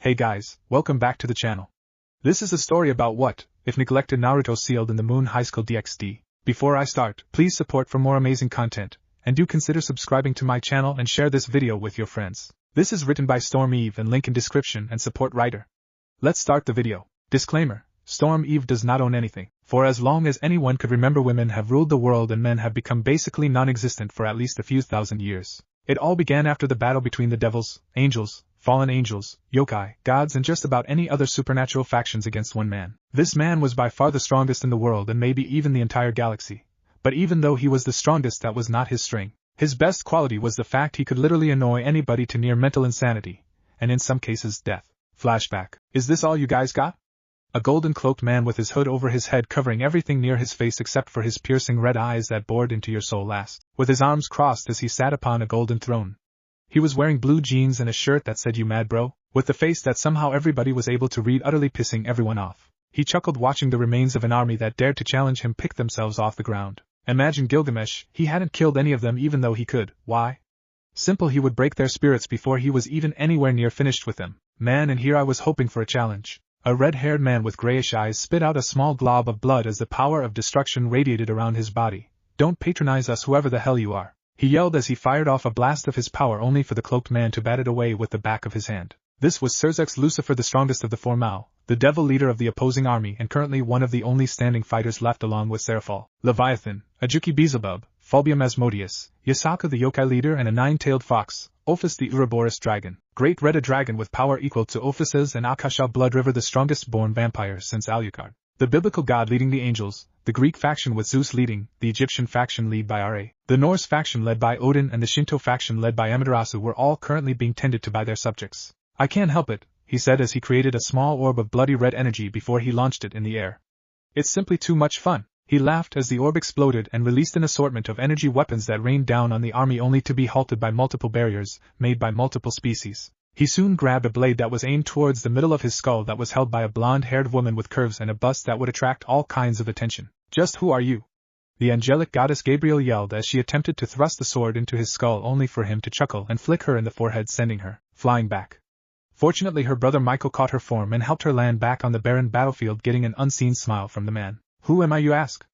Hey guys, welcome back to the channel. This is a story about what, if neglected Naruto sealed in the moon Highschool DxD. Before I start, please support for more amazing content, and do consider subscribing to my channel and share this video with your friends. This is written by Storm Eve and link in description and support writer. Let's start the video. Disclaimer, Storm Eve does not own anything. For as long as anyone could remember, women have ruled the world and men have become basically non-existent for at least a few thousand years. It all began after the battle between the devils, angels, fallen angels, yokai, gods and just about any other supernatural factions against one man. This man was by far the strongest in the world and maybe even the entire galaxy. But even though he was the strongest, that was not his strength. His best quality was the fact he could literally annoy anybody to near mental insanity, and in some cases death. Flashback. Is this all you guys got? A golden cloaked man with his hood over his head covering everything near his face except for his piercing red eyes that bored into your soul last, with his arms crossed as he sat upon a golden throne. He was wearing blue jeans and a shirt that said "You mad bro?" with the face that somehow everybody was able to read, utterly pissing everyone off. He chuckled watching the remains of an army that dared to challenge him pick themselves off the ground. Imagine Gilgamesh, he hadn't killed any of them even though he could. Why? Simple, he would break their spirits before he was even anywhere near finished with them. Man, and here I was hoping for a challenge. A red-haired man with grayish eyes spit out a small glob of blood as the power of destruction radiated around his body. Don't patronize us, whoever the hell you are, he yelled as he fired off a blast of his power only for the cloaked man to bat it away with the back of his hand. This was Serzex Lucifer, the strongest of the four Mao, the devil leader of the opposing army and currently one of the only standing fighters left, along with Seraphol, Leviathan, Ajuki Beelzebub, Fulbium Asmodeus, Yasaka the yokai leader and a nine-tailed fox, Ophis the Ouroboros dragon, Great Red, a dragon with power equal to Ophis's, and Akasha Blood River, the strongest born vampire since Alucard. The biblical god leading the angels, the Greek faction with Zeus leading, the Egyptian faction led by Ra, the Norse faction led by Odin and the Shinto faction led by Amaterasu were all currently being tended to by their subjects. I can't help it, he said as he created a small orb of bloody red energy before he launched it in the air. It's simply too much fun. He laughed as the orb exploded and released an assortment of energy weapons that rained down on the army only to be halted by multiple barriers, made by multiple species. He soon grabbed a blade that was aimed towards the middle of his skull that was held by a blonde-haired woman with curves and a bust that would attract all kinds of attention. Just who are you? The angelic goddess Gabriel yelled as she attempted to thrust the sword into his skull only for him to chuckle and flick her in the forehead, sending her flying back. Fortunately, her brother Michael caught her form and helped her land back on the barren battlefield, getting an unseen smile from the man. Who am I, you ask?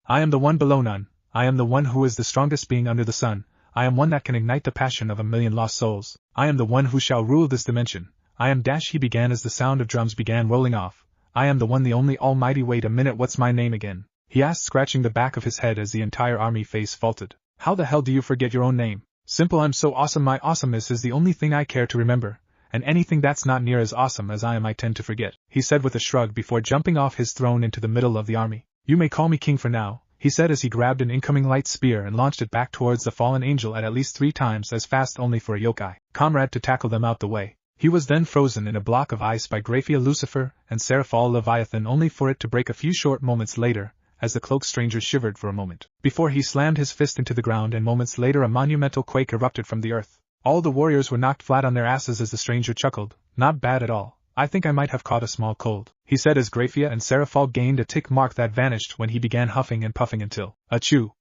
I am the one below none. I am the one who is the strongest being under the sun. I am one that can ignite the passion of a million lost souls. I am the one who shall rule this dimension. I am dash, he began as the sound of drums began rolling off. I am the one, the only almighty. Wait a minute, what's my name again? He asked, scratching the back of his head as the entire army face faulted. How the hell do you forget your own name? Simple, I'm so awesome. My awesomeness is the only thing I care to remember, and anything that's not near as awesome as I am I tend to forget, he said with a shrug before jumping off his throne into the middle of the army. You may call me king for now, he said as he grabbed an incoming light spear and launched it back towards the fallen angel at least 3 times as fast only for a yokai comrade to tackle them out the way. He was then frozen in a block of ice by Graphia Lucifer and Seraphol Leviathan, only for it to break a few short moments later, as the cloaked stranger shivered for a moment, before he slammed his fist into the ground, and moments later a monumental quake erupted from the earth. All the warriors were knocked flat on their asses as the stranger chuckled. Not bad at all. I think I might have caught a small cold, he said as Graphia and Seraphol gained a tick mark that vanished when he began huffing and puffing until, achoo!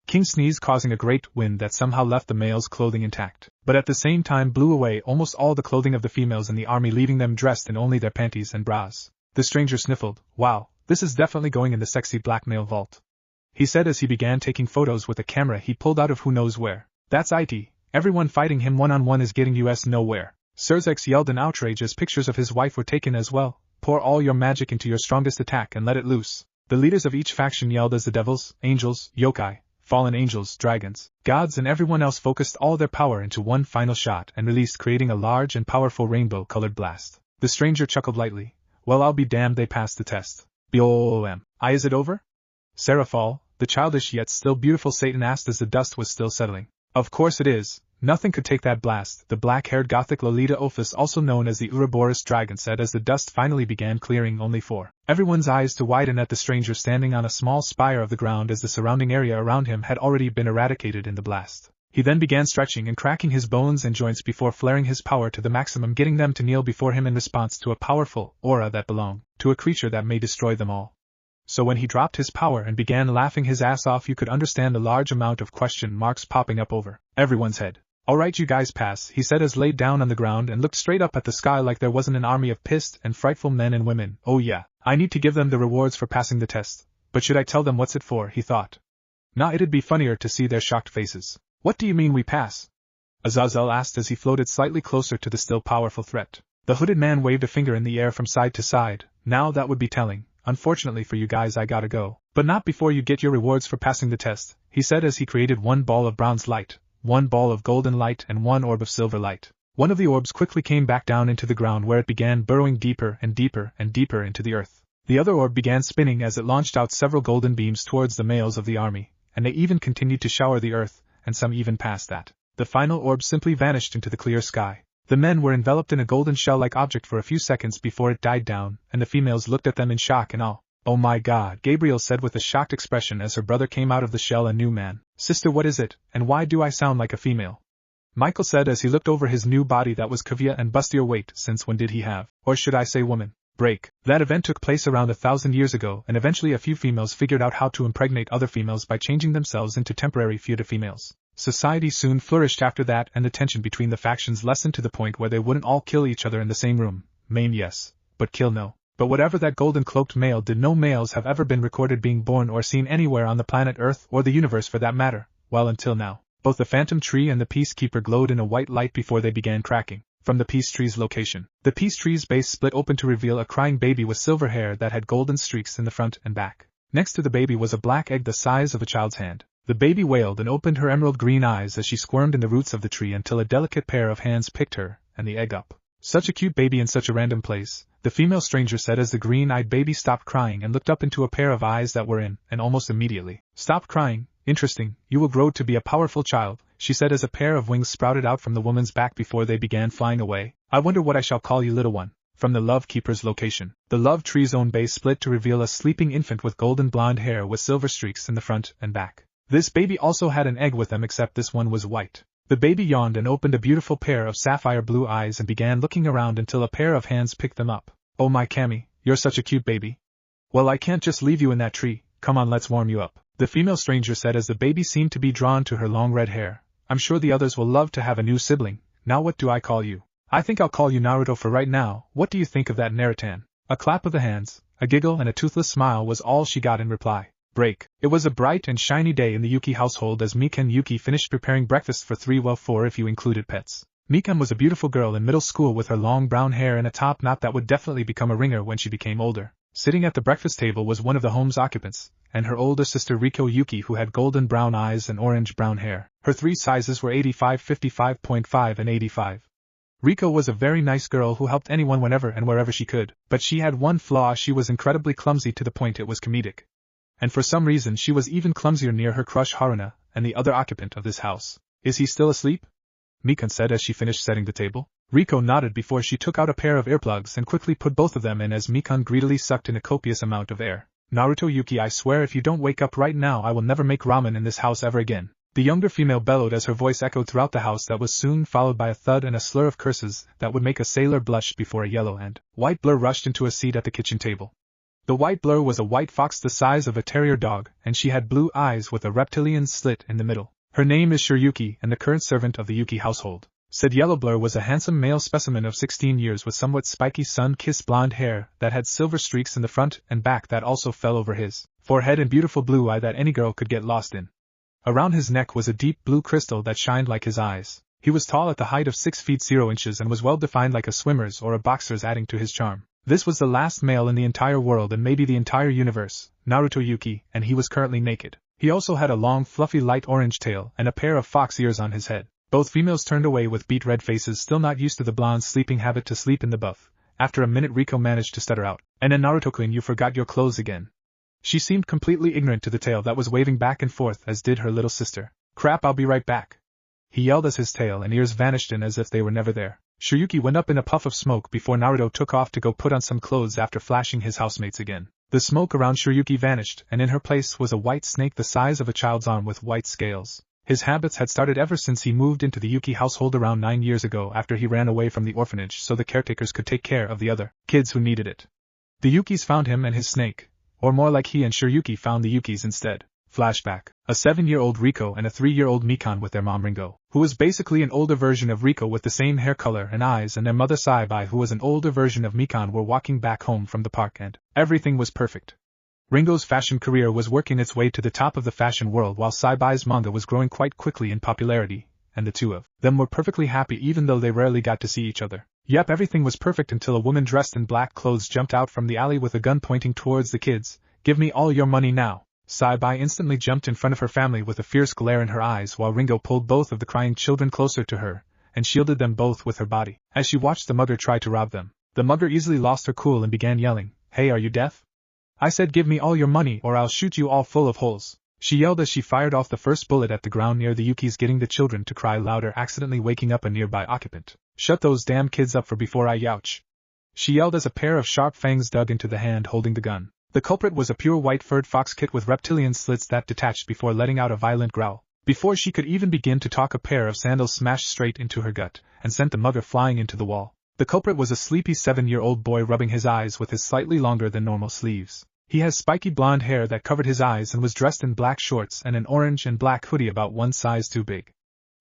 King sneezed, causing a great wind that somehow left the male's clothing intact, but at the same time blew away almost all the clothing of the females in the army, leaving them dressed in only their panties and bras. The stranger sniffled. Wow, this is definitely going in the sexy blackmail vault, he said as he began taking photos with a camera he pulled out of who knows where. That's it. Everyone fighting him one-on-one is getting us nowhere. Serzex yelled in outrage as pictures of his wife were taken as well. Pour all your magic into your strongest attack and let it loose. The leaders of each faction yelled as the devils, angels, yokai, fallen angels, dragons, gods and everyone else focused all their power into one final shot and released, creating a large and powerful rainbow-colored blast. The stranger chuckled lightly. Well, I'll be damned, they passed the test. BOM. Is it over? Seraphol, the childish yet still beautiful Satan, asked as the dust was still settling. Of course it is. Nothing could take that blast, the black-haired gothic Lolita Ophis, also known as the Ouroboros dragon, said as the dust finally began clearing, only for everyone's eyes to widen at the stranger standing on a small spire of the ground as the surrounding area around him had already been eradicated in the blast. He then began stretching and cracking his bones and joints before flaring his power to the maximum, getting them to kneel before him in response to a powerful aura that belonged to a creature that may destroy them all. So when he dropped his power and began laughing his ass off, you could understand the large amount of question marks popping up over everyone's head. Alright, you guys pass, he said as laid down on the ground and looked straight up at the sky like there wasn't an army of pissed and frightful men and women. Oh yeah, I need to give them the rewards for passing the test. But should I tell them what's it for, he thought. Nah, it'd be funnier to see their shocked faces. What do you mean we pass? Azazel asked as he floated slightly closer to the still powerful threat. The hooded man waved a finger in the air from side to side. Now that would be telling. Unfortunately for you guys, I gotta go. But not before you get your rewards for passing the test, he said as he created one ball of bronze light, one ball of golden light and one orb of silver light. One of the orbs quickly came back down into the ground where it began burrowing deeper and deeper and deeper into the earth. The other orb began spinning as it launched out several golden beams towards the males of the army, and they even continued to shower the earth, and some even past that. The final orb simply vanished into the clear sky. The men were enveloped in a golden shell-like object for a few seconds before it died down, and the females looked at them in shock and awe. Oh my god, Gabriel said with a shocked expression as her brother came out of the shell a new man. Sister, what is it, and why do I sound like a female? Michael said as he looked over his new body that was Kavya and bustier weight since when did he have, or should I say woman, break. That event took place around 1,000 years ago and eventually a few females figured out how to impregnate other females by changing themselves into temporary feudal females. Society soon flourished after that and the tension between the factions lessened to the point where they wouldn't all kill each other in the same room. Maim yes, but kill no. But whatever that golden cloaked male did, no males have ever been recorded being born or seen anywhere on the planet Earth or the universe for that matter, well until now. Both the Phantom Tree and the Peacekeeper glowed in a white light before they began cracking. From the Peace Tree's location, the Peace Tree's base split open to reveal a crying baby with silver hair that had golden streaks in the front and back. Next to the baby was a black egg the size of a child's hand. The baby wailed and opened her emerald green eyes as she squirmed in the roots of the tree until a delicate pair of hands picked her and the egg up. Such a cute baby in such a random place, the female stranger said as the green-eyed baby stopped crying and looked up into a pair of eyes that were in, and almost immediately, stopped crying. Interesting, you will grow to be a powerful child, she said as a pair of wings sprouted out from the woman's back before they began flying away. I wonder what I shall call you, little one. From the Love Keeper's location, the Love Tree's own base split to reveal a sleeping infant with golden blonde hair with silver streaks in the front and back. This baby also had an egg with them, except this one was white. The baby yawned and opened a beautiful pair of sapphire blue eyes and began looking around until a pair of hands picked them up. Oh my Cammy, you're such a cute baby. Well, I can't just leave you in that tree, come on, let's warm you up, the female stranger said as the baby seemed to be drawn to her long red hair. I'm sure the others will love to have a new sibling. Now what do I call you? I think I'll call you Naruto for right now. What do you think of that, Narutan? A clap of the hands, a giggle and a toothless smile was all she got in reply. Break. It was a bright and shiny day in the Yuki household as Mika and Yuki finished preparing breakfast for 3, well 4 if you included pets. Mika was a beautiful girl in middle school with her long brown hair and a top knot that would definitely become a ringer when she became older. Sitting at the breakfast table was one of the home's occupants, and her older sister Riko Yuki, who had golden brown eyes and orange brown hair. Her 3 sizes were 85, 55.5 and 85. Riko was a very nice girl who helped anyone whenever and wherever she could, but she had one flaw: she was incredibly clumsy to the point it was comedic. And for some reason she was even clumsier near her crush Haruna, and the other occupant of this house. Is he still asleep? Mikan said as she finished setting the table. Riko nodded before she took out a pair of earplugs and quickly put both of them in as Mikan greedily sucked in a copious amount of air. Naruto Yuki, I swear if you don't wake up right now I will never make ramen in this house ever again. The younger female bellowed as her voice echoed throughout the house, that was soon followed by a thud and a slur of curses that would make a sailor blush before a yellow and white blur rushed into a seat at the kitchen table. The white blur was a white fox the size of a terrier dog, and she had blue eyes with a reptilian slit in the middle. Her name is Shiryuki and the current servant of the Yuki household. Said yellow blur was a handsome male specimen of 16 years with somewhat spiky sun-kissed blonde hair that had silver streaks in the front and back that also fell over his forehead and beautiful blue eye that any girl could get lost in. Around his neck was a deep blue crystal that shined like his eyes. He was tall at the height of 6 feet 0 inches and was well defined like a swimmer's or a boxer's, adding to his charm. This was the last male in the entire world and maybe the entire universe, Naruto Yuki, and he was currently naked. He also had a long fluffy light orange tail and a pair of fox ears on his head. Both females turned away with beet red faces, still not used to the blonde's sleeping habit to sleep in the buff. After a minute Riko managed to stutter out, "And then Naruto-kun, you forgot your clothes again." She seemed completely ignorant to the tail that was waving back and forth, as did her little sister. "Crap, I'll be right back," he yelled as his tail and ears vanished in as if they were never there. Shiryuki went up in a puff of smoke before Naruto took off to go put on some clothes after flashing his housemates again. The smoke around Shiryuki vanished, and in her place was a white snake the size of a child's arm with white scales. His habits had started ever since he moved into the Yuki household around 9 years ago after he ran away from the orphanage so the caretakers could take care of the other kids who needed it. The Yukis found him and his snake, or more like he and Shiryuki found the Yukis instead. Flashback. A 7-year-old Riko and a 3-year-old Mikan with their mom Ringo, who was basically an older version of Riko with the same hair color and eyes, and their mother Saibai, who was an older version of Mikan, were walking back home from the park, and everything was perfect. Ringo's fashion career was working its way to the top of the fashion world, while Saibai's manga was growing quite quickly in popularity, and the two of them were perfectly happy even though they rarely got to see each other. Yep, everything was perfect until a woman dressed in black clothes jumped out from the alley with a gun pointing towards the kids. "Give me all your money now." Saibai instantly jumped in front of her family with a fierce glare in her eyes, while Ringo pulled both of the crying children closer to her and shielded them both with her body. As she watched the mugger try to rob them, the mugger easily lost her cool and began yelling, "Hey, are you deaf? I said give me all your money or I'll shoot you all full of holes." She yelled as she fired off the first bullet at the ground near the Yukis, getting the children to cry louder, accidentally waking up a nearby occupant. "Shut those damn kids up for before I youch," she yelled as a pair of sharp fangs dug into the hand holding the gun. The culprit was a pure white furred fox kit with reptilian slits that detached before letting out a violent growl. Before she could even begin to talk, a pair of sandals smashed straight into her gut and sent the mugger flying into the wall. The culprit was a sleepy 7-year-old boy rubbing his eyes with his slightly longer than normal sleeves. He has spiky blonde hair that covered his eyes and was dressed in black shorts and an orange and black hoodie about one size too big.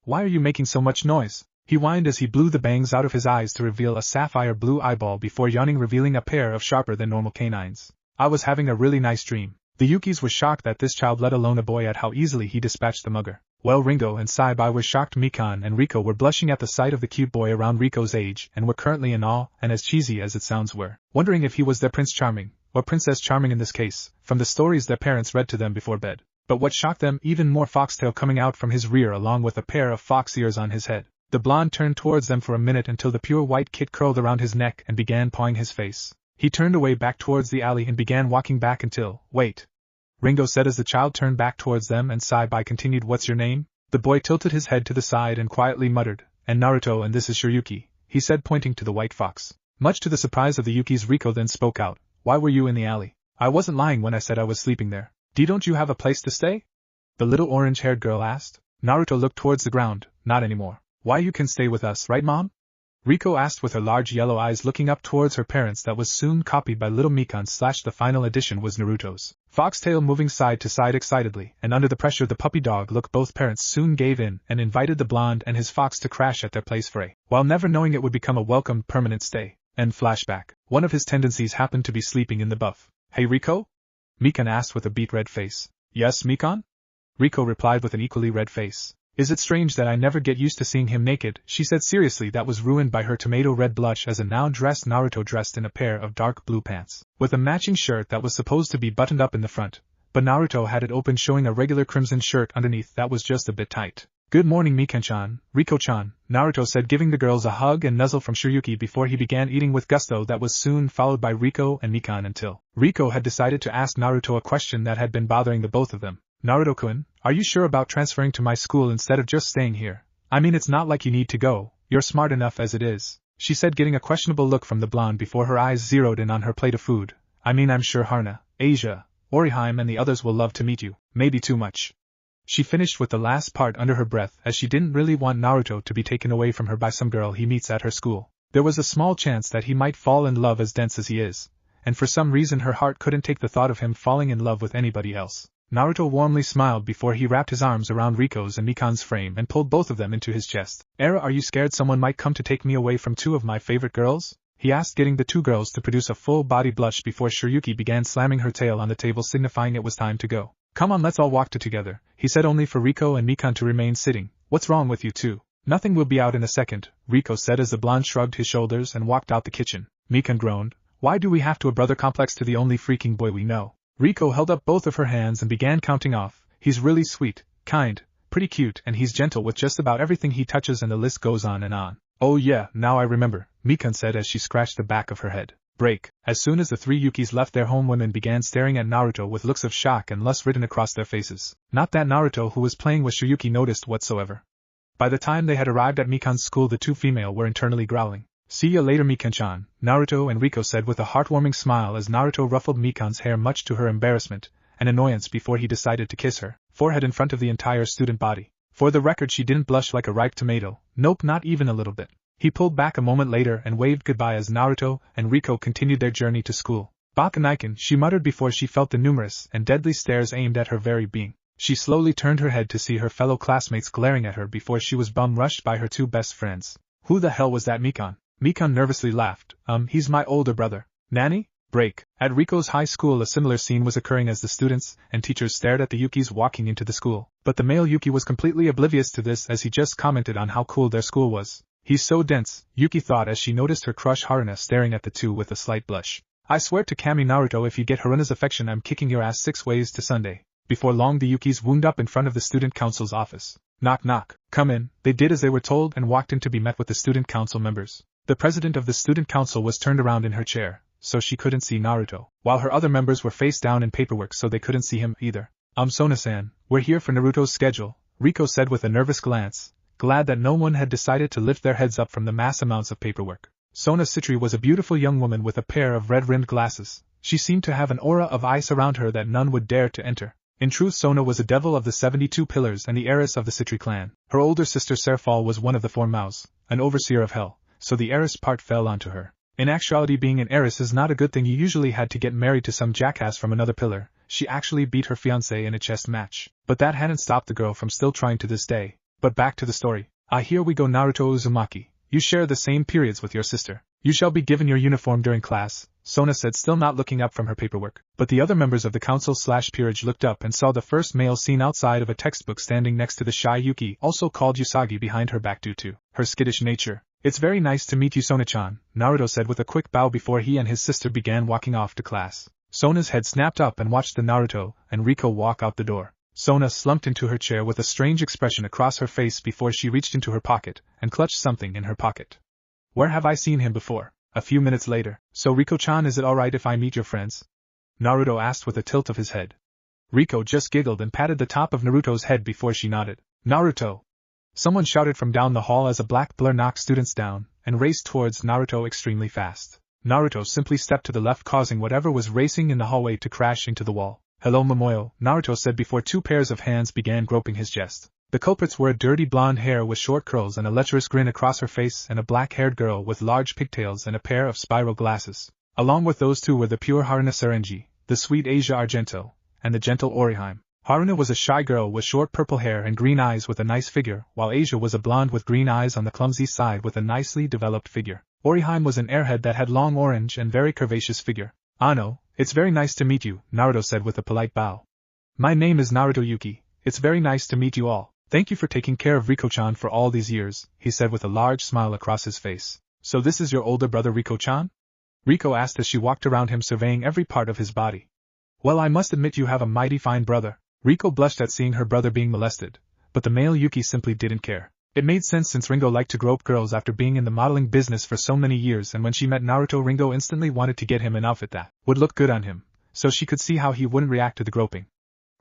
"Why are you making so much noise?" he whined as he blew the bangs out of his eyes to reveal a sapphire blue eyeball before yawning, revealing a pair of sharper than normal canines. "I was having a really nice dream." The Yukis were shocked that this child, let alone a boy, at how easily he dispatched the mugger. Well, Ringo and Saibai were shocked. Mikan and Riko were blushing at the sight of the cute boy around Riko's age and were currently in awe, and as cheesy as it sounds, were wondering if he was their Prince Charming, or Princess Charming in this case, from the stories their parents read to them before bed. But what shocked them even more, Foxtail coming out from his rear along with a pair of fox ears on his head. The blonde turned towards them for a minute until the pure white kit curled around his neck and began pawing his face. He turned away back towards the alley and began walking back until, "Wait," Ringo said as the child turned back towards them, and Saibai continued, "What's your name?" The boy tilted his head to the side and quietly muttered, "And Naruto, and this is Yuki," he said, pointing to the white fox. Much to the surprise of the Yukis, Riko then spoke out, "Why were you in the alley? I wasn't lying when I said I was sleeping there. Don't you have a place to stay?" the little orange-haired girl asked. Naruto looked towards the ground. "Not anymore." "Why, you can stay with us, right, Mom?" Riko asked with her large yellow eyes looking up towards her parents. That was soon copied by little Mikan / the final edition was Naruto's Foxtail, moving side to side excitedly, and under the pressure of the puppy dog look, both parents soon gave in and invited the blonde and his fox to crash at their place for a while, never knowing it would become a welcome permanent stay. And flashback. One of his tendencies happened to be sleeping in the buff. "Hey, Riko?" Mikan asked with a beet red face. "Yes, Mikan?" Riko replied with an equally red face. "Is it strange that I never get used to seeing him naked?" she said seriously, that was ruined by her tomato-red blush as a now-dressed Naruto dressed in a pair of dark blue pants, with a matching shirt that was supposed to be buttoned up in the front, but Naruto had it open, showing a regular crimson shirt underneath that was just a bit tight. "Good morning, Mikan-chan, Riko-chan," Naruto said, giving the girls a hug and nuzzle from Yuki before he began eating with gusto. That was soon followed by Riko and Mikan until Riko had decided to ask Naruto a question that had been bothering the both of them. "Naruto-kun, are you sure about transferring to my school instead of just staying here? I mean, it's not like you need to go, you're smart enough as it is," she said, getting a questionable look from the blonde before her eyes zeroed in on her plate of food. "I mean, I'm sure Harna, Asia, Oriheim and the others will love to meet you. Maybe too much." She finished with the last part under her breath, as she didn't really want Naruto to be taken away from her by some girl he meets at her school. There was a small chance that he might fall in love, as dense as he is, and for some reason her heart couldn't take the thought of him falling in love with anybody else. Naruto warmly smiled before he wrapped his arms around Riko's and Mikan's frame and pulled both of them into his chest. "Are you scared someone might come to take me away from two of my favorite girls?" he asked, getting the two girls to produce a full-body blush before Yuki began slamming her tail on the table, signifying it was time to go. "Come on, let's all walk together," he said, only for Riko and Mikan to remain sitting. "What's wrong with you two?" "Nothing, will be out in a second," Riko said as the blonde shrugged his shoulders and walked out the kitchen. Mikan groaned, "Why do we have to a brother complex to the only freaking boy we know?" Riko held up both of her hands and began counting off. "He's really sweet, kind, pretty cute, and he's gentle with just about everything he touches," and the list goes on and on. "Oh yeah, now I remember," Mikan said as she scratched the back of her head. Break. As soon as the three Yukis left their home, women began staring at Naruto with looks of shock and lust written across their faces. Not that Naruto, who was playing with Yuki, noticed whatsoever. By the time they had arrived at Mikan's school, the two female were internally growling. "See ya later, Mikan-chan," Naruto and Riko said with a heartwarming smile as Naruto ruffled Mikan's hair, much to her embarrassment and annoyance, before he decided to kiss her forehead in front of the entire student body. For the record, she didn't blush like a ripe tomato. Nope, not even a little bit. He pulled back a moment later and waved goodbye as Naruto and Riko continued their journey to school. "Bakanaiken," she muttered before she felt the numerous and deadly stares aimed at her very being. She slowly turned her head to see her fellow classmates glaring at her before she was bum-rushed by her two best friends. Who the hell was that Mikon? Mikon nervously laughed. He's my older brother. Nanny? Break. At Riko's high school a similar scene was occurring as the students and teachers stared at the Yukis walking into the school. But the male Yuki was completely oblivious to this as he just commented on how cool their school was. He's so dense, Yuki thought as she noticed her crush Haruna staring at the two with a slight blush. I swear to Kami Naruto if you get Haruna's affection I'm kicking your ass 6 ways to Sunday. Before long the Yukis wound up in front of the student council's office. Knock knock. Come in. They did as they were told and walked in to be met with the student council members. The president of the student council was turned around in her chair, so she couldn't see Naruto, while her other members were face down in paperwork so they couldn't see him either. Sona-san, we're here for Naruto's schedule, Riko said with a nervous glance, glad that no one had decided to lift their heads up from the mass amounts of paperwork. Sona Citri was a beautiful young woman with a pair of red-rimmed glasses. She seemed to have an aura of ice around her that none would dare to enter. In truth Sona was a devil of the 72 pillars and the heiress of the Citri clan. Her older sister Serfal was one of the 4 Maos, an overseer of hell, so the heiress part fell onto her. In actuality being an heiress is not a good thing. You usually had to get married to some jackass from another pillar. She actually beat her fiancé in a chess match. But that hadn't stopped the girl from still trying to this day. But back to the story. Here we go Naruto Uzumaki. You share the same periods with your sister. You shall be given your uniform during class, Sona said still not looking up from her paperwork. But the other members of the council/peerage looked up and saw the first male seen outside of a textbook standing next to the shy Yuki, also called Usagi, behind her back due to her skittish nature. It's very nice to meet you Sona-chan, Naruto said with a quick bow before he and his sister began walking off to class. Sona's head snapped up and watched the Naruto and Riko walk out the door. Sona slumped into her chair with a strange expression across her face before she reached into her pocket and clutched something in her pocket. Where have I seen him before? A few minutes later. So Riko-chan, is it alright if I meet your friends? Naruto asked with a tilt of his head. Riko just giggled and patted the top of Naruto's head before she nodded. Naruto! Someone shouted from down the hall as a black blur knocked students down and raced towards Naruto extremely fast. Naruto simply stepped to the left, causing whatever was racing in the hallway to crash into the wall. Hello Momoyo, Naruto said before 2 pairs of hands began groping his chest. The culprits were a dirty blonde hair with short curls and a lecherous grin across her face and a black-haired girl with large pigtails and a pair of spiral glasses. Along with those two were the pure Haruna Serenji, the sweet Asia Argento, and the gentle Oriheim. Haruna was a shy girl with short purple hair and green eyes with a nice figure, while Asia was a blonde with green eyes on the clumsy side with a nicely developed figure. Oriheim was an airhead that had long orange and very curvaceous figure. Ano, it's very nice to meet you, Naruto said with a polite bow. My name is Naruto Yuki. It's very nice to meet you all. Thank you for taking care of Riko-chan for all these years, he said with a large smile across his face. So this is your older brother Riko-chan? Riko asked as she walked around him surveying every part of his body. Well, I must admit you have a mighty fine brother. Riko blushed at seeing her brother being molested, but the male Yuki simply didn't care. It made sense since Ringo liked to grope girls after being in the modeling business for so many years, and when she met Naruto, Ringo instantly wanted to get him an outfit that would look good on him, so she could see how he wouldn't react to the groping.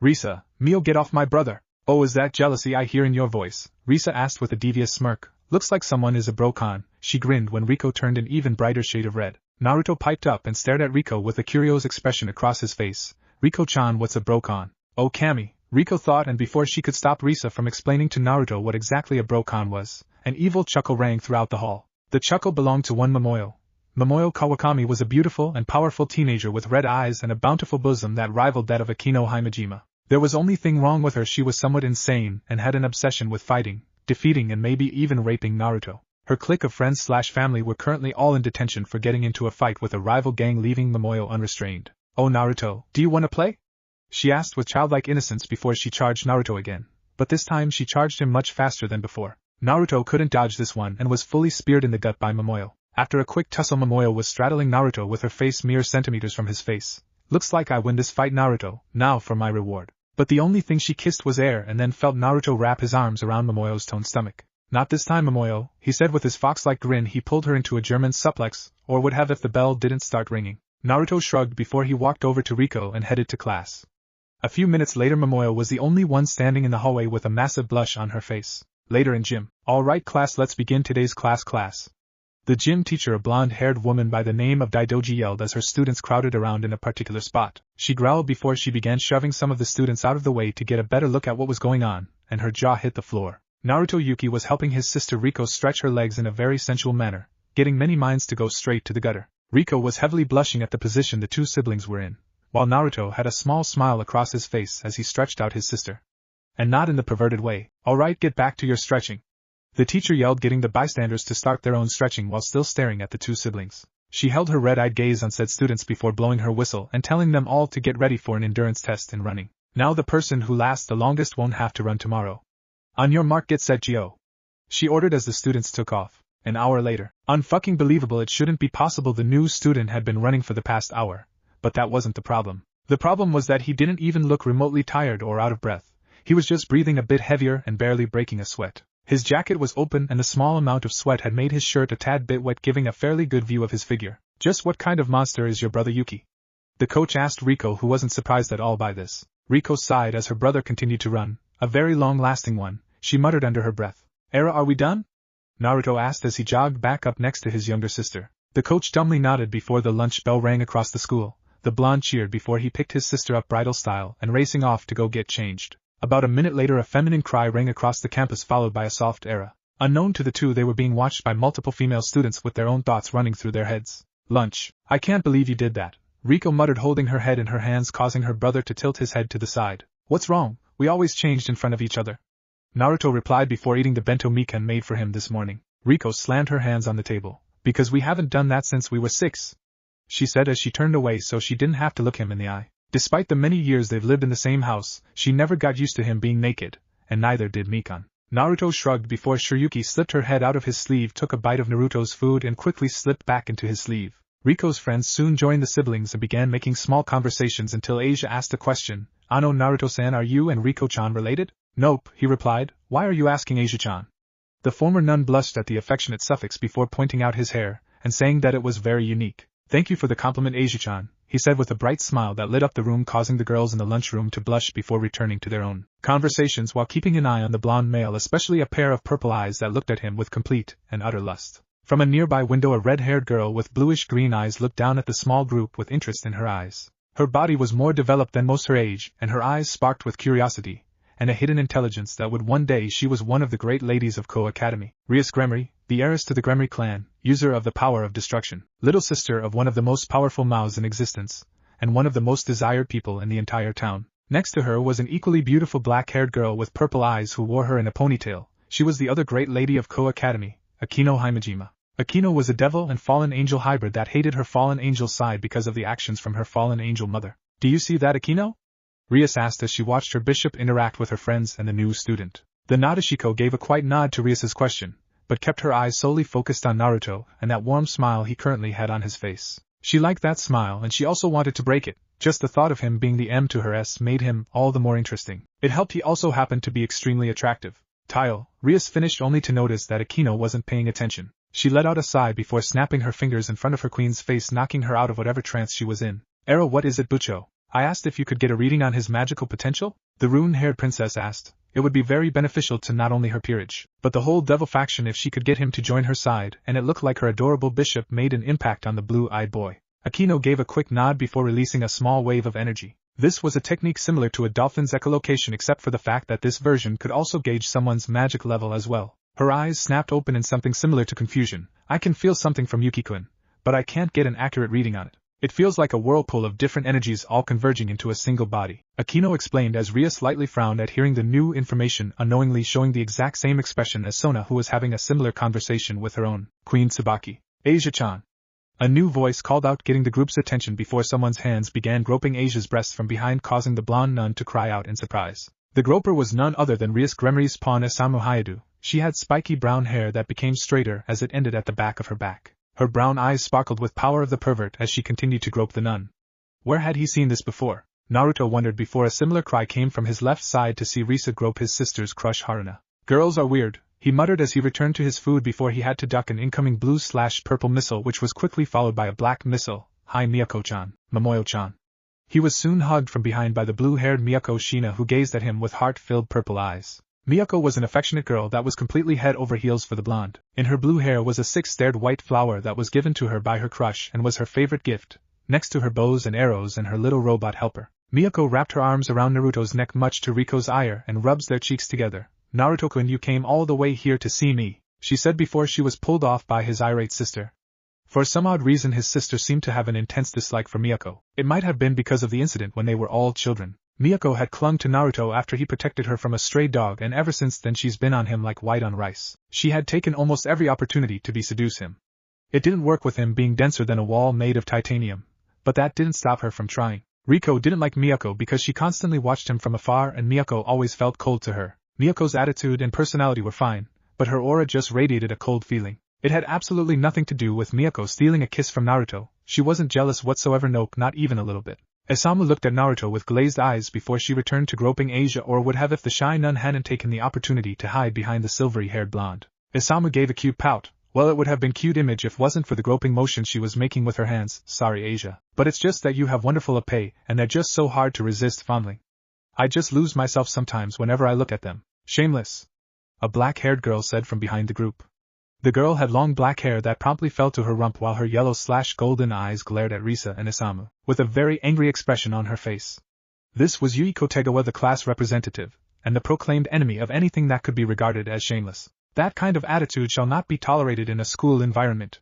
Risa, Mio, get off my brother. Oh, is that jealousy I hear in your voice? Risa asked with a devious smirk. Looks like someone is a bro-con, she grinned when Riko turned an even brighter shade of red. Naruto piped up and stared at Riko with a curious expression across his face. Riko-chan, what's a bro-con? Oh, Kami, Riko thought, and before she could stop Risa from explaining to Naruto what exactly a bro-con was, an evil chuckle rang throughout the hall. The chuckle belonged to one Momoyo. Momoyo Kawakami was a beautiful and powerful teenager with red eyes and a bountiful bosom that rivaled that of Akino Himejima. There was only thing wrong with her: she was somewhat insane and had an obsession with fighting, defeating and maybe even raping Naruto. Her clique of friends/family were currently all in detention for getting into a fight with a rival gang, leaving Momoyo unrestrained. Oh Naruto, do you want to play? She asked with childlike innocence before she charged Naruto again, but this time she charged him much faster than before. Naruto couldn't dodge this one and was fully speared in the gut by Momoyo. After a quick tussle, Momoyo was straddling Naruto with her face mere centimeters from his face. Looks like I win this fight, Naruto, now for my reward. But the only thing she kissed was air and then felt Naruto wrap his arms around Momoyo's toned stomach. Not this time, Momoyo, he said with his fox-like grin. He pulled her into a German suplex, or would have if the bell didn't start ringing. Naruto shrugged before he walked over to Riko and headed to class. A few minutes later, Momoyo was the only one standing in the hallway with a massive blush on her face. Later in gym. All right class, let's begin today's class. The gym teacher, a blonde-haired woman by the name of Daidoji, yelled as her students crowded around in a particular spot. She growled before she began shoving some of the students out of the way to get a better look at what was going on, and her jaw hit the floor. Naruto Yuki was helping his sister Riko stretch her legs in a very sensual manner, getting many minds to go straight to the gutter. Riko was heavily blushing at the position the two siblings were in, while Naruto had a small smile across his face as he stretched out his sister. and not in the perverted way. Alright, get back to your stretching. The teacher yelled, getting the bystanders to start their own stretching while still staring at the two siblings. She held her red-eyed gaze on said students before blowing her whistle and telling them all to get ready for an endurance test in running. Now the person who lasts the longest won't have to run tomorrow. On your mark, get set, go. She ordered as the students took off. An hour later. Unfucking believable, it shouldn't be possible the new student had been running for the past hour. But that wasn't the problem. The problem was that he didn't even look remotely tired or out of breath. He was just breathing a bit heavier and barely breaking a sweat. His jacket was open and a small amount of sweat had made his shirt a tad bit wet, giving a fairly good view of his figure. Just what kind of monster is your brother Yuki? The coach asked Riko, who wasn't surprised at all by this. Riko sighed as her brother continued to run, a very long-lasting one. She muttered under her breath. Era, are we done? Naruto asked as he jogged back up next to his younger sister. The coach dumbly nodded before the lunch bell rang across the school. The blonde cheered before he picked his sister up bridal style and racing off to go get changed. About a minute later, a feminine cry rang across the campus, followed by a soft era. Unknown to the two, they were being watched by multiple female students with their own thoughts running through their heads. Lunch. I can't believe you did that, Riko muttered, holding her head in her hands, causing her brother to tilt his head to the side. What's wrong? We always changed in front of each other. Naruto replied before eating the bento Mikan made for him this morning. Riko slammed her hands on the table. Because we haven't done that since we were 6. She said as she turned away so she didn't have to look him in the eye. Despite the many years they've lived in the same house, she never got used to him being naked, and neither did Mikan. Naruto shrugged before Yuki slipped her head out of his sleeve, took a bite of Naruto's food and quickly slipped back into his sleeve. Riko's friends soon joined the siblings and began making small conversations until Asia asked a question. Ano, Naruto-san, are you and Riko-chan related? Nope, he replied. Why are you asking Asia-chan? The former nun blushed at the affectionate suffix before pointing out his hair, and saying that it was very unique. Thank you for the compliment, Asia-chan, he said with a bright smile that lit up the room, causing the girls in the lunchroom to blush before returning to their own conversations while keeping an eye on the blonde male, especially a pair of purple eyes that looked at him with complete and utter lust. From a nearby window, a red-haired girl with bluish-green eyes looked down at the small group with interest in her eyes. Her body was more developed than most her age, and her eyes sparkled with curiosity and a hidden intelligence that would one day she was one of the great ladies of Ko Academy. Rias Gremory, the heiress to the Gremory clan, user of the power of destruction, little sister of one of the most powerful mouths in existence, and one of the most desired people in the entire town. Next to her was an equally beautiful black-haired girl with purple eyes who wore her in a ponytail. She was the other great lady of Ko Academy, Akino Himejima. Akino was a devil and fallen angel hybrid that hated her fallen angel side because of the actions from her fallen angel mother. Do you see that, Akino? Rias asked as she watched her bishop interact with her friends and the new student. The Nadeshiko gave a quiet nod to Rias's question, but kept her eyes solely focused on Naruto and that warm smile he currently had on his face. She liked that smile and she also wanted to break it. Just the thought of him being the M to her S made him all the more interesting. It helped he also happened to be extremely attractive. Tile, Rias finished only to notice that Akino wasn't paying attention. She let out a sigh before snapping her fingers in front of her queen's face, knocking her out of whatever trance she was in. Era, what is it, Bucho? I asked if you could get a reading on his magical potential? The rune-haired princess asked. It would be very beneficial to not only her peerage, but the whole devil faction if she could get him to join her side, and it looked like her adorable bishop made an impact on the blue-eyed boy. Akino gave a quick nod before releasing a small wave of energy. This was a technique similar to a dolphin's echolocation, except for the fact that this version could also gauge someone's magic level as well. Her eyes snapped open in something similar to confusion. I can feel something from Yuki-kun, but I can't get an accurate reading on it. It feels like a whirlpool of different energies all converging into a single body, Akino explained as Ria slightly frowned at hearing the new information, unknowingly showing the exact same expression as Sona, who was having a similar conversation with her own Queen Tsubaki. Asia-chan. A new voice called out, getting the group's attention before someone's hands began groping Asia's breasts from behind, causing the blonde nun to cry out in surprise. The groper was none other than Rias Gremory's pawn Isamu Hayadu. She had spiky brown hair that became straighter as it ended at the back of her back. Her brown eyes sparkled with power of the pervert as she continued to grope the nun. Where had he seen this before? Naruto wondered before a similar cry came from his left side to see Risa grope his sister's crush Haruna. Girls are weird, he muttered as he returned to his food before he had to duck an incoming blue/purple missile, which was quickly followed by a black missile. Hi Miyako-chan, Momoyo-chan. He was soon hugged from behind by the blue-haired Miyako Shina, who gazed at him with heart-filled purple eyes. Miyako was an affectionate girl that was completely head over heels for the blonde. In her blue hair was a six-starred white flower that was given to her by her crush and was her favorite gift, next to her bows and arrows and her little robot helper. Miyako wrapped her arms around Naruto's neck much to Riko's ire and rubs their cheeks together. Naruto-kun, you came all the way here to see me, she said before she was pulled off by his irate sister. For some odd reason his sister seemed to have an intense dislike for Miyako. It might have been because of the incident when they were all children. Miyako had clung to Naruto after he protected her from a stray dog, and ever since then she's been on him like white on rice. She had taken almost every opportunity to seduce him. It didn't work with him being denser than a wall made of titanium, but that didn't stop her from trying. Riko didn't like Miyako because she constantly watched him from afar and Miyako always felt cold to her. Miyako's attitude and personality were fine, but her aura just radiated a cold feeling. It had absolutely nothing to do with Miyako stealing a kiss from Naruto. She wasn't jealous whatsoever, nope, not even a little bit. Isamu looked at Naruto with glazed eyes before she returned to groping Asia, or would have if the shy nun hadn't taken the opportunity to hide behind the silvery-haired blonde. Isamu gave a cute pout. Well, it would have been cute image if wasn't for the groping motion she was making with her hands. Sorry, Asia. But it's just that you have wonderful épée, and they're just so hard to resist fondling. I just lose myself sometimes whenever I look at them. Shameless. A black-haired girl said from behind the group. The girl had long black hair that promptly fell to her rump while her yellow/golden eyes glared at Risa and Isamu, with a very angry expression on her face. This was Yui Kotegawa, the class representative, and the proclaimed enemy of anything that could be regarded as shameless. That kind of attitude shall not be tolerated in a school environment.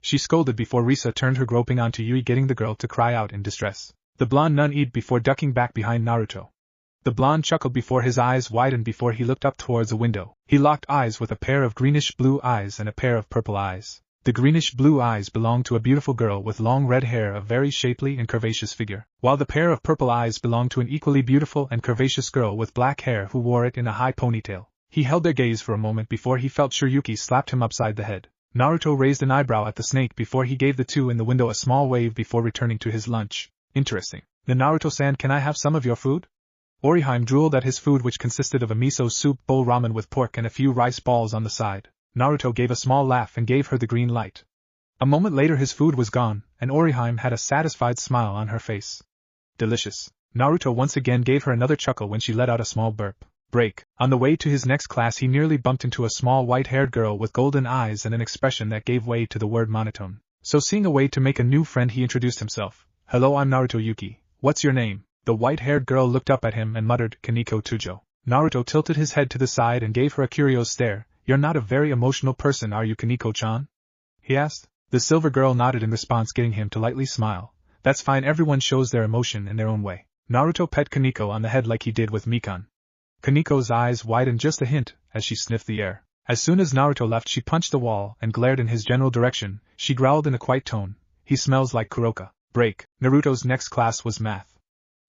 She scolded before Risa turned her groping onto Yui, getting the girl to cry out in distress. The blonde nun eyed before ducking back behind Naruto. The blonde chuckled before his eyes widened before he looked up towards a window. He locked eyes with a pair of greenish-blue eyes and a pair of purple eyes. The greenish-blue eyes belonged to a beautiful girl with long red hair, a very shapely and curvaceous figure, while the pair of purple eyes belonged to an equally beautiful and curvaceous girl with black hair who wore it in a high ponytail. He held their gaze for a moment before he felt sure Yuki slapped him upside the head. Naruto raised an eyebrow at the snake before he gave the two in the window a small wave before returning to his lunch. Interesting. The Naruto-san, can I have some of your food? Orihime drooled at his food, which consisted of a miso soup bowl, ramen with pork and a few rice balls on the side. Naruto gave a small laugh and gave her the green light. A moment later his food was gone, and Orihime had a satisfied smile on her face. Delicious. Naruto once again gave her another chuckle when she let out a small burp. Break. On the way to his next class he nearly bumped into a small white-haired girl with golden eyes and an expression that gave way to the word monotone. So seeing a way to make a new friend he introduced himself. Hello, I'm Naruto Yuki. What's your name? The white-haired girl looked up at him and muttered, Kaneko Tujo. Naruto tilted his head to the side and gave her a curious stare. You're not a very emotional person, are you, Kaneko-chan? He asked. The silver girl nodded in response, getting him to lightly smile. That's fine, everyone shows their emotion in their own way. Naruto pet Kaneko on the head like he did with Mikan. Kaneko's eyes widened just a hint as she sniffed the air. As soon as Naruto left she punched the wall and glared in his general direction. She growled in a quiet tone. He smells like Kuroka. Break. Naruto's next class was math.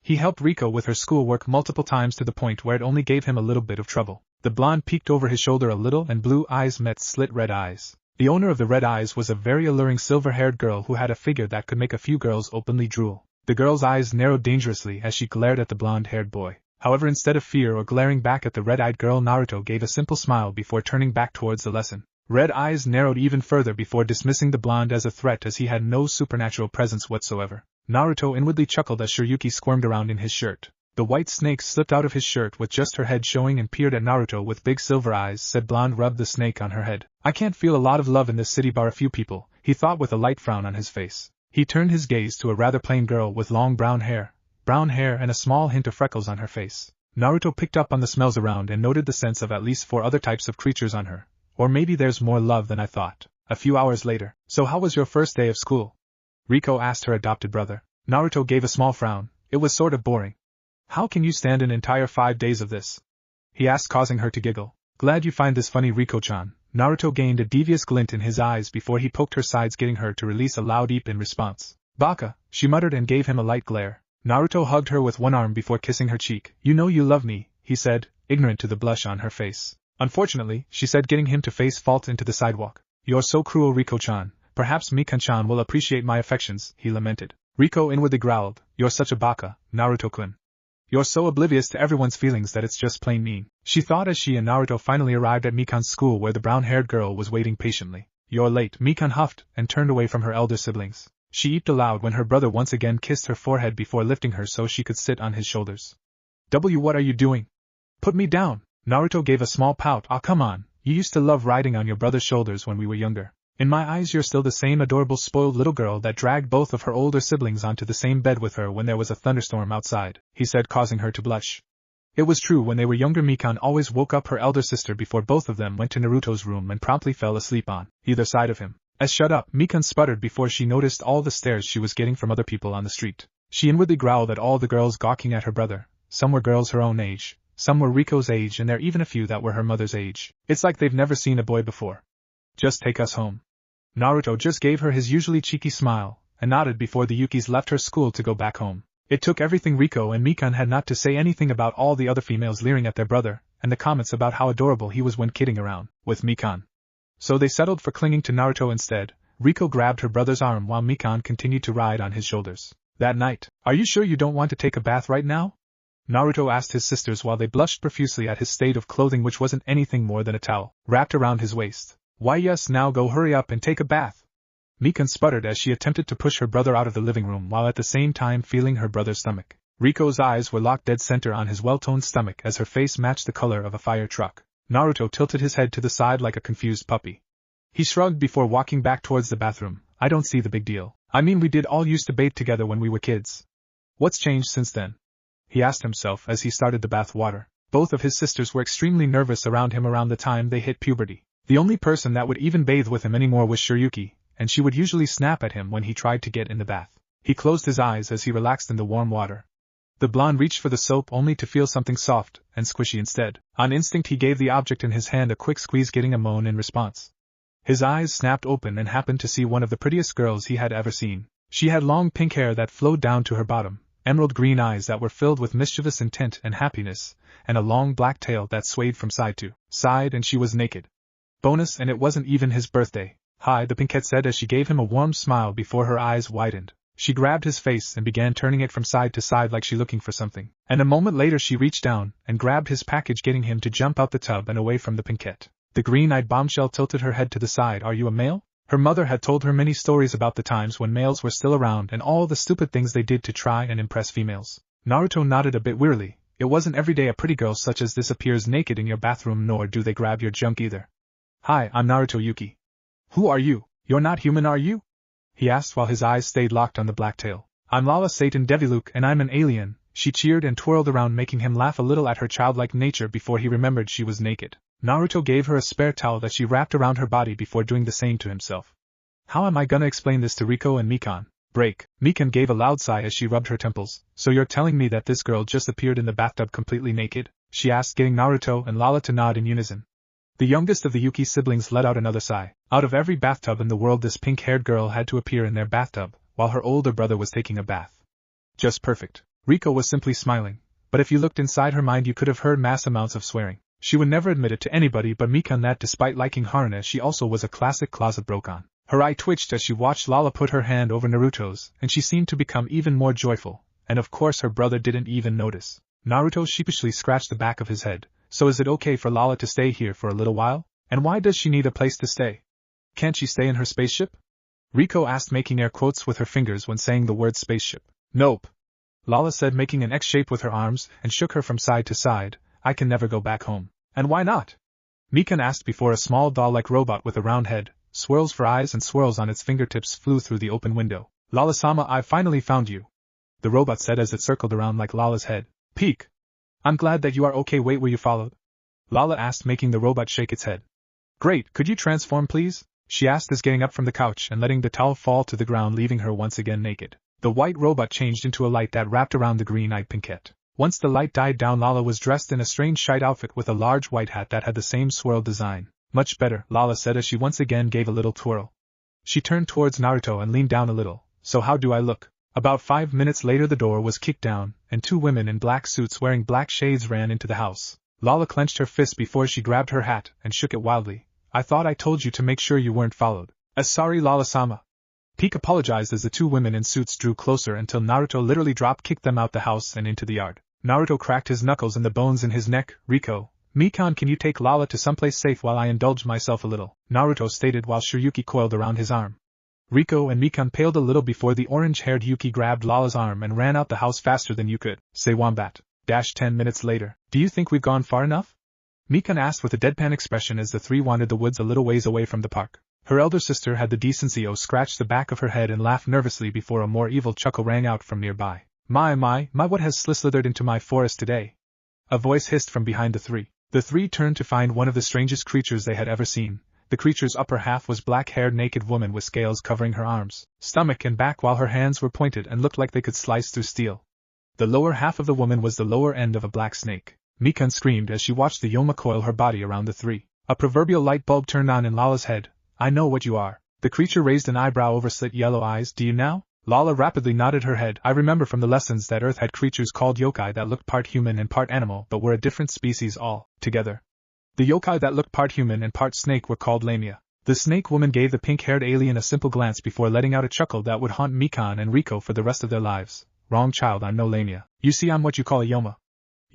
He helped Riko with her schoolwork multiple times to the point where it only gave him a little bit of trouble. The blonde peeked over his shoulder a little and blue eyes met slit red eyes. The owner of the red eyes was a very alluring silver-haired girl who had a figure that could make a few girls openly drool. The girl's eyes narrowed dangerously as she glared at the blonde-haired boy. However, instead of fear or glaring back at the red-eyed girl, Naruto gave a simple smile before turning back towards the lesson. Red eyes narrowed even further before dismissing the blonde as a threat, as he had no supernatural presence whatsoever. Naruto inwardly chuckled as Shiryuki squirmed around in his shirt. The white snake slipped out of his shirt with just her head showing and peered at Naruto with big silver eyes. Said blonde rubbed the snake on her head. I can't feel a lot of love in this city bar a few people, he thought with a light frown on his face. He turned his gaze to a rather plain girl with long brown hair and a small hint of freckles on her face. Naruto picked up on the smells around and noted the scents of at least 4 other types of creatures on her. Or maybe there's more love than I thought. A few hours later. So how was your first day of school? Riko asked her adopted brother. Naruto gave a small frown. It was sort of boring. How can you stand an entire 5 days of this? He asked, causing her to giggle. Glad you find this funny, Riko-chan. Naruto gained a devious glint in his eyes before he poked her sides, getting her to release a loud eep in response. Baka, she muttered and gave him a light glare. Naruto hugged her with one arm before kissing her cheek. You know you love me, he said, ignorant to the blush on her face. Unfortunately, she said, getting him to face fault into the sidewalk. You're so cruel, Riko-chan. Perhaps Mikan-chan will appreciate my affections, he lamented. Riko inwardly growled. You're such a baka, Naruto-kun. You're so oblivious to everyone's feelings that it's just plain mean, she thought as she and Naruto finally arrived at Mikan's school, where the brown-haired girl was waiting patiently. You're late, Mikan huffed and turned away from her elder siblings. She eeped aloud when her brother once again kissed her forehead before lifting her so she could sit on his shoulders. What are you doing? Put me down. Naruto gave a small pout. Ah, come on, you used to love riding on your brother's shoulders when we were younger. In my eyes you're still the same adorable spoiled little girl that dragged both of her older siblings onto the same bed with her when there was a thunderstorm outside, he said, causing her to blush. It was true, when they were younger Mikan always woke up her elder sister before both of them went to Naruto's room and promptly fell asleep on either side of him. Shut up, Mikan sputtered before she noticed all the stares she was getting from other people on the street. She inwardly growled at all the girls gawking at her brother, some were girls her own age, some were Riko's age, and there even a few that were her mother's age. It's like they've never seen a boy before. Just take us home. Naruto just gave her his usually cheeky smile, and nodded before the Yukis left her school to go back home. It took everything Riko and Mikan had not to say anything about all the other females leering at their brother, and the comments about how adorable he was when kidding around with Mikan. So they settled for clinging to Naruto instead. Riko grabbed her brother's arm while Mikan continued to ride on his shoulders. That night, "Are you sure you don't want to take a bath right now?" Naruto asked his sisters while they blushed profusely at his state of clothing, which wasn't anything more than a towel wrapped around his waist. "Why yes, now go hurry up and take a bath." Mikan sputtered as she attempted to push her brother out of the living room while at the same time feeling her brother's stomach. Riko's eyes were locked dead center on his well-toned stomach as her face matched the color of a fire truck. Naruto tilted his head to the side like a confused puppy. He shrugged before walking back towards the bathroom. "I don't see the big deal. I mean, we did all used to bathe together when we were kids. What's changed since then?" he asked himself as he started the bath water. Both of his sisters were extremely nervous around him around the time they hit puberty. The only person that would even bathe with him anymore was Yuki, and she would usually snap at him when he tried to get in the bath. He closed his eyes as he relaxed in the warm water. The blonde reached for the soap only to feel something soft and squishy instead. On instinct he gave the object in his hand a quick squeeze, getting a moan in response. His eyes snapped open and happened to see one of the prettiest girls he had ever seen. She had long pink hair that flowed down to her bottom, emerald green eyes that were filled with mischievous intent and happiness, and a long black tail that swayed from side to side, and she was naked. Bonus, and it wasn't even his birthday. "Hi," the pinkette said as she gave him a warm smile before her eyes widened. She grabbed his face and began turning it from side to side like she looking for something, and a moment later she reached down and grabbed his package, getting him to jump out the tub and away from the pinkette. The green-eyed bombshell tilted her head to the side. "Are you a male?" Her mother had told her many stories about the times when males were still around and all the stupid things they did to try and impress females. Naruto nodded a bit wearily. It wasn't every day a pretty girl such as this appears naked in your bathroom, nor do they grab your junk either. "Hi, I'm Naruto Yuki." "Who are you? You're not human, are you?" he asked while his eyes stayed locked on the black tail. "I'm Lala Satan Deviluk and I'm an alien." She cheered and twirled around, making him laugh a little at her childlike nature before he remembered she was naked. Naruto gave her a spare towel that she wrapped around her body before doing the same to himself. "How am I gonna explain this to Riko and Mikan?" Break. Mikan gave a loud sigh as she rubbed her temples. "So you're telling me that this girl just appeared in the bathtub completely naked?" she asked, getting Naruto and Lala to nod in unison. The youngest of the Yuki siblings let out another sigh. Out of every bathtub in the world, this pink-haired girl had to appear in their bathtub, while her older brother was taking a bath. Just perfect. Riko was simply smiling, but if you looked inside her mind you could have heard mass amounts of swearing. She would never admit it to anybody but Mikan that despite liking Haruna, she also was a classic closet broke-on. Her eye twitched as she watched Lala put her hand over Naruto's, and she seemed to become even more joyful, and of course her brother didn't even notice. Naruto sheepishly scratched the back of his head. "So is it okay for Lala to stay here for a little while? And why does she need a place to stay? Can't she stay in her spaceship?" Riko asked, making air quotes with her fingers when saying the word spaceship. "Nope," Lala said, making an X shape with her arms, and shook her from side to side. "I can never go back home." "And why not?" Mikan asked before a small doll-like robot with a round head, swirls for eyes and swirls on its fingertips flew through the open window. "Lala-sama, I finally found you," the robot said as it circled around like Lala's head. "Peek. I'm glad that you are okay. Wait, were you followed?" Lala asked, making the robot shake its head. "Great, could you transform please?" she asked as getting up from the couch and letting the towel fall to the ground, leaving her once again naked. The white robot changed into a light that wrapped around the green-eyed pinkette. Once the light died down, Lala was dressed in a strange shite outfit with a large white hat that had the same swirl design. "Much better," Lala said as she once again gave a little twirl. She turned towards Naruto and leaned down a little. "So how do I look?" About 5 minutes later the door was kicked down, and 2 women in black suits wearing black shades ran into the house. Lala clenched her fist before she grabbed her hat and shook it wildly. "I thought I told you to make sure you weren't followed." Sorry, Lala-sama." Peek apologized as the 2 women in suits drew closer until Naruto literally drop-kicked them out the house and into the yard. Naruto cracked his knuckles in the bones in his neck. "Riko, Mikan, can you take Lala to someplace safe while I indulge myself a little?" Naruto stated while Yuki coiled around his arm. Riko and Mikan paled a little before the orange-haired Yuki grabbed Lala's arm and ran out the house faster than you could say wombat. 10 minutes later. "Do you think we've gone far enough?" Mikan asked with a deadpan expression as the 3 wandered the woods a little ways away from the park. Her elder sister had the decency to scratch the back of her head and laugh nervously before a more evil chuckle rang out from nearby. My, what has slithered into my forest today?" A voice hissed from behind the 3. The 3 turned to find one of the strangest creatures they had ever seen. The creature's upper half was black-haired naked woman with scales covering her arms, stomach and back, while her hands were pointed and looked like they could slice through steel. The lower half of the woman was the lower end of a black snake. Mikan screamed as she watched the Yoma coil her body around the three. A proverbial light bulb turned on in Lala's head. I know what you are. The creature raised an eyebrow over slit yellow eyes. Do you now? Lala rapidly nodded her head. I remember from the lessons that Earth had creatures called yokai that looked part human and part animal but were a different species all together. The yokai that looked part human and part snake were called Lamia. The snake woman gave the pink-haired alien a simple glance before letting out a chuckle that would haunt Mikan and Riko for the rest of their lives. Wrong child, I'm no Lamia. You see, I'm what you call a Yoma.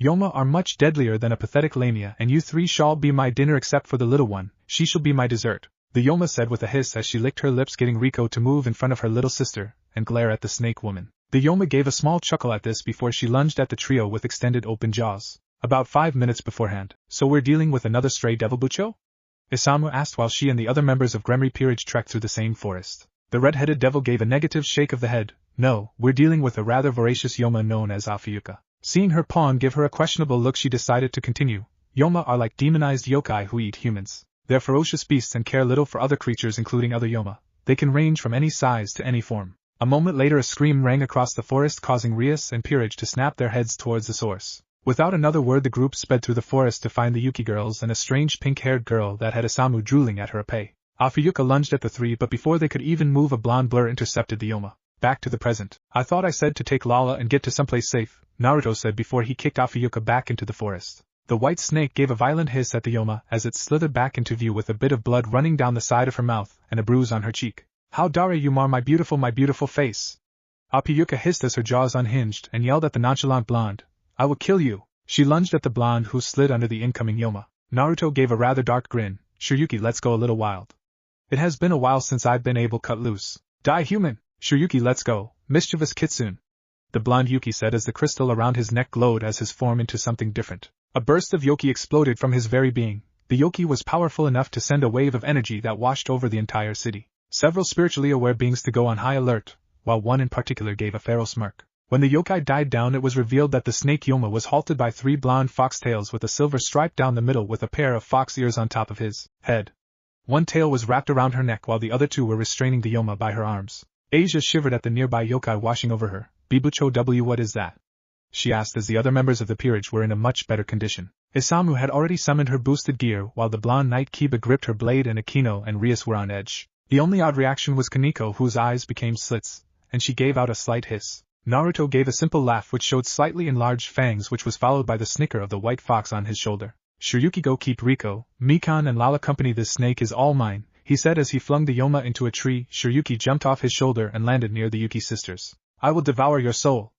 Yoma are much deadlier than a pathetic Lamia, and you three shall be my dinner except for the little one. She shall be my dessert. The Yoma said with a hiss as she licked her lips, getting Riko to move in front of her little sister and glare at the snake woman. The Yoma gave a small chuckle at this before she lunged at the trio with extended open jaws. About 5 minutes beforehand. So we're dealing with another stray devil Bucho? Isamu asked while she and the other members of Gremry Peerage trekked through the same forest. The red-headed devil gave a negative shake of the head. No, we're dealing with a rather voracious Yoma known as Afiyuka. Seeing her pawn give her a questionable look, she decided to continue. Yoma are like demonized yokai who eat humans. They're ferocious beasts and care little for other creatures, including other Yoma. They can range from any size to any form. A moment later a scream rang across the forest, causing Rias and Peerage to snap their heads towards the source. Without another word the group sped through the forest to find the Yuki girls and a strange pink-haired girl that had Isamu drooling at her pay. Afiyuka lunged at the three, but before they could even move a blonde blur intercepted the Yoma. Back to the present. I thought I said to take Lala and get to someplace safe, Naruto said before he kicked Afiyuka back into the forest. The white snake gave a violent hiss at the Yoma as it slithered back into view with a bit of blood running down the side of her mouth and a bruise on her cheek. How dare you mar my beautiful face! Afiyuka hissed as her jaws unhinged and yelled at the nonchalant blonde. I will kill you! She lunged at the blonde who slid under the incoming Yoma. Naruto gave a rather dark grin. Shiryuki, let's go a little wild. It has been a while since I've been able cut loose. Die human! Shiryuki, let's go. Mischievous kitsune. The blonde Yuki said as the crystal around his neck glowed as his form into something different. A burst of Yoki exploded from his very being. The Yoki was powerful enough to send a wave of energy that washed over the entire city. Several spiritually aware beings to go on high alert, while one in particular gave a feral smirk. When the yokai died down, it was revealed that the snake Yoma was halted by 3 blonde foxtails with a silver stripe down the middle with a pair of fox ears on top of his head. One tail was wrapped around her neck while the other 2 were restraining the Yoma by her arms. Asia shivered at the nearby yokai washing over her. Bibucho W, what is that? She asked as the other members of the peerage were in a much better condition. Isamu had already summoned her boosted gear while the blonde knight Kiba gripped her blade and Akino and Rias were on edge. The only odd reaction was Kaneko, whose eyes became slits, and she gave out a slight hiss. Naruto gave a simple laugh which showed slightly enlarged fangs, which was followed by the snicker of the white fox on his shoulder. Shiryuki, go keep Riko, Mikan and Lala company. This snake is all mine, he said as he flung the Yoma into a tree. Shiryuki jumped off his shoulder and landed near the Yuki sisters. I will devour your soul!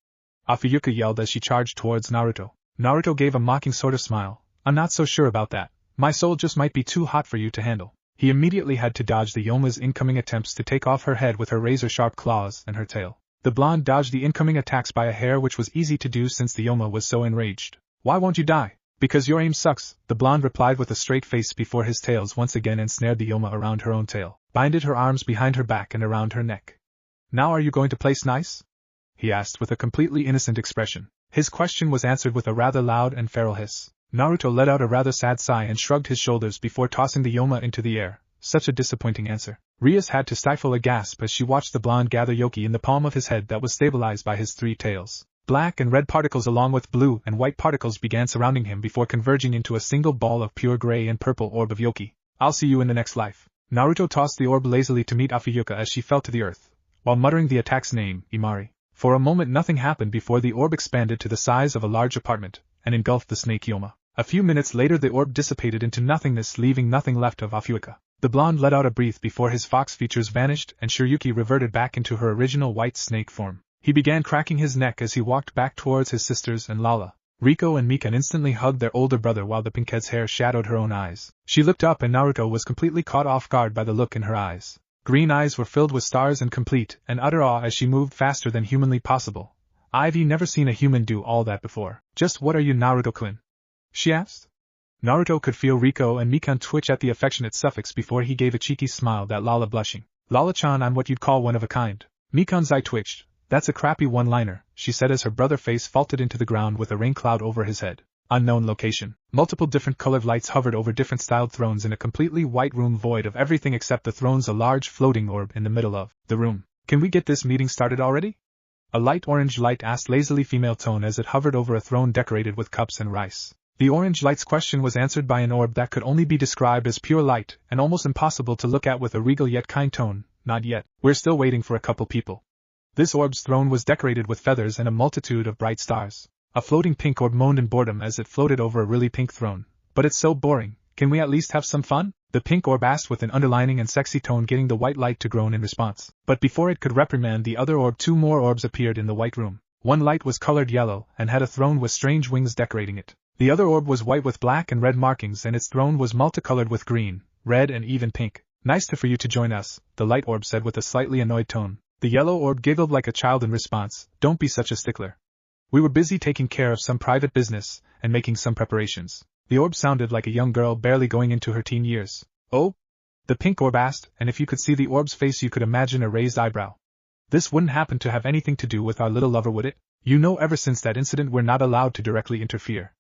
Afiyuka yelled as she charged towards Naruto. Naruto gave a mocking sort of smile. I'm not so sure about that. My soul just might be too hot for you to handle. He immediately had to dodge the Yoma's incoming attempts to take off her head with her razor-sharp claws and her tail. The blonde dodged the incoming attacks by a hair, which was easy to do since the Yoma was so enraged. Why won't you die? Because your aim sucks, the blonde replied with a straight face before his tails once again ensnared the Yoma around her own tail, binded her arms behind her back and around her neck. Now are you going to place nice? He asked with a completely innocent expression. His question was answered with a rather loud and feral hiss. Naruto let out a rather sad sigh and shrugged his shoulders before tossing the Yoma into the air. Such a disappointing answer. Rias had to stifle a gasp as she watched the blonde gather Yoki in the palm of his head that was stabilized by his 3 tails. Black and red particles along with blue and white particles began surrounding him before converging into a single ball of pure gray and purple orb of Yoki. I'll see you in the next life. Naruto tossed the orb lazily to meet Afiyuka as she fell to the earth, while muttering the attack's name, Imari. For a moment nothing happened before the orb expanded to the size of a large apartment, and engulfed the snake Yoma. A few minutes later the orb dissipated into nothingness, leaving nothing left of Afiyuka. The blonde let out a breath before his fox features vanished and Shiryuki reverted back into her original white snake form. He began cracking his neck as he walked back towards his sisters and Lala. Riko and Mikan instantly hugged their older brother while the pinkhead's hair shadowed her own eyes. She looked up and Naruto was completely caught off guard by the look in her eyes. Green eyes were filled with stars and complete and utter awe as she moved faster than humanly possible. I've never seen a human do all that before. Just what are you, Naruto-kun? She asked. Naruto could feel Riko and Mikan twitch at the affectionate suffix before he gave a cheeky smile at Lala, blushing. Lala-chan, I'm what you'd call one of a kind. Mikan's eye twitched. That's a crappy one-liner, she said as her brother face vaulted into the ground with a rain cloud over his head. Unknown location. Multiple different colored lights hovered over different styled thrones in a completely white room void of everything except the thrones, a large floating orb in the middle of the room. Can we get this meeting started already? A light orange light asked lazily female tone as it hovered over a throne decorated with cups and rice. The orange light's question was answered by an orb that could only be described as pure light and almost impossible to look at with a regal yet kind tone. Not yet, we're still waiting for a couple people. This orb's throne was decorated with feathers and a multitude of bright stars. A floating pink orb moaned in boredom as it floated over a really pink throne. But it's so boring, can we at least have some fun? The pink orb asked with an underlining and sexy tone, getting the white light to groan in response. But before it could reprimand the other orb, two more orbs appeared in the white room. One light was colored yellow and had a throne with strange wings decorating it. The other orb was white with black and red markings, and its throne was multicolored with green, red and even pink. Nice for you to join us, the light orb said with a slightly annoyed tone. The yellow orb giggled like a child in response. Don't be such a stickler. We were busy taking care of some private business and making some preparations. The orb sounded like a young girl barely going into her teen years. Oh? The pink orb asked, and if you could see the orb's face you could imagine a raised eyebrow. This wouldn't happen to have anything to do with our little lover, would it? You know, ever since that incident we're not allowed to directly interfere.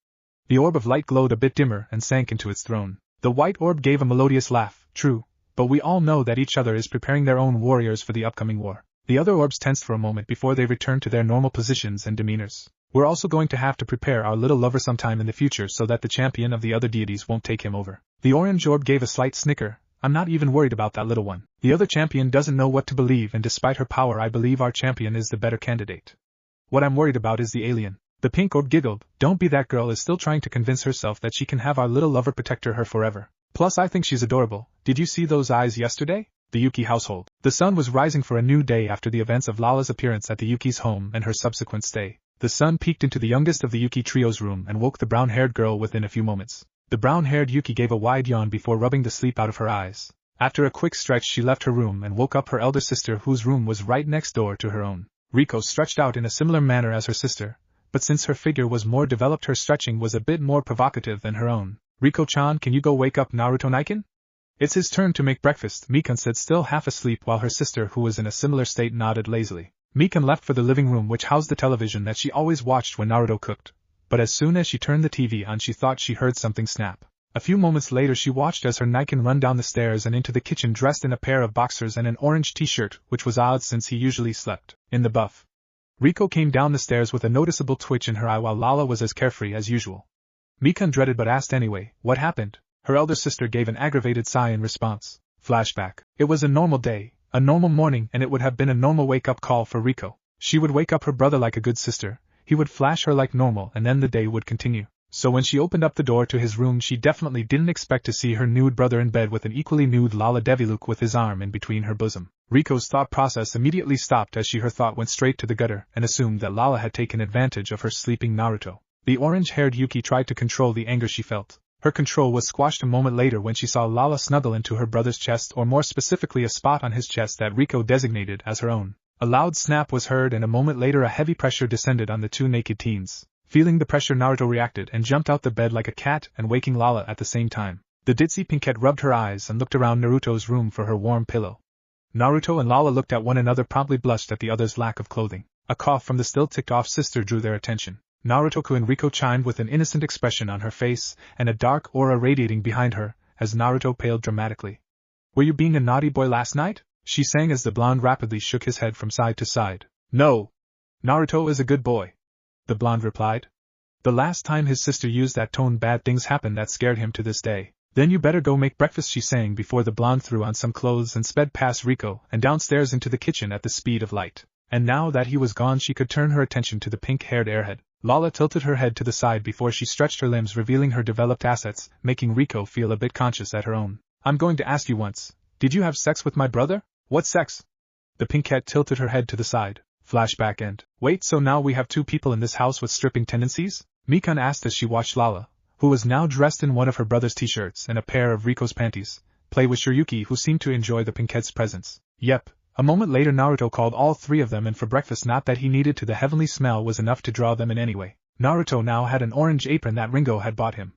The orb of light glowed a bit dimmer and sank into its throne. The white orb gave a melodious laugh. True, but we all know that each other is preparing their own warriors for the upcoming war. The other orbs tensed for a moment before they returned to their normal positions and demeanors. We're also going to have to prepare our little lover sometime in the future so that the champion of the other deities won't take him over. The orange orb gave a slight snicker. I'm not even worried about that little one. The other champion doesn't know what to believe, and despite her power I believe our champion is the better candidate. What I'm worried about is the alien. The pink orb giggled. Don't be, that girl is still trying to convince herself that she can have our little lover protect her forever. Plus I think she's adorable. Did you see those eyes yesterday? The Yuki household. The sun was rising for a new day after the events of Lala's appearance at the Yuki's home and her subsequent stay. The sun peeked into the youngest of the Yuki trio's room and woke the brown-haired girl within a few moments. The brown-haired Yuki gave a wide yawn before rubbing the sleep out of her eyes. After a quick stretch she left her room and woke up her elder sister, whose room was right next door to her own. Riko stretched out in a similar manner as her sister, but since her figure was more developed her stretching was a bit more provocative than her own. Riko-chan, can you go wake up Naruto Naiken? It's his turn to make breakfast, Mikan said, still half asleep, while her sister, who was in a similar state, nodded lazily. Mikan left for the living room, which housed the television that she always watched when Naruto cooked, but as soon as she turned the TV on she thought she heard something snap. A few moments later she watched as her Naiken run down the stairs and into the kitchen dressed in a pair of boxers and an orange t-shirt, which was odd since he usually slept in the buff. Riko came down the stairs with a noticeable twitch in her eye while Lala was as carefree as usual. Mikan dreaded but asked anyway, what happened? Her elder sister gave an aggravated sigh in response. Flashback. It was a normal day, a normal morning, and it would have been a normal wake-up call for Riko. She would wake up her brother like a good sister, he would flash her like normal, and then the day would continue. So when she opened up the door to his room she definitely didn't expect to see her nude brother in bed with an equally nude Lala Deviluk with his arm in between her bosom. Riko's thought process immediately stopped as her thought went straight to the gutter and assumed that Lala had taken advantage of her sleeping Naruto. The orange-haired Yuki tried to control the anger she felt. Her control was squashed a moment later when she saw Lala snuggle into her brother's chest, or more specifically a spot on his chest that Riko designated as her own. A loud snap was heard and a moment later a heavy pressure descended on the two naked teens. Feeling the pressure, Naruto reacted and jumped out the bed like a cat and waking Lala at the same time. The ditzy pinkette rubbed her eyes and looked around Naruto's room for her warm pillow. Naruto and Lala looked at one another, promptly blushed at the other's lack of clothing. A cough from the still ticked-off sister drew their attention. Naruto-kun and Riko chimed with an innocent expression on her face and a dark aura radiating behind her, as Naruto paled dramatically. Were you being a naughty boy last night? She sang as the blonde rapidly shook his head from side to side. No. Naruto is a good boy, the blonde replied. The last time his sister used that tone bad things happened that scared him to this day. Then you better go make breakfast, she sang before the blonde threw on some clothes and sped past Riko and downstairs into the kitchen at the speed of light. And now that he was gone she could turn her attention to the pink-haired airhead. Lala tilted her head to the side before she stretched her limbs, revealing her developed assets, making Riko feel a bit conscious at her own. I'm going to ask you once, did you have sex with my brother? What sex? The pinkette tilted her head to the side. Flashback end. Wait, so now we have two people in this house with stripping tendencies? Mikan asked as she watched Lala, who was now dressed in one of her brother's t-shirts and a pair of Riko's panties, play with Yuki, who seemed to enjoy the pinkette's presence. Yep. A moment later Naruto called all three of them in for breakfast. Not that he needed to, the heavenly smell was enough to draw them in anyway. Naruto now had an orange apron that Ringo had bought him.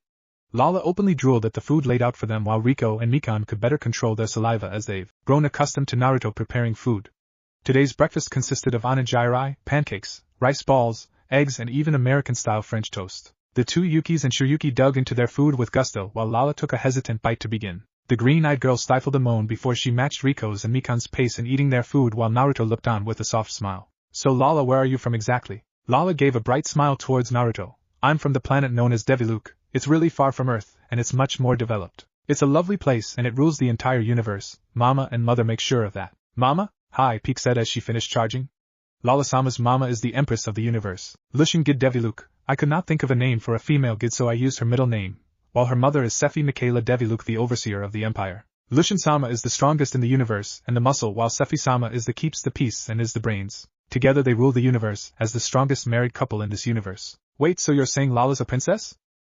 Lala openly drooled at the food laid out for them while Riko and Mikan could better control their saliva as they've grown accustomed to Naruto preparing food. Today's breakfast consisted of onigiri, pancakes, rice balls, eggs and even American-style French toast. The two Yukis and Shiryuki dug into their food with gusto while Lala took a hesitant bite to begin. The green-eyed girl stifled a moan before she matched Riko's and Mikan's pace in eating their food while Naruto looked on with a soft smile. So Lala, where are you from exactly? Lala gave a bright smile towards Naruto. I'm from the planet known as Deviluk. It's really far from Earth, and it's much more developed. It's a lovely place and it rules the entire universe. Mama and mother make sure of that. Mama? Hi, Peak said as she finished charging. Lala-sama's mama is the empress of the universe. Lushan Gid Deviluk. I could not think of a name for a female Gid, so I used her middle name, while her mother is Sephi Michaela Deviluk, the overseer of the empire. Lushan-sama is the strongest in the universe and the muscle, while Sephi-sama is the keeps the peace and is the brains. Together they rule the universe as the strongest married couple in this universe. Wait, so you're saying Lala's a princess?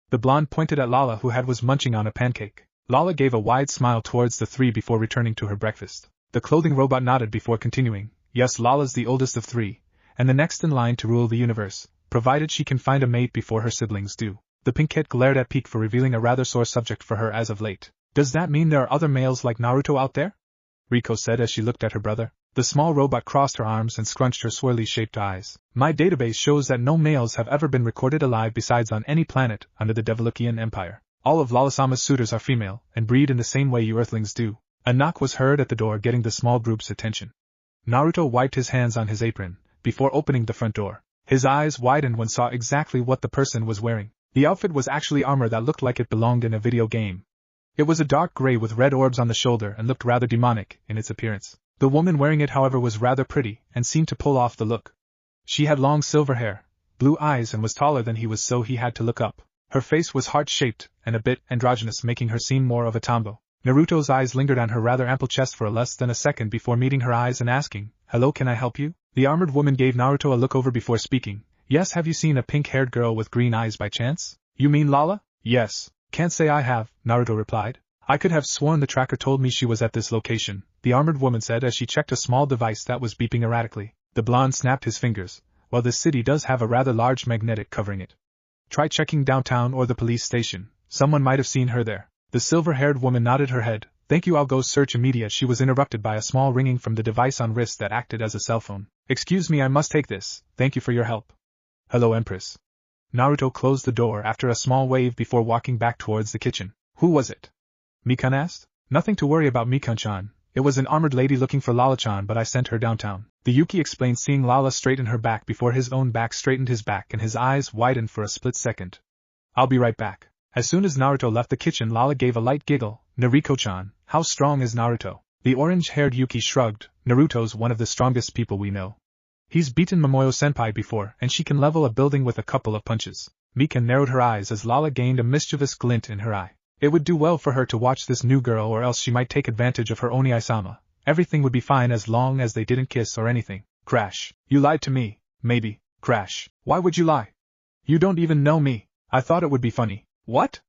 The blonde pointed at Lala, who was munching on a pancake. Lala gave a wide smile towards the three before returning to her breakfast. The clothing robot nodded before continuing. Yes, Lala's the oldest of three, and the next in line to rule the universe, provided she can find a mate before her siblings do. The pink kid glared at Peak for revealing a rather sore subject for her as of late. Does that mean there are other males like Naruto out there? Riko said as she looked at her brother. The small robot crossed her arms and scrunched her swirly-shaped eyes. My database shows that no males have ever been recorded alive besides on any planet under the Devilukian Empire. All of Lala-sama's suitors are female, and breed in the same way you Earthlings do. A knock was heard at the door, getting the small group's attention. Naruto wiped his hands on his apron, before opening the front door. His eyes widened when saw exactly what the person was wearing. The outfit was actually armor that looked like it belonged in a video game. It was a dark gray with red orbs on the shoulder and looked rather demonic in its appearance. The woman wearing it, however, was rather pretty, and seemed to pull off the look. She had long silver hair, blue eyes, and was taller than he was, so he had to look up. Her face was heart-shaped, and a bit androgynous, making her seem more of a tomboy. Naruto's eyes lingered on her rather ample chest for less than a second before meeting her eyes and asking, "Hello, can I help you?" The armored woman gave Naruto a look over before speaking. Yes, have you seen a pink-haired girl with green eyes by chance? You mean Lala? Yes. Can't say I have, Naruto replied. I could have sworn the tracker told me she was at this location, the armored woman said as she checked a small device that was beeping erratically. The blonde snapped his fingers. Well, this city does have a rather large magnetic covering it. Try checking downtown or the police station. Someone might have seen her there. The silver-haired woman nodded her head. Thank you, I'll go search immediate. She was interrupted by a small ringing from the device on wrist that acted as a cell phone. Excuse me, I must take this. Thank you for your help. Hello, Empress. Naruto closed the door after a small wave before walking back towards the kitchen. Who was it? Mikan asked. Nothing to worry about, Mikan-chan. It was an armored lady looking for Lala-chan, but I sent her downtown. The Yuki explained, seeing Lala straighten her back before his own back straightened his back and his eyes widened for a split second. I'll be right back. As soon as Naruto left the kitchen, Lala gave a light giggle. Nariko-chan, how strong is Naruto? The orange-haired Yuki shrugged. Naruto's one of the strongest people we know. He's beaten Momoyo-senpai before, and she can level a building with a couple of punches. Mikan narrowed her eyes as Lala gained a mischievous glint in her eye. It would do well for her to watch this new girl, or else she might take advantage of her Oni-sama. Everything would be fine as long as they didn't kiss or anything. Crash. You lied to me. Maybe. Crash. Why would you lie? You don't even know me. I thought it would be funny. What?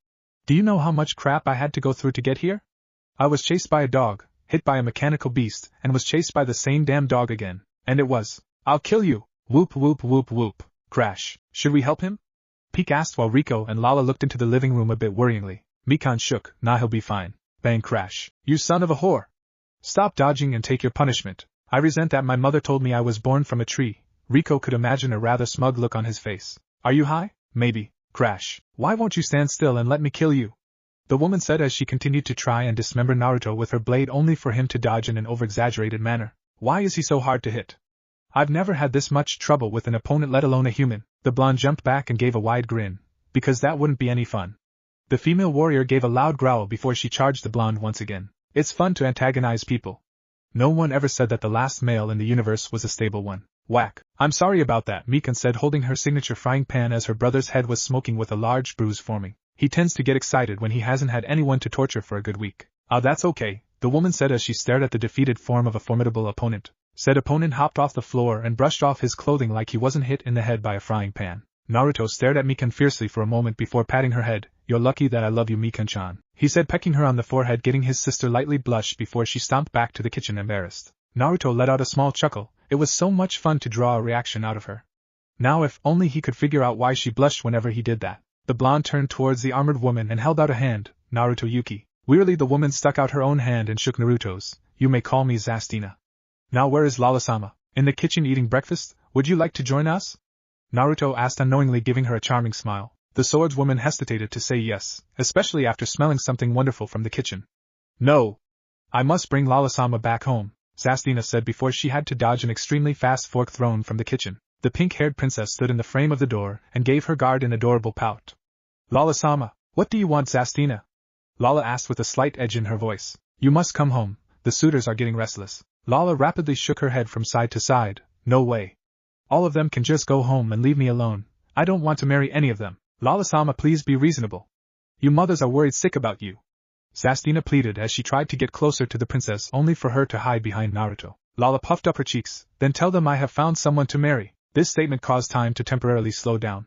Do you know how much crap I had to go through to get here? I was chased by a dog, hit by a mechanical beast, and was chased by the same damn dog again. And it was, I'll kill you. Whoop whoop whoop whoop. Crash. Should we help him? Peek asked while Riko and Lala looked into the living room a bit worryingly. Mikan shook. Nah, he'll be fine. Bang, crash. You son of a whore. Stop dodging and take your punishment. I resent that my mother told me I was born from a tree. Riko could imagine a rather smug look on his face. Are you high? Maybe. Crash. Why won't you stand still and let me kill you? The woman said as she continued to try and dismember Naruto with her blade, only for him to dodge in an over-exaggerated manner. Why is he so hard to hit? I've never had this much trouble with an opponent, let alone a human. The blonde jumped back and gave a wide grin. Because that wouldn't be any fun. The female warrior gave a loud growl before she charged the blonde once again. It's fun to antagonize people. No one ever said that the last male in the universe was a stable one. Whack. I'm sorry about that, Mikan said, holding her signature frying pan as her brother's head was smoking with a large bruise forming. He tends to get excited when he hasn't had anyone to torture for a good week. Ah, that's okay, the woman said as she stared at the defeated form of a formidable opponent. Said opponent hopped off the floor and brushed off his clothing like he wasn't hit in the head by a frying pan. Naruto stared at Mikan fiercely for a moment before patting her head. You're lucky that I love you, Mikan-chan, he said, pecking her on the forehead, getting his sister lightly blush before she stomped back to the kitchen embarrassed. Naruto let out a small chuckle. It was so much fun to draw a reaction out of her. Now if only he could figure out why she blushed whenever he did that. The blonde turned towards the armored woman and held out a hand. Naruto, Yuki. Wearily the woman stuck out her own hand and shook Naruto's. You may call me Zastina. Now where is Lala-sama? In the kitchen eating breakfast? Would you like to join us? Naruto asked unknowingly, giving her a charming smile. The swordswoman hesitated to say yes, especially after smelling something wonderful from the kitchen. No. I must bring Lala-sama back home. Sastina said before she had to dodge an extremely fast fork thrown from the kitchen. The pink-haired princess stood in the frame of the door and gave her guard an adorable pout. Lala-sama, what do you want, Sastina? Lala asked with a slight edge in her voice. You must come home, the suitors are getting restless. Lala rapidly shook her head from side to side. No way. All of them can just go home and leave me alone. I don't want to marry any of them. Lala-sama, please be reasonable. You mothers are worried sick about you. Sastina pleaded as she tried to get closer to the princess only for her to hide behind Naruto. Lala puffed up her cheeks. Then tell them I have found someone to marry. This statement caused time to temporarily slow down.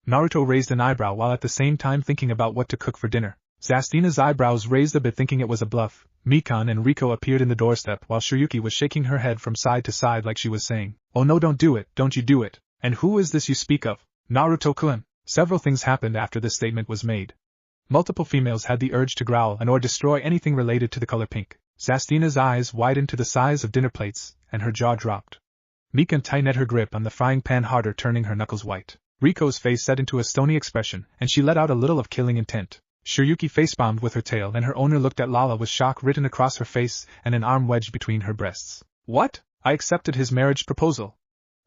Naruto raised an eyebrow while at the same time thinking about what to cook for dinner. Sastina's eyebrows raised a bit thinking it was a bluff. Mikan and Riko appeared in the doorstep while Shiryuki was shaking her head from side to side like she was saying, "Oh no, don't do it, don't you do it. And who is this you speak of? Naruto-kun." Several things happened after this statement was made. Multiple females had the urge to growl and or destroy anything related to the color pink. Sastina's eyes widened to the size of dinner plates, and her jaw dropped. Mikan tightened her grip on the frying pan harder, turning her knuckles white. Riko's face set into a stony expression, and she let out a little of killing intent. Shiryuki facepalmed with her tail, and her owner looked at Lala with shock written across her face and an arm wedged between her breasts. What? I accepted his marriage proposal,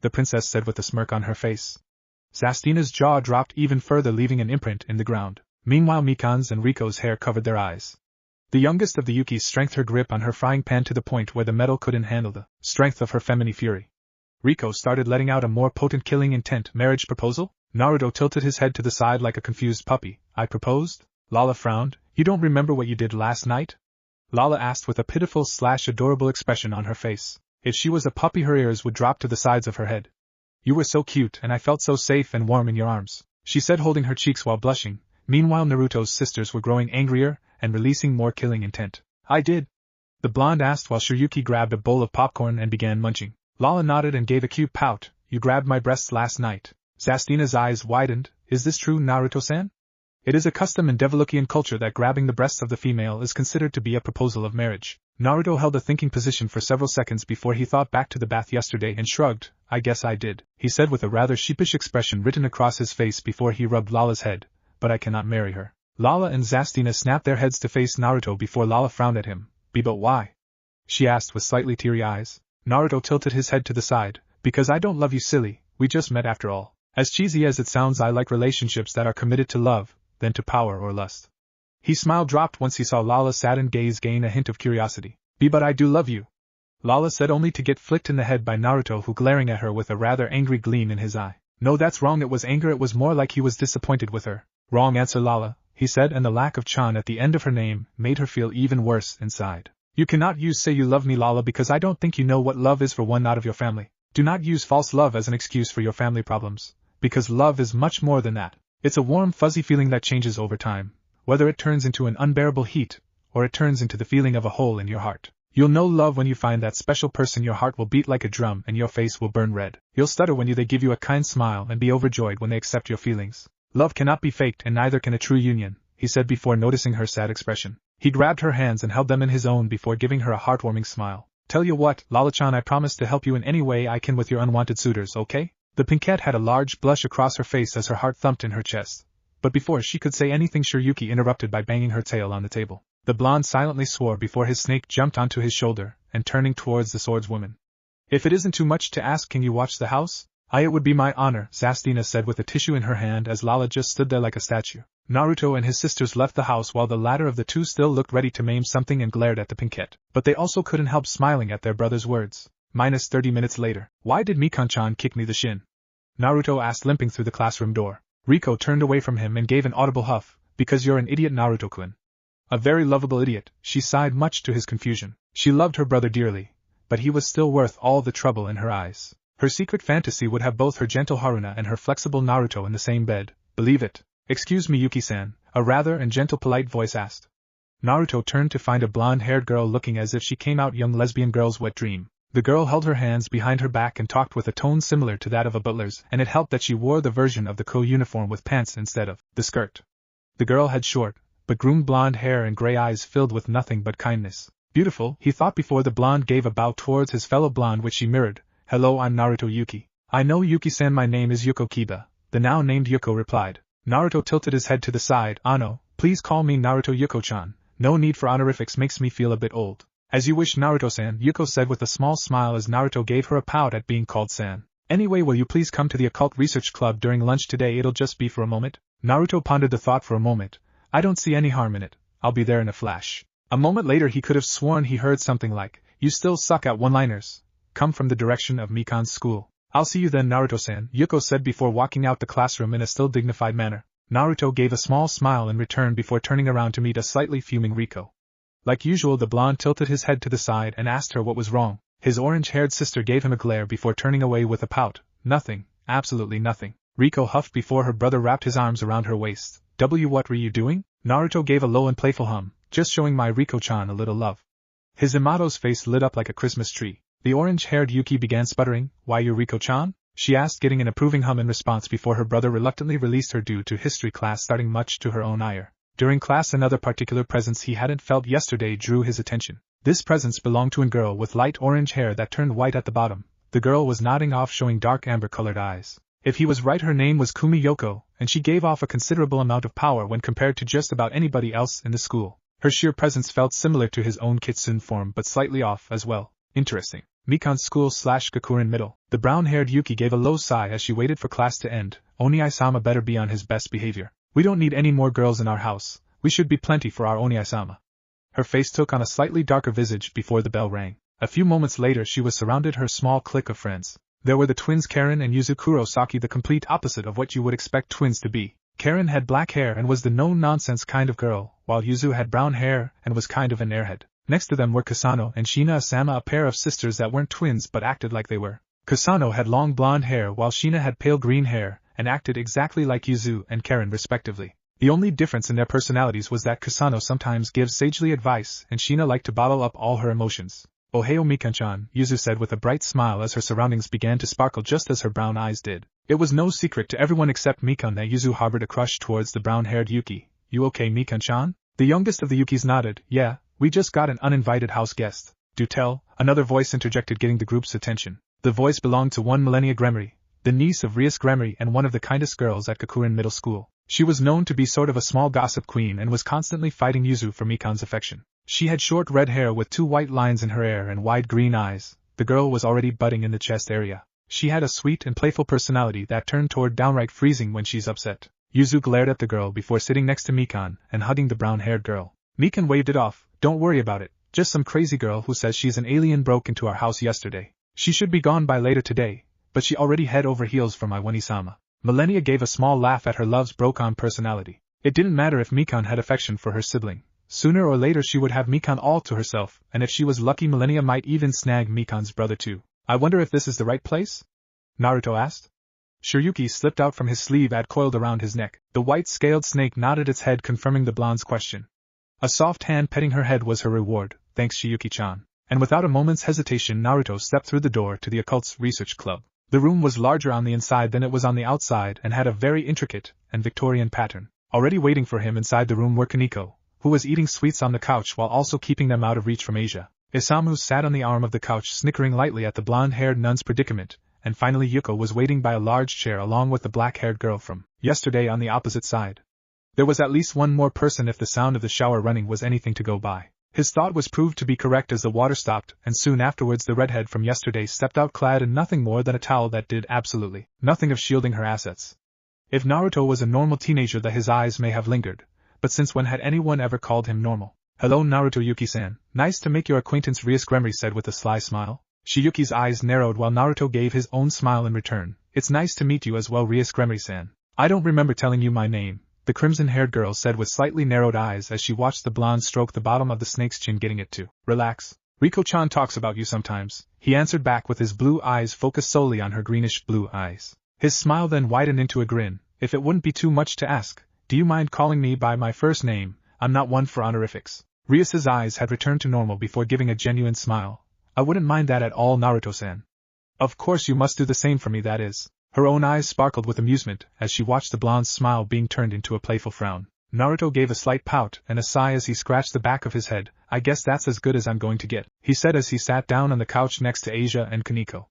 the princess said with a smirk on her face. Sastina's jaw dropped even further, leaving an imprint in the ground. Meanwhile, Mikan's and Riko's hair covered their eyes. The youngest of the Yukis strengthened her grip on her frying pan to the point where the metal couldn't handle the strength of her feminine fury. Riko started letting out a more potent killing intent marriage proposal? Naruto tilted his head to the side like a confused puppy. I proposed? Lala frowned. You don't remember what you did last night? Lala asked with a pitiful / adorable expression on her face. If she was a puppy, her ears would drop to the sides of her head. You were so cute and I felt so safe and warm in your arms, she said, holding her cheeks while blushing. Meanwhile, Naruto's sisters were growing angrier and releasing more killing intent. I did? The blonde asked while Shiryuki grabbed a bowl of popcorn and began munching. Lala nodded and gave a cute pout. You grabbed my breasts last night. Sastina's eyes widened. Is this true, Naruto-san? It is a custom in Devolukian culture that grabbing the breasts of the female is considered to be a proposal of marriage. Naruto held a thinking position for several seconds before he thought back to the bath yesterday and shrugged. I guess I did, he said with a rather sheepish expression written across his face before he rubbed Lala's head. But I cannot marry her. Lala and Sastina snapped their heads to face Naruto before Lala frowned at him. But why? She asked with slightly teary eyes. Naruto tilted his head to the side. Because I don't love you, silly. We just met after all. As cheesy as it sounds, I like relationships that are committed to love, than to power or lust. His smile dropped once he saw Lala's saddened gaze gain a hint of curiosity. But I do love you, Lala said, only to get flicked in the head by Naruto, who glaring at her with a rather angry gleam in his eye. No, that's wrong. It was anger. It was more like he was disappointed with her. Wrong answer, Lala, he said, and the lack of chan at the end of her name made her feel even worse inside. You cannot use say you love me, Lala, because I don't think you know what love is for one not of your family. Do not use false love as an excuse for your family problems, because love is much more than that. It's a warm, fuzzy feeling that changes over time, whether it turns into an unbearable heat, or it turns into the feeling of a hole in your heart. You'll know love when you find that special person. Your heart will beat like a drum and your face will burn red. You'll stutter when they give you a kind smile and be overjoyed when they accept your feelings. Love cannot be faked, and neither can a true union, he said before noticing her sad expression. He grabbed her hands and held them in his own before giving her a heartwarming smile. Tell you what, Lala-chan, I promise to help you in any way I can with your unwanted suitors, okay? The pinkette had a large blush across her face as her heart thumped in her chest. But before she could say anything, Shiryuki interrupted by banging her tail on the table. The blonde silently swore before his snake jumped onto his shoulder, and turning towards the swordswoman. If it isn't too much to ask, can you watch the house? It would be my honor, Sastina said with a tissue in her hand as Lala just stood there like a statue. Naruto and his sisters left the house while the latter of the two still looked ready to maim something and glared at the pinkette. But they also couldn't help smiling at their brother's words. Minus 30 minutes later. Why did Mikan-chan kick me the shin? Naruto asked, limping through the classroom door. Riko turned away from him and gave an audible huff. Because you're an idiot, Naruto-kun. A very lovable idiot, she sighed, much to his confusion. She loved her brother dearly, but he was still worth all the trouble in her eyes. Her secret fantasy would have both her gentle Haruna and her flexible Naruto in the same bed. Believe it. Excuse me, Yuki-san, a rather and gentle polite voice asked. Naruto turned to find a blonde-haired girl looking as if she came out young lesbian girl's wet dream. The girl held her hands behind her back and talked with a tone similar to that of a butler's, and it helped that she wore the version of the co-uniform with pants instead of the skirt. The girl had short, but groomed blonde hair and gray eyes filled with nothing but kindness. Beautiful, he thought before the blonde gave a bow towards his fellow blonde, which she mirrored. Hello, I'm Naruto Yuki. I know, Yuki-san, my name is Yuko Kiba, the now named Yuko replied. Naruto tilted his head to the side. Ano, please call me Naruto Yuko-chan. No need for honorifics, makes me feel a bit old. As you wish, Naruto-san, Yuko said with a small smile as Naruto gave her a pout at being called san. Anyway, will you please come to the Occult Research Club during lunch today? It'll just be for a moment. Naruto pondered the thought for a moment. I don't see any harm in it. I'll be there in a flash. A moment later he could have sworn he heard something like, you still suck at one-liners, come from the direction of Mikan's school. I'll see you then, Naruto-san, Yuko said before walking out the classroom in a still dignified manner. Naruto gave a small smile in return before turning around to meet a slightly fuming Riko. Like usual, the blonde tilted his head to the side and asked her what was wrong. His orange-haired sister gave him a glare before turning away with a pout. Nothing, absolutely nothing. Riko huffed before her brother wrapped his arms around her waist. What were you doing? Naruto gave a low and playful hum. Just showing my Riko-chan a little love. His Imato's face lit up like a Christmas tree. The orange-haired Yuki began sputtering. Why you Riko-chan? She asked, getting an approving hum in response before her brother reluctantly released her due to history class starting, much to her own ire. During class, another particular presence he hadn't felt yesterday drew his attention. This presence belonged to a girl with light orange hair that turned white at the bottom. The girl was nodding off, showing dark amber-colored eyes. If he was right, her name was Kumi Yoko, and she gave off a considerable amount of power when compared to just about anybody else in the school. Her sheer presence felt similar to his own kitsune form but slightly off as well. Interesting. Mikan's school/Kakurin Middle. The brown-haired Yuki gave a low sigh as she waited for class to end. Oni-sama better be on his best behavior. We don't need any more girls in our house. We should be plenty for our Oni-sama. Her face took on a slightly darker visage before the bell rang. A few moments later she was surrounded her small clique of friends. There were the twins Karen and Yuzu Kurosaki, the complete opposite of what you would expect twins to be. Karen had black hair and was the no-nonsense kind of girl, while Yuzu had brown hair and was kind of an airhead. Next to them were Kasano and Shina-sama, a pair of sisters that weren't twins but acted like they were. Kasano had long blonde hair while Shina had pale green hair and acted exactly like Yuzu and Karen respectively. The only difference in their personalities was that Kasano sometimes gives sagely advice and Shina liked to bottle up all her emotions. Ohio Mikan-chan, Yuzu said with a bright smile as her surroundings began to sparkle just as her brown eyes did. It was no secret to everyone except Mikan that Yuzu harbored a crush towards the brown-haired Yuki. You okay, Mikan-chan? The youngest of the Yukis nodded. Yeah, we just got an uninvited house guest. Do tell, another voice interjected, getting the group's attention. The voice belonged to one Millennia Gremory, the niece of Rias Gremory and one of the kindest girls at Kakurin Middle School. She was known to be sort of a small gossip queen and was constantly fighting Yuzu for Mikan's affection. She had short red hair with 2 white lines in her hair and wide green eyes. The girl was already budding in the chest area. She had a sweet and playful personality that turned toward downright freezing when she's upset. Yuzu glared at the girl before sitting next to Mikan and hugging the brown-haired girl. Mikan waved it off. Don't worry about it. Just some crazy girl who says she's an alien broke into our house yesterday. She should be gone by later today, but she already head over heels for my Wani-sama. Millennia gave a small laugh at her love's broke-on personality. It didn't matter if Mikan had affection for her sibling. Sooner or later she would have Mikan all to herself, and if she was lucky Millennia might even snag Mikan's brother too. I wonder if this is the right place? Naruto asked. Shiryuki slipped out from his sleeve and coiled around his neck. The white-scaled snake nodded its head, confirming the blonde's question. A soft hand petting her head was her reward. Thanks, Shiryuki-chan. And without a moment's hesitation Naruto stepped through the door to the Occult's Research Club. The room was larger on the inside than it was on the outside and had a very intricate and Victorian pattern. Already waiting for him inside the room were Kaneko, who was eating sweets on the couch while also keeping them out of reach from Asia. Isamu sat on the arm of the couch snickering lightly at the blonde-haired nun's predicament, and finally Yuko was waiting by a large chair along with the black-haired girl from yesterday on the opposite side. There was at least one more person if the sound of the shower running was anything to go by. His thought was proved to be correct as the water stopped, and soon afterwards the redhead from yesterday stepped out clad in nothing more than a towel that did absolutely nothing of shielding her assets. If Naruto was a normal teenager, that his eyes may have lingered, but since when had anyone ever called him normal? Hello Naruto, Yuki-san. Nice to make your acquaintance, Rias Gremory said with a sly smile. Shiyuki's eyes narrowed while Naruto gave his own smile in return. It's nice to meet you as well, Rias Gremory-san. I don't remember telling you my name, the crimson-haired girl said with slightly narrowed eyes as she watched the blonde stroke the bottom of the snake's chin, getting it to relax. Riko-chan talks about you sometimes, he answered back with his blue eyes focused solely on her greenish-blue eyes. His smile then widened into a grin. If it wouldn't be too much to ask, do you mind calling me by my first name? I'm not one for honorifics. Rias's eyes had returned to normal before giving a genuine smile. I wouldn't mind that at all, Naruto-san. Of course you must do the same for me, that is. Her own eyes sparkled with amusement as she watched the blonde's smile being turned into a playful frown. Naruto gave a slight pout and a sigh as he scratched the back of his head. I guess that's as good as I'm going to get, he said as he sat down on the couch next to Asia and Kaneko.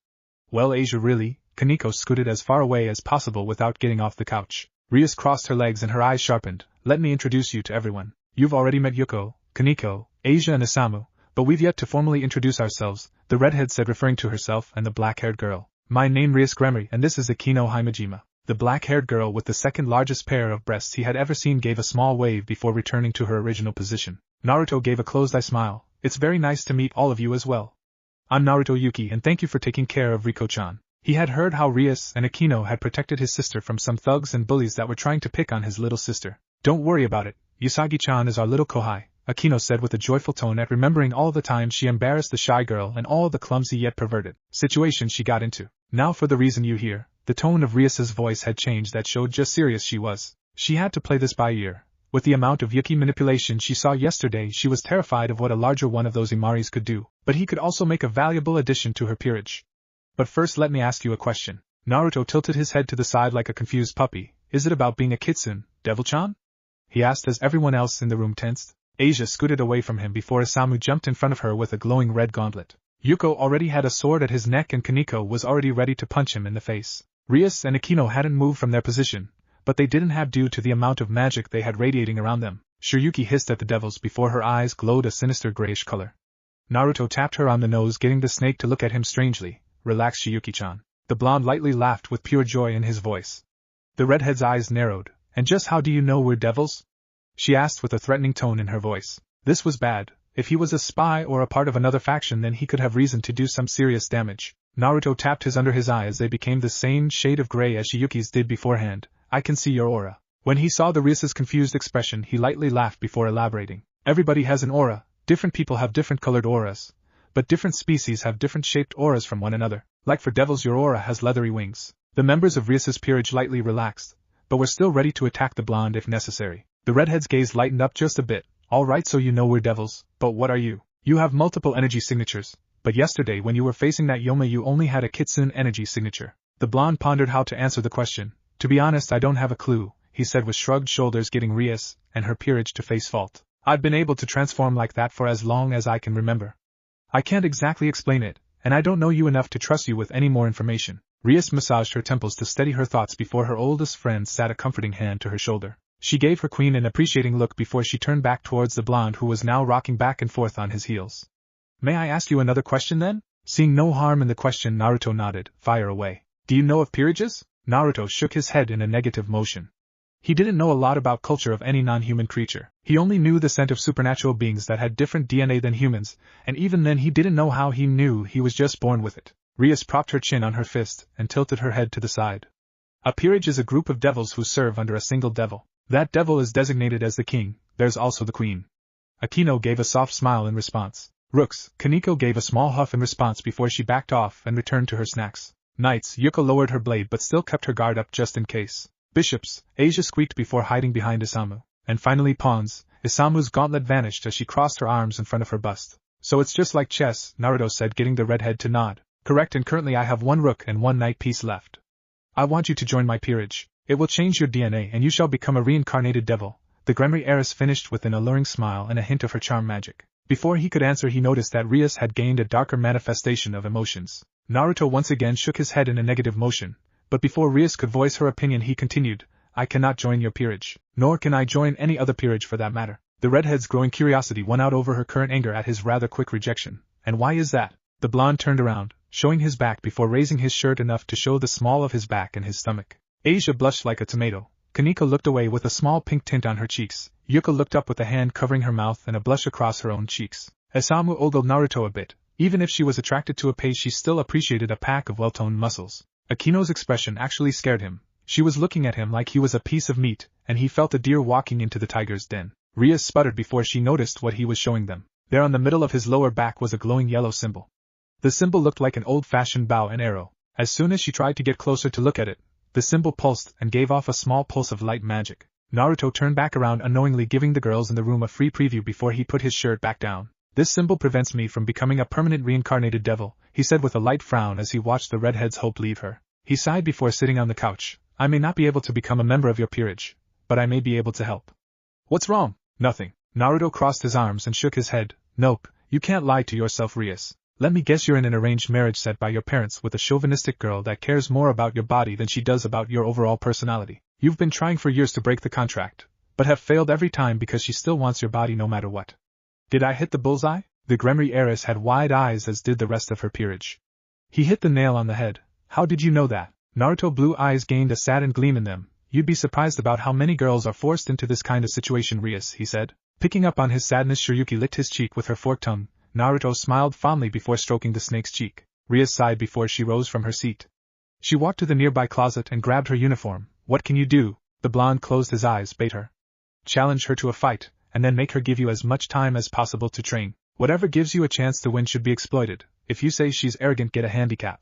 Well, Asia, really? Kaneko scooted as far away as possible without getting off the couch. Rias crossed her legs and her eyes sharpened. Let me introduce you to everyone. You've already met Yuko, Kaneko, Asia and Isamu, But we've yet to formally introduce ourselves, the redhead said, referring to herself and the black-haired girl. My name Rias Gremory, and this is Akino Himejima. The black-haired girl with the second largest pair of breasts he had ever seen gave a small wave before returning to her original position. Naruto gave a closed-eye smile. It's very nice to meet all of you as well. I'm Naruto Yuki, and thank you for taking care of Riko-chan. He had heard how Rias and Akino had protected his sister from some thugs and bullies that were trying to pick on his little sister. Don't worry about it, Usagi-chan is our little kohai, Akino said with a joyful tone at remembering all the times she embarrassed the shy girl and all the clumsy yet perverted situations she got into. Now for the reason you hear. The tone of Rias's voice had changed that showed just serious she was. She had to play this by ear. With the amount of Yuki manipulation she saw yesterday, she was terrified of what a larger one of those Imaris could do, but he could also make a valuable addition to her peerage. But first let me ask you a question. Naruto tilted his head to the side like a confused puppy. Is it about being a kitsune, Devil-chan? He asked as everyone else in the room tensed. Asia scooted away from him before Isamu jumped in front of her with a glowing red gauntlet. Yuko already had a sword at his neck and Kaneko was already ready to punch him in the face. Rias and Akino hadn't moved from their position, but they didn't have due to the amount of magic they had radiating around them. Yuki hissed at the devils before her eyes glowed a sinister grayish color. Naruto tapped her on the nose, getting the snake to look at him strangely. Relax, Yuki-chan. The blonde lightly laughed with pure joy in his voice. The redhead's eyes narrowed. And just how do you know we're devils? She asked with a threatening tone in her voice. This was bad. If he was a spy or a part of another faction, then he could have reason to do some serious damage. Naruto tapped his under his eye as they became the same shade of gray as Yuki's did beforehand. I can see your aura. When he saw the Rias's confused expression, he lightly laughed before elaborating. Everybody has an aura. Different people have different colored auras. But different species have different shaped auras from one another. Like for devils, your aura has leathery wings. The members of Rias's peerage lightly relaxed, but were still ready to attack the blonde if necessary. The redhead's gaze lightened up just a bit. All right, so you know we're devils, but what are you? You have multiple energy signatures, but yesterday when you were facing that Yoma you only had a kitsune energy signature. The blonde pondered how to answer the question. To be honest, I don't have a clue, he said with shrugged shoulders, getting Rias and her peerage to face fault. I've been able to transform like that for as long as I can remember. I can't exactly explain it, and I don't know you enough to trust you with any more information. Rias massaged her temples to steady her thoughts before her oldest friend sat a comforting hand to her shoulder. She gave her queen an appreciating look before she turned back towards the blonde who was now rocking back and forth on his heels. May I ask you another question then? Seeing no harm in the question, Naruto nodded. Fire away. Do you know of peerages? Naruto shook his head in a negative motion. He didn't know a lot about culture of any non-human creature. He only knew the scent of supernatural beings that had different DNA than humans, and even then he didn't know how. He knew he was just born with it. Rias propped her chin on her fist and tilted her head to the side. A peerage is a group of devils who serve under a single devil. That devil is designated as the king. There's also the queen. Akino gave a soft smile in response. Rooks, Kaneko gave a small huff in response before she backed off and returned to her snacks. Knights, Yuko lowered her blade but still kept her guard up just in case. Bishops, Asia squeaked before hiding behind Isamu. And finally pawns, Isamu's gauntlet vanished as she crossed her arms in front of her bust. So it's just like chess, Naruto said, getting the redhead to nod. Correct, and currently I have one rook and one knight piece left. I want you to join my peerage. It will change your DNA and you shall become a reincarnated devil. The Gremory heiress finished with an alluring smile and a hint of her charm magic. Before he could answer, he noticed that Rias had gained a darker manifestation of emotions. Naruto once again shook his head in a negative motion, but before Rias could voice her opinion he continued, I cannot join your peerage, nor can I join any other peerage for that matter. The redhead's growing curiosity won out over her current anger at his rather quick rejection. And why is that? The blonde turned around, showing his back before raising his shirt enough to show the small of his back and his stomach. Asia blushed like a tomato. Kaneko looked away with a small pink tint on her cheeks. Yuko looked up with a hand covering her mouth and a blush across her own cheeks. Isamu ogled Naruto a bit. Even if she was attracted to a page, she still appreciated a pack of well-toned muscles. Akino's expression actually scared him. She was looking at him like he was a piece of meat, and he felt a deer walking into the tiger's den. Rias sputtered before she noticed what he was showing them. There on the middle of his lower back was a glowing yellow symbol. The symbol looked like an old-fashioned bow and arrow. As soon as she tried to get closer to look at it, the symbol pulsed and gave off a small pulse of light magic. Naruto turned back around unknowingly, giving the girls in the room a free preview before he put his shirt back down. This symbol prevents me from becoming a permanent reincarnated devil, he said with a light frown as he watched the redhead's hope leave her. He sighed before sitting on the couch. I may not be able to become a member of your peerage, but I may be able to help. What's wrong? Nothing. Naruto crossed his arms and shook his head. Nope, you can't lie to yourself, Rias. Let me guess, you're in an arranged marriage set by your parents with a chauvinistic girl that cares more about your body than she does about your overall personality. You've been trying for years to break the contract, but have failed every time because she still wants your body no matter what. Did I hit the bullseye? The Gremry heiress had wide eyes as did the rest of her peerage. He hit the nail on the head. How did you know that? Naruto blue eyes gained a saddened gleam in them. You'd be surprised about how many girls are forced into this kind of situation, Rias, he said. Picking up on his sadness, Shiryuki licked his cheek with her forked tongue. Naruto smiled fondly before stroking the snake's cheek. Rias sighed before she rose from her seat. She walked to the nearby closet and grabbed her uniform. What can you do? The blonde closed his eyes, bait her. Challenge her to a fight, and then make her give you as much time as possible to train. Whatever gives you a chance to win should be exploited. If you say she's arrogant, get a handicap.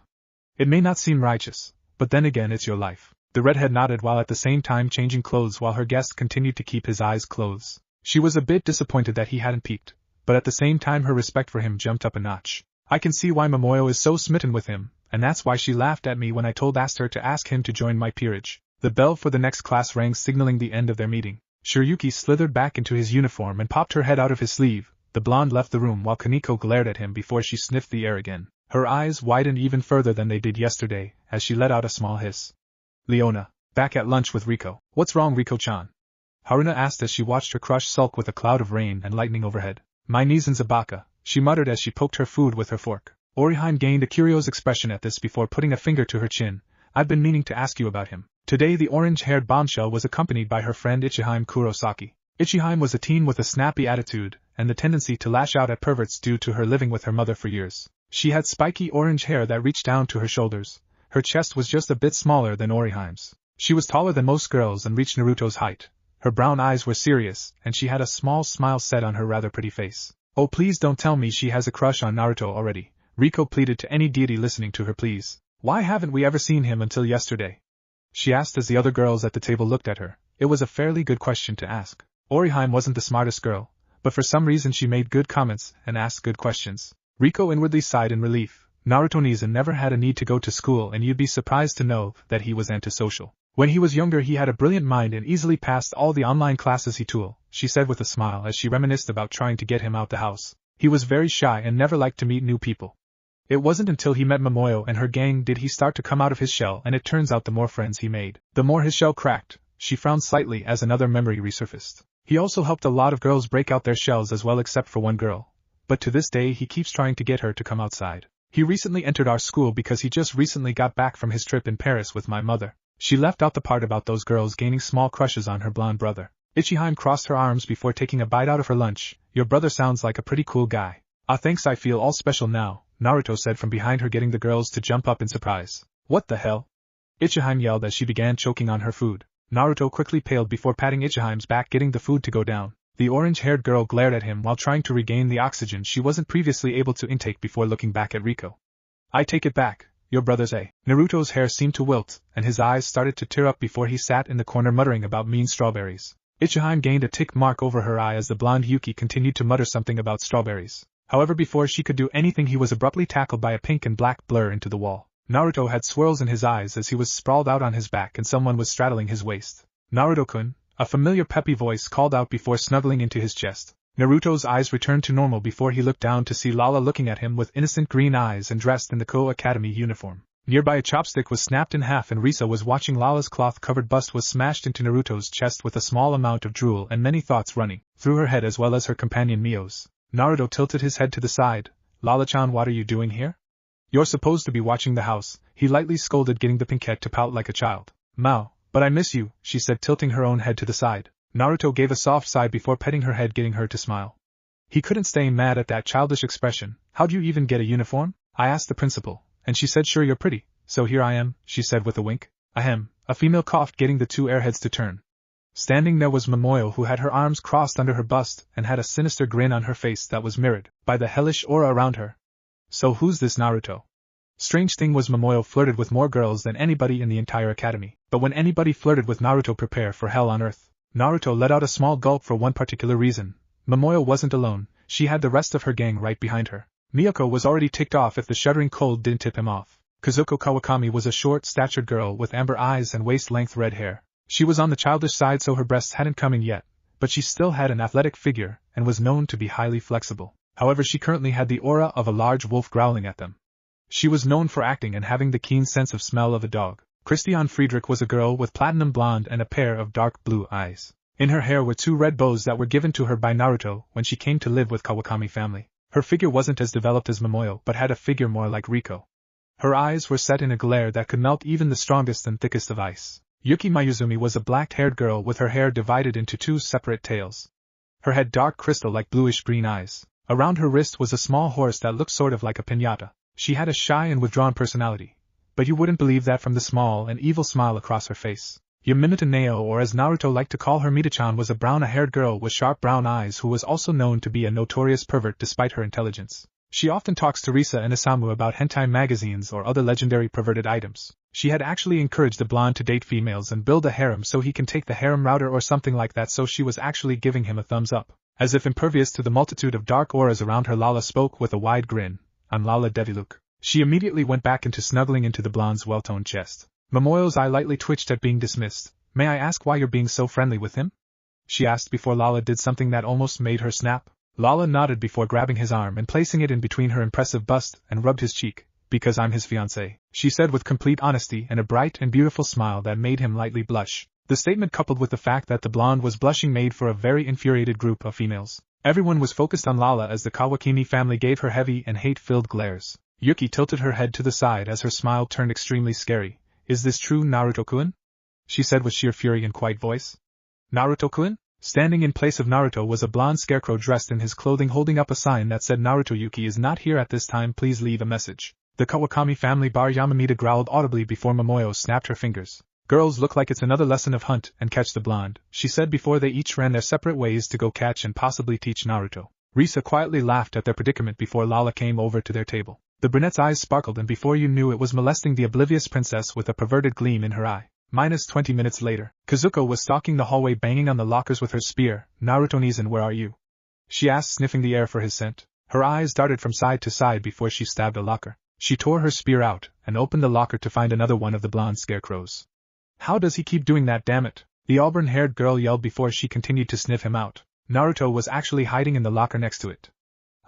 It may not seem righteous, but then again it's your life. The redhead nodded while at the same time changing clothes while her guest continued to keep his eyes closed. She was a bit disappointed that he hadn't peeked, but at the same time her respect for him jumped up a notch. I can see why Momoyo is so smitten with him, and that's why she laughed at me when I asked her to ask him to join my peerage. The bell for the next class rang, signaling the end of their meeting. Shiryuki slithered back into his uniform and popped her head out of his sleeve. The blonde left the room while Kaneko glared at him before she sniffed the air again. Her eyes widened even further than they did yesterday, as she let out a small hiss. Leona, back at lunch with Riko. What's wrong, Riko-chan? Haruna asked as she watched her crush sulk with a cloud of rain and lightning overhead. My knees in Zabaka, she muttered as she poked her food with her fork. Orihime gained a curious expression at this before putting a finger to her chin. I've been meaning to ask you about him. Today the orange-haired bombshell was accompanied by her friend Ichihime Kurosaki. Ichihime was a teen with a snappy attitude, and the tendency to lash out at perverts due to her living with her mother for years. She had spiky orange hair that reached down to her shoulders. Her chest was just a bit smaller than Orihime's. She was taller than most girls and reached Naruto's height. Her brown eyes were serious, and she had a small smile set on her rather pretty face. Oh, please don't tell me she has a crush on Naruto already, Riko pleaded to any deity listening to her pleas. Why haven't we ever seen him until yesterday? She asked as the other girls at the table looked at her. It was a fairly good question to ask. Orihime wasn't the smartest girl, but for some reason she made good comments and asked good questions. Riko inwardly sighed in relief. Naruto-Nizen never had a need to go to school, and you'd be surprised to know that he was antisocial. When he was younger he had a brilliant mind and easily passed all the online classes he took, she said with a smile as she reminisced about trying to get him out the house. He was very shy and never liked to meet new people. It wasn't until he met Momoyo and her gang did he start to come out of his shell, and it turns out the more friends he made, the more his shell cracked. She frowned slightly as another memory resurfaced. He also helped a lot of girls break out their shells as well, except for one girl. But to this day he keeps trying to get her to come outside. He recently entered our school because he just recently got back from his trip in Paris with my mother. She left out the part about those girls gaining small crushes on her blonde brother. Ichihime crossed her arms before taking a bite out of her lunch. Your brother sounds like a pretty cool guy. Ah, thanks, I feel all special now, Naruto said from behind her, getting the girls to jump up in surprise. What the hell? Ichihime yelled as she began choking on her food. Naruto quickly paled before patting Ichihime's back, getting the food to go down. The orange-haired girl glared at him while trying to regain the oxygen she wasn't previously able to intake before looking back at Riko. I take it back. Your brother's a. Naruto's hair seemed to wilt, and his eyes started to tear up before he sat in the corner muttering about mean strawberries. Ichihime gained a tick mark over her eye as the blonde Yuki continued to mutter something about strawberries. However, before she could do anything he was abruptly tackled by a pink and black blur into the wall. Naruto had swirls in his eyes as he was sprawled out on his back and someone was straddling his waist. Naruto-kun, a familiar peppy voice called out before snuggling into his chest. Naruto's eyes returned to normal before he looked down to see Lala looking at him with innocent green eyes and dressed in the Ko Academy uniform. Nearby a chopstick was snapped in half and Risa was watching. Lala's cloth-covered bust was smashed into Naruto's chest with a small amount of drool and many thoughts running through her head as well as her companion Mio's. Naruto tilted his head to the side. Lala-chan, what are you doing here? You're supposed to be watching the house, he lightly scolded, getting the pinkette to pout like a child. Mao, but I miss you, she said, tilting her own head to the side. Naruto gave a soft sigh before petting her head, getting her to smile. He couldn't stay mad at that childish expression. How'd you even get a uniform? I asked the principal, and she said sure, you're pretty, so here I am, she said with a wink. Ahem, a female coughed, getting the two airheads to turn. Standing there was Momoyo, who had her arms crossed under her bust and had a sinister grin on her face that was mirrored by the hellish aura around her. So who's this Naruto? Strange thing was, Momoyo flirted with more girls than anybody in the entire academy, but when anybody flirted with Naruto, prepare for hell on earth. Naruto let out a small gulp for one particular reason. Momoyo wasn't alone, she had the rest of her gang right behind her. Miyako was already ticked off if the shuddering cold didn't tip him off. Kazuko Kawakami was a short-statured girl with amber eyes and waist-length red hair. She was on the childish side, so her breasts hadn't come in yet, but she still had an athletic figure and was known to be highly flexible. However, she currently had the aura of a large wolf growling at them. She was known for acting and having the keen sense of smell of a dog. Christiane Friedrich was a girl with platinum blonde and a pair of dark blue eyes. In her hair were two red bows that were given to her by Naruto when she came to live with Kawakami family. Her figure wasn't as developed as Momoyo but had a figure more like Riko. Her eyes were set in a glare that could melt even the strongest and thickest of ice. Yuki Mayuzumi was a black-haired girl with her hair divided into two separate tails. Her head dark crystal-like bluish-green eyes. Around her wrist was a small horse that looked sort of like a piñata. She had a shy and withdrawn personality, but you wouldn't believe that from the small and evil smile across her face. Yamimata Neo, or as Naruto liked to call her Mita-chan, was a brown-haired girl with sharp brown eyes who was also known to be a notorious pervert despite her intelligence. She often talks to Risa and Isamu about hentai magazines or other legendary perverted items. She had actually encouraged the blonde to date females and build a harem so he can take the harem router or something like that, so she was actually giving him a thumbs up. As if impervious to the multitude of dark auras around her, Lala spoke with a wide grin. "I'm Lala Deviluk." She immediately went back into snuggling into the blonde's well-toned chest. Momoyo's eye lightly twitched at being dismissed. "May I ask why you're being so friendly with him?" she asked before Lala did something that almost made her snap. Lala nodded before grabbing his arm and placing it in between her impressive bust and rubbed his cheek. "Because I'm his fiancée," she said with complete honesty and a bright and beautiful smile that made him lightly blush. The statement, coupled with the fact that the blonde was blushing, made for a very infuriated group of females. Everyone was focused on Lala as the Kawakami family gave her heavy and hate-filled glares. Yuki tilted her head to the side as her smile turned extremely scary. "Is this true, Naruto-kun?" she said with sheer fury in quiet voice. "Naruto-kun?" Standing in place of Naruto was a blonde scarecrow dressed in his clothing, holding up a sign that said, "Naruto Yuki is not here at this time, please leave a message." The Kawakami family bar Yamamita growled audibly before Momoyo snapped her fingers. "Girls, look like it's another lesson of hunt and catch the blonde," she said before they each ran their separate ways to go catch and possibly teach Naruto. Risa quietly laughed at their predicament before Lala came over to their table. The brunette's eyes sparkled, and before you knew it was molesting the oblivious princess with a perverted gleam in her eye. -20 minutes later, Kazuko was stalking the hallway, banging on the lockers with her spear. "Naruto-Nizan, where are you?" she asked, sniffing the air for his scent. Her eyes darted from side to side before she stabbed a locker. She tore her spear out and opened the locker to find another one of the blonde scarecrows. "How does he keep doing that, damn it?" the auburn-haired girl yelled before she continued to sniff him out. Naruto was actually hiding in the locker next to it.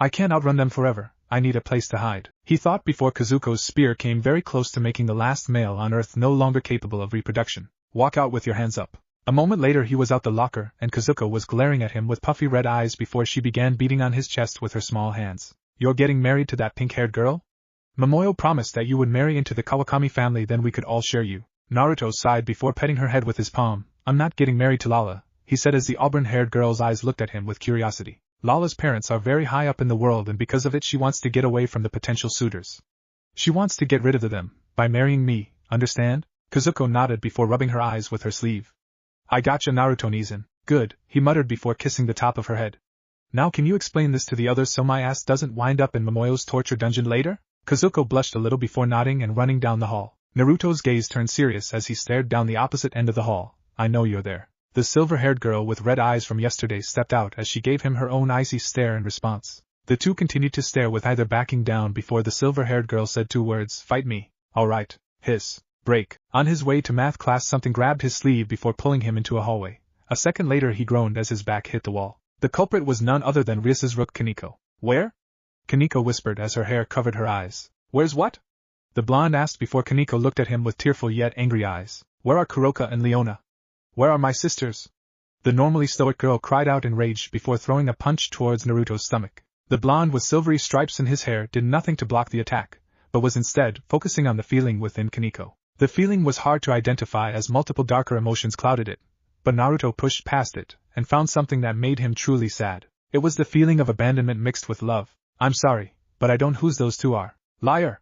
"I can't outrun them forever, I need a place to hide," he thought before Kazuko's spear came very close to making the last male on Earth no longer capable of reproduction. "Walk out with your hands up." A moment later he was out the locker and Kazuko was glaring at him with puffy red eyes before she began beating on his chest with her small hands. "You're getting married to that pink-haired girl? Momoyo promised that you would marry into the Kawakami family, then we could all share you." Naruto sighed before petting her head with his palm. "I'm not getting married to Lala," he said as the auburn-haired girl's eyes looked at him with curiosity. "Lala's parents are very high up in the world, and because of it she wants to get away from the potential suitors. She wants to get rid of them by marrying me, understand?" Kazuko nodded before rubbing her eyes with her sleeve. "I gotcha, Naruto-Nizan. Good," he muttered before kissing the top of her head. "Now can you explain this to the others so my ass doesn't wind up in Momoyo's torture dungeon later?" Kazuko blushed a little before nodding and running down the hall. Naruto's gaze turned serious as he stared down the opposite end of the hall. "I know you're there." The silver-haired girl with red eyes from yesterday stepped out as she gave him her own icy stare in response. The two continued to stare with either backing down before the silver-haired girl said two words, "Fight me." "Alright." Hiss. Break. On his way to math class something grabbed his sleeve before pulling him into a hallway. A second later he groaned as his back hit the wall. The culprit was none other than Risa's rook Kaneko. "Where?" Kaneko whispered as her hair covered her eyes. "Where's what?" the blonde asked before Kaneko looked at him with tearful yet angry eyes. "Where are Kuroka and Leona? Where are my sisters?" The normally stoic girl cried out in rage before throwing a punch towards Naruto's stomach. The blonde with silvery stripes in his hair did nothing to block the attack, but was instead focusing on the feeling within Kaneko. The feeling was hard to identify as multiple darker emotions clouded it, but Naruto pushed past it and found something that made him truly sad. It was the feeling of abandonment mixed with love. "I'm sorry, but I don't know who those two are." "Liar!"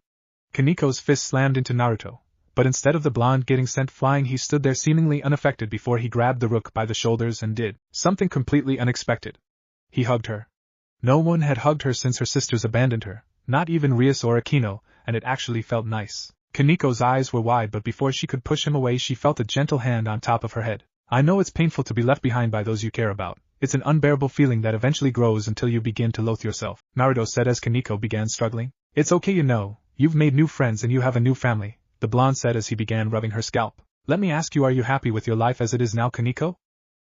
Kaneko's fist slammed into Naruto, but instead of the blonde getting sent flying he stood there seemingly unaffected before he grabbed the rook by the shoulders and did something completely unexpected. He hugged her. No one had hugged her since her sisters abandoned her, not even Rias or Akino, and it actually felt nice. Kaneko's eyes were wide, but before she could push him away she felt a gentle hand on top of her head. "I know it's painful to be left behind by those you care about. It's an unbearable feeling that eventually grows until you begin to loathe yourself," Naruto said as Kaneko began struggling. "It's okay, you know, you've made new friends and you have a new family," the blonde said as he began rubbing her scalp. "Let me ask you, are you happy with your life as it is now, Kaneko?"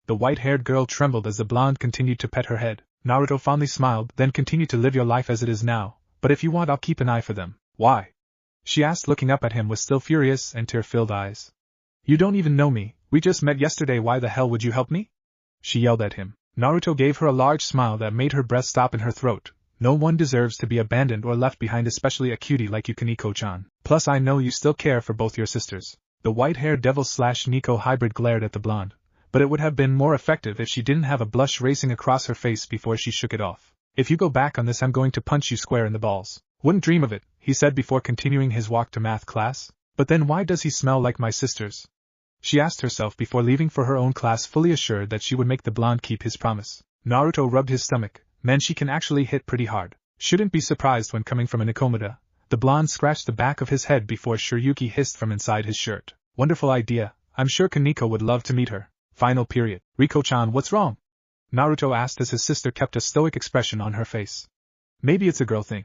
The white-haired girl trembled as the blonde continued to pet her head. Naruto fondly smiled, "Then continue to live your life as it is now, but if you want I'll keep an eye for them." "Why?" she asked, looking up at him with still furious and tear-filled eyes. "You don't even know me, we just met yesterday, why the hell would you help me?" she yelled at him. Naruto gave her a large smile that made her breath stop in her throat. No one deserves to be abandoned or left behind, especially a cutie like you, Kaneko-chan. Plus I know you still care for both your sisters. The white-haired devil/Nico hybrid glared at the blonde, but it would have been more effective if she didn't have a blush racing across her face before she shook it off. If you go back on this, I'm going to punch you square in the balls. Wouldn't dream of it, he said before continuing his walk to math class. But then why does he smell like my sisters? She asked herself before leaving for her own class, fully assured that she would make the blonde keep his promise. Naruto rubbed his stomach. Man, she can actually hit pretty hard. Shouldn't be surprised when coming from an Nikomata. The blonde scratched the back of his head before Yuki hissed from inside his shirt. Wonderful idea. I'm sure Kaneko would love to meet her. Final period. Riko-chan, what's wrong? Naruto asked as his sister kept a stoic expression on her face. Maybe it's a girl thing.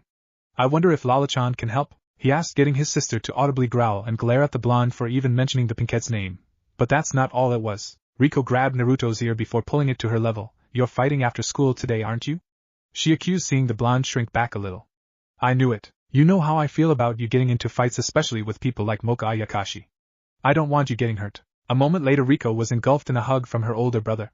I wonder if Lala-chan can help? He asked, getting his sister to audibly growl and glare at the blonde for even mentioning the pinkette's name. But that's not all it was. Riko grabbed Naruto's ear before pulling it to her level. You're fighting after school today, aren't you? She accused, seeing the blonde shrink back a little. I knew it. You know how I feel about you getting into fights, especially with people like Moka Ayakashi. I don't want you getting hurt. A moment later, Riko was engulfed in a hug from her older brother.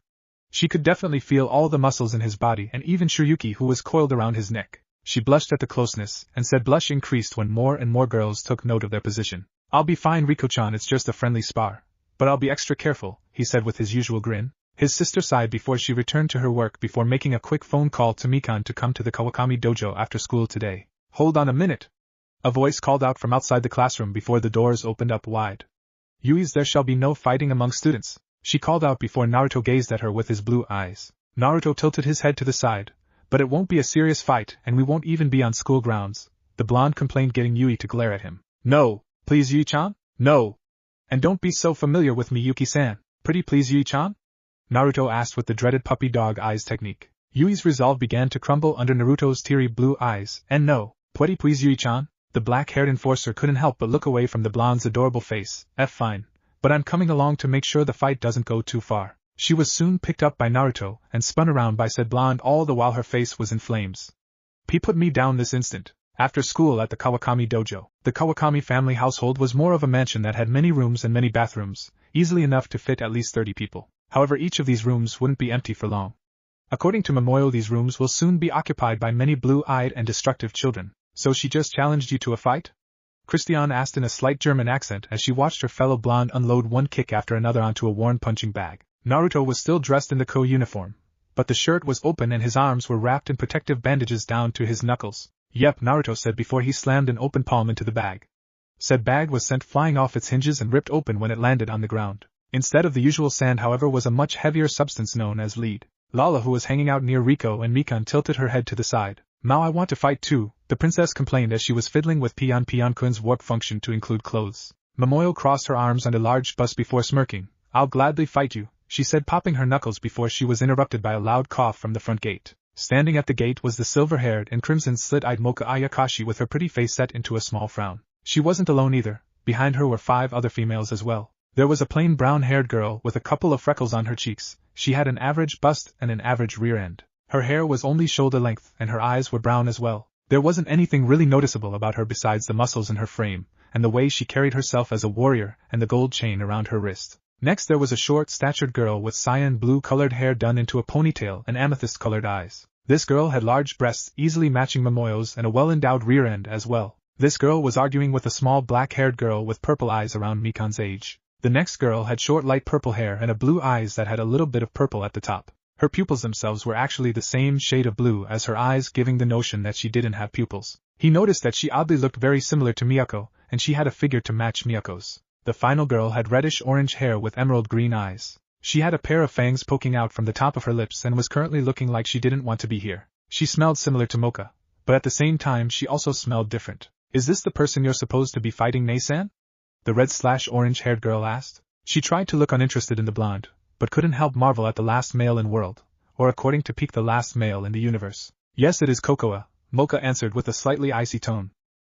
She could definitely feel all the muscles in his body and even Yuki, who was coiled around his neck. She blushed at the closeness, and said blush increased when more and more girls took note of their position. I'll be fine, Riko-chan, it's just a friendly spar. But I'll be extra careful, he said with his usual grin. His sister sighed before she returned to her work before making a quick phone call to Mikan to come to the Kawakami dojo after school today. Hold on a minute. A voice called out from outside the classroom before the doors opened up wide. Yui's, there shall be no fighting among students, she called out before Naruto gazed at her with his blue eyes. Naruto tilted his head to the side. But it won't be a serious fight, and we won't even be on school grounds, the blonde complained, getting Yui to glare at him. No, please Yui-chan? No. And don't be so familiar with me, Yuki-san. Pretty please Yui-chan? Naruto asked with the dreaded puppy dog eyes technique. Yui's resolve began to crumble under Naruto's teary blue eyes, and no, pretty please Yui-chan? The black-haired enforcer couldn't help but look away from the blonde's adorable face. Fine. But I'm coming along to make sure the fight doesn't go too far. She was soon picked up by Naruto and spun around by said blonde, all the while her face was in flames. Put me down this instant. After school at the Kawakami dojo. The Kawakami family household was more of a mansion that had many rooms and many bathrooms, easily enough to fit at least 30 people. However, each of these rooms wouldn't be empty for long. According to Momoyo, these rooms will soon be occupied by many blue-eyed and destructive children. So she just challenged you to a fight? Christiane asked in a slight German accent as she watched her fellow blonde unload one kick after another onto a worn punching bag. Naruto was still dressed in the uniform, but the shirt was open and his arms were wrapped in protective bandages down to his knuckles. Yep, Naruto said before he slammed an open palm into the bag. Said bag was sent flying off its hinges and ripped open when it landed on the ground. Instead of the usual sand, however, was a much heavier substance known as lead. Lala, who was hanging out near Riko and Mikan, tilted her head to the side. Now I want to fight too, the princess complained as she was fiddling with Pion-Kun's warp function to include clothes. Momoyo crossed her arms on a large bust before smirking. I'll gladly fight you, she said, popping her knuckles before she was interrupted by a loud cough from the front gate. Standing at the gate was the silver-haired and crimson slit-eyed Moka Ayakashi with her pretty face set into a small frown. She wasn't alone either. Behind her were 5 other females as well. There was a plain brown-haired girl with a couple of freckles on her cheeks. She had an average bust and an average rear end. Her hair was only shoulder length and her eyes were brown as well. There wasn't anything really noticeable about her besides the muscles in her frame and the way she carried herself as a warrior and the gold chain around her wrist. Next there was a short-statured girl with cyan blue-colored hair done into a ponytail and amethyst-colored eyes. This girl had large breasts easily matching Momoyo's and a well-endowed rear end as well. This girl was arguing with a small black-haired girl with purple eyes around Mikan's age. The next girl had short light purple hair and a blue eyes that had a little bit of purple at the top. Her pupils themselves were actually the same shade of blue as her eyes, giving the notion that she didn't have pupils. He noticed that she oddly looked very similar to Miyako, and she had a figure to match Miyako's. The final girl had reddish-orange hair with emerald-green eyes. She had a pair of fangs poking out from the top of her lips and was currently looking like she didn't want to be here. She smelled similar to Moka, but at the same time she also smelled different. Is this the person you're supposed to be fighting, Nei-san? The red-orange-haired girl asked. She tried to look uninterested in the blonde, but couldn't help marvel at the last male in world, or according to Peak, the last male in the universe. Yes, it is Kokoa, Moka answered with a slightly icy tone.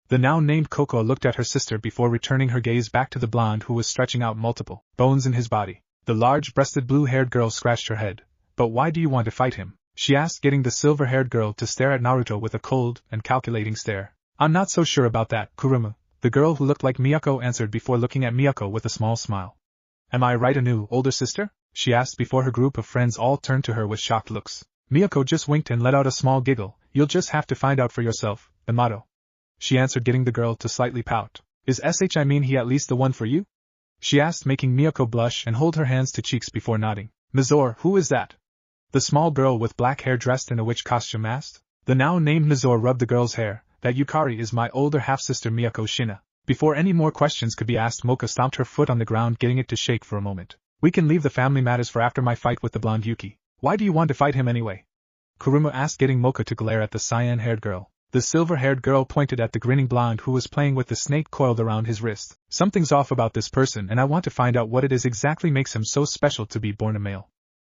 The now-named Kokoa looked at her sister before returning her gaze back to the blonde who was stretching out multiple bones in his body. The large-breasted blue-haired girl scratched her head. But why do you want to fight him? She asked, getting the silver-haired girl to stare at Naruto with a cold and calculating stare. I'm not so sure about that, Kurumu, the girl who looked like Miyako answered before looking at Miyako with a small smile. Am I right, a new, older sister? She asked before her group of friends all turned to her with shocked looks. Miyako just winked and let out a small giggle, You'll just have to find out for yourself, Yamato. She answered, getting the girl to slightly pout. Is I mean he at least the one for you? She asked, making Miyako blush and hold her hands to cheeks before nodding. Mizore, who is that? The small girl with black hair dressed in a witch costume asked. The now named Mizore rubbed the girl's hair. That Yukari is my older half-sister Miyako Shina. Before any more questions could be asked, Moka stomped her foot on the ground, getting it to shake for a moment. We can leave the family matters for after my fight with the blonde Yuki. Why do you want to fight him anyway? Kuruma asked, getting Moka to glare at the cyan-haired girl. The silver-haired girl pointed at the grinning blonde who was playing with the snake coiled around his wrist. Something's off about this person, and I want to find out what it is exactly makes him so special to be born a male.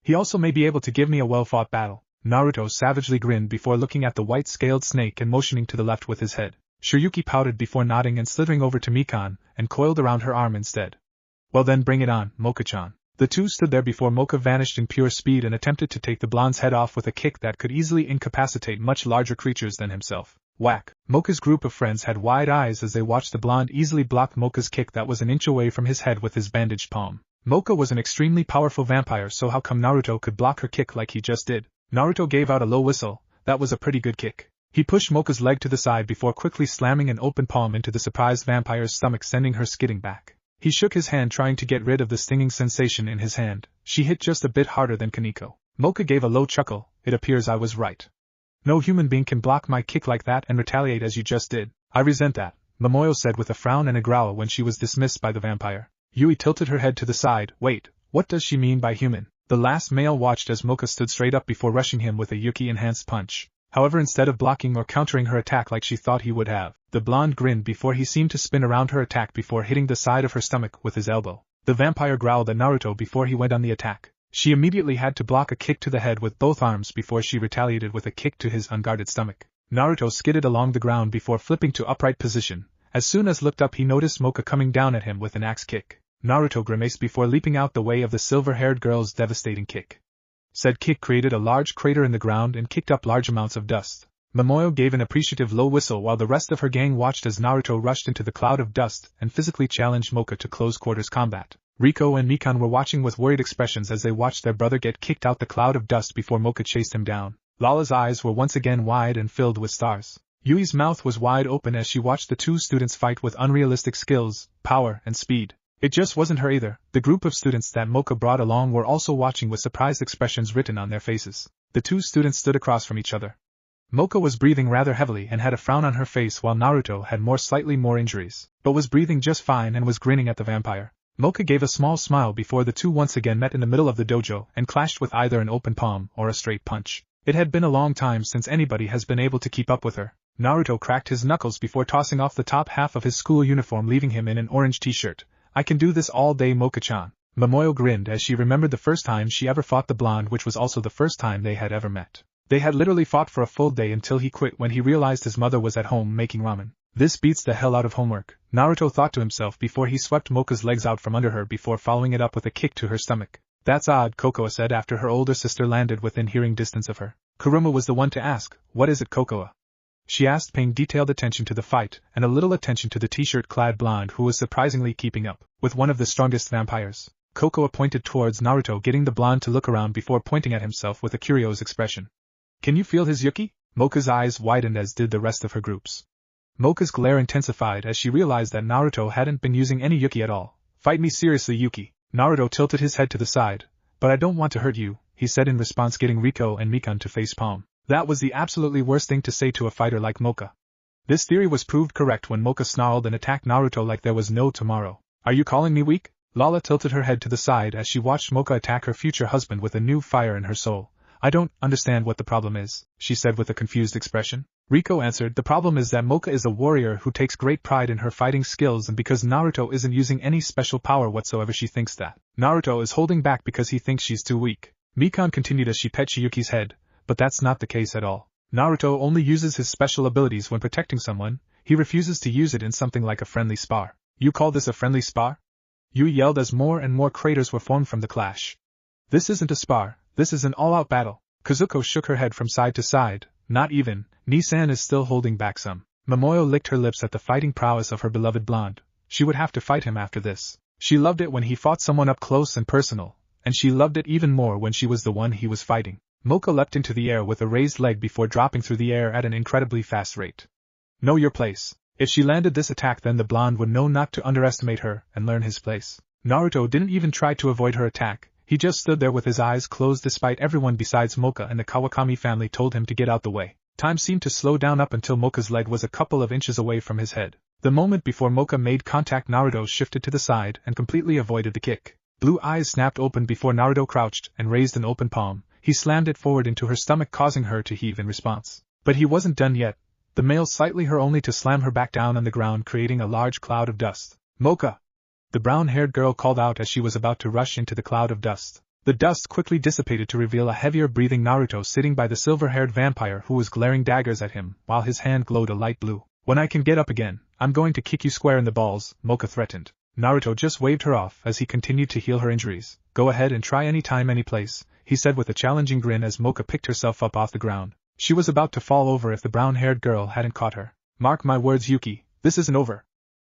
He also may be able to give me a well-fought battle. Naruto savagely grinned before looking at the white-scaled snake and motioning to the left with his head. Shiryuki pouted before nodding and slithering over to Mikan, and coiled around her arm instead. Well then, bring it on, Moka-chan. The two stood there before Moka vanished in pure speed and attempted to take the blonde's head off with a kick that could easily incapacitate much larger creatures than himself. Whack! Moka's group of friends had wide eyes as they watched the blonde easily block Moka's kick that was an inch away from his head with his bandaged palm. Moka was an extremely powerful vampire, so how come Naruto could block her kick like he just did? Naruto gave out a low whistle. That was a pretty good kick. He pushed Moka's leg to the side before quickly slamming an open palm into the surprised vampire's stomach, sending her skidding back. He shook his hand, trying to get rid of the stinging sensation in his hand. She hit just a bit harder than Kaneko. Moka gave a low chuckle. It appears I was right. No human being can block my kick like that and retaliate as you just did. I resent that, Momoyo said with a frown and a growl when she was dismissed by the vampire. Yui tilted her head to the side. Wait, what does she mean by human? The last male watched as Moka stood straight up before rushing him with a Yuki-enhanced punch. However, instead of blocking or countering her attack like she thought he would have, the blonde grinned before he seemed to spin around her attack before hitting the side of her stomach with his elbow. The vampire growled at Naruto before he went on the attack. She immediately had to block a kick to the head with both arms before she retaliated with a kick to his unguarded stomach. Naruto skidded along the ground before flipping to upright position. As soon as looked up, he noticed Moka coming down at him with an axe kick. Naruto grimaced before leaping out the way of the silver-haired girl's devastating kick. Said kick created a large crater in the ground and kicked up large amounts of dust. Momoyo gave an appreciative low whistle while the rest of her gang watched as Naruto rushed into the cloud of dust and physically challenged Moka to close-quarters combat. Riko and Mikan were watching with worried expressions as they watched their brother get kicked out the cloud of dust before Moka chased him down. Lala's eyes were once again wide and filled with stars. Yui's mouth was wide open as she watched the two students fight with unrealistic skills, power, and speed. It just wasn't her either. The group of students that Moka brought along were also watching with surprised expressions written on their faces. The two students stood across from each other. Moka was breathing rather heavily and had a frown on her face, while Naruto had slightly more injuries, but was breathing just fine and was grinning at the vampire. Moka gave a small smile before the two once again met in the middle of the dojo and clashed with either an open palm or a straight punch. It had been a long time since anybody has been able to keep up with her. Naruto cracked his knuckles before tossing off the top half of his school uniform, leaving him in an orange t-shirt. I can do this all day, Moka-chan. Momoyo grinned as she remembered the first time she ever fought the blonde, which was also the first time they had ever met. They had literally fought for a full day until he quit when he realized his mother was at home making ramen. This beats the hell out of homework, Naruto thought to himself before he swept Moka's legs out from under her before following it up with a kick to her stomach. That's odd, Kokoa said after her older sister landed within hearing distance of her. Kuruma was the one to ask, what is it, Kokoa? She asked, paying detailed attention to the fight and a little attention to the t-shirt-clad blonde who was surprisingly keeping up with one of the strongest vampires. Kokoa pointed towards Naruto, getting the blonde to look around before pointing at himself with a curious expression. Can you feel his Yuki? Moka's eyes widened, as did the rest of her groups. Moka's glare intensified as she realized that Naruto hadn't been using any Yuki at all. Fight me seriously, Yuki. Naruto tilted his head to the side. But I don't want to hurt you, he said in response, getting Riko and Mikan to face palm. That was the absolutely worst thing to say to a fighter like Moka. This theory was proved correct when Moka snarled and attacked Naruto like there was no tomorrow. Are you calling me weak? Lala tilted her head to the side as she watched Moka attack her future husband with a new fire in her soul. I don't understand what the problem is, she said with a confused expression. Riko answered, the problem is that Moka is a warrior who takes great pride in her fighting skills, and because Naruto isn't using any special power whatsoever, she thinks that Naruto is holding back because he thinks she's too weak. Mikan continued as she pet Chiyuki's head, but that's not the case at all. Naruto only uses his special abilities when protecting someone. He refuses to use it in something like a friendly spar. You call this a friendly spar? Yui yelled as more and more craters were formed from the clash. This isn't a spar, this is an all-out battle. Kazuko shook her head from side to side. Not even, Nisan is still holding back some. Momoyo licked her lips at the fighting prowess of her beloved blonde. She would have to fight him after this. She loved it when he fought someone up close and personal, and she loved it even more when she was the one he was fighting. Moka leapt into the air with a raised leg before dropping through the air at an incredibly fast rate. Know your place. If she landed this attack, then the blonde would know not to underestimate her and learn his place. Naruto didn't even try to avoid her attack, he just stood there with his eyes closed despite everyone besides Moka and the Kawakami family told him to get out the way. Time seemed to slow down up until Moka's leg was a couple of inches away from his head. The moment before Moka made contact, Naruto shifted to the side and completely avoided the kick. Blue eyes snapped open before Naruto crouched and raised an open palm. He slammed it forward into her stomach, causing her to heave in response. But he wasn't done yet. The male slightly her only to slam her back down on the ground, creating a large cloud of dust. Moka! The brown-haired girl called out as she was about to rush into the cloud of dust. The dust quickly dissipated to reveal a heavier-breathing Naruto sitting by the silver-haired vampire who was glaring daggers at him, while his hand glowed a light blue. When I can get up again, I'm going to kick you square in the balls, Moka threatened. Naruto just waved her off as he continued to heal her injuries. Go ahead and try any time, any place, he said with a challenging grin as Moka picked herself up off the ground. She was about to fall over if the brown-haired girl hadn't caught her. Mark my words, Yuki, this isn't over.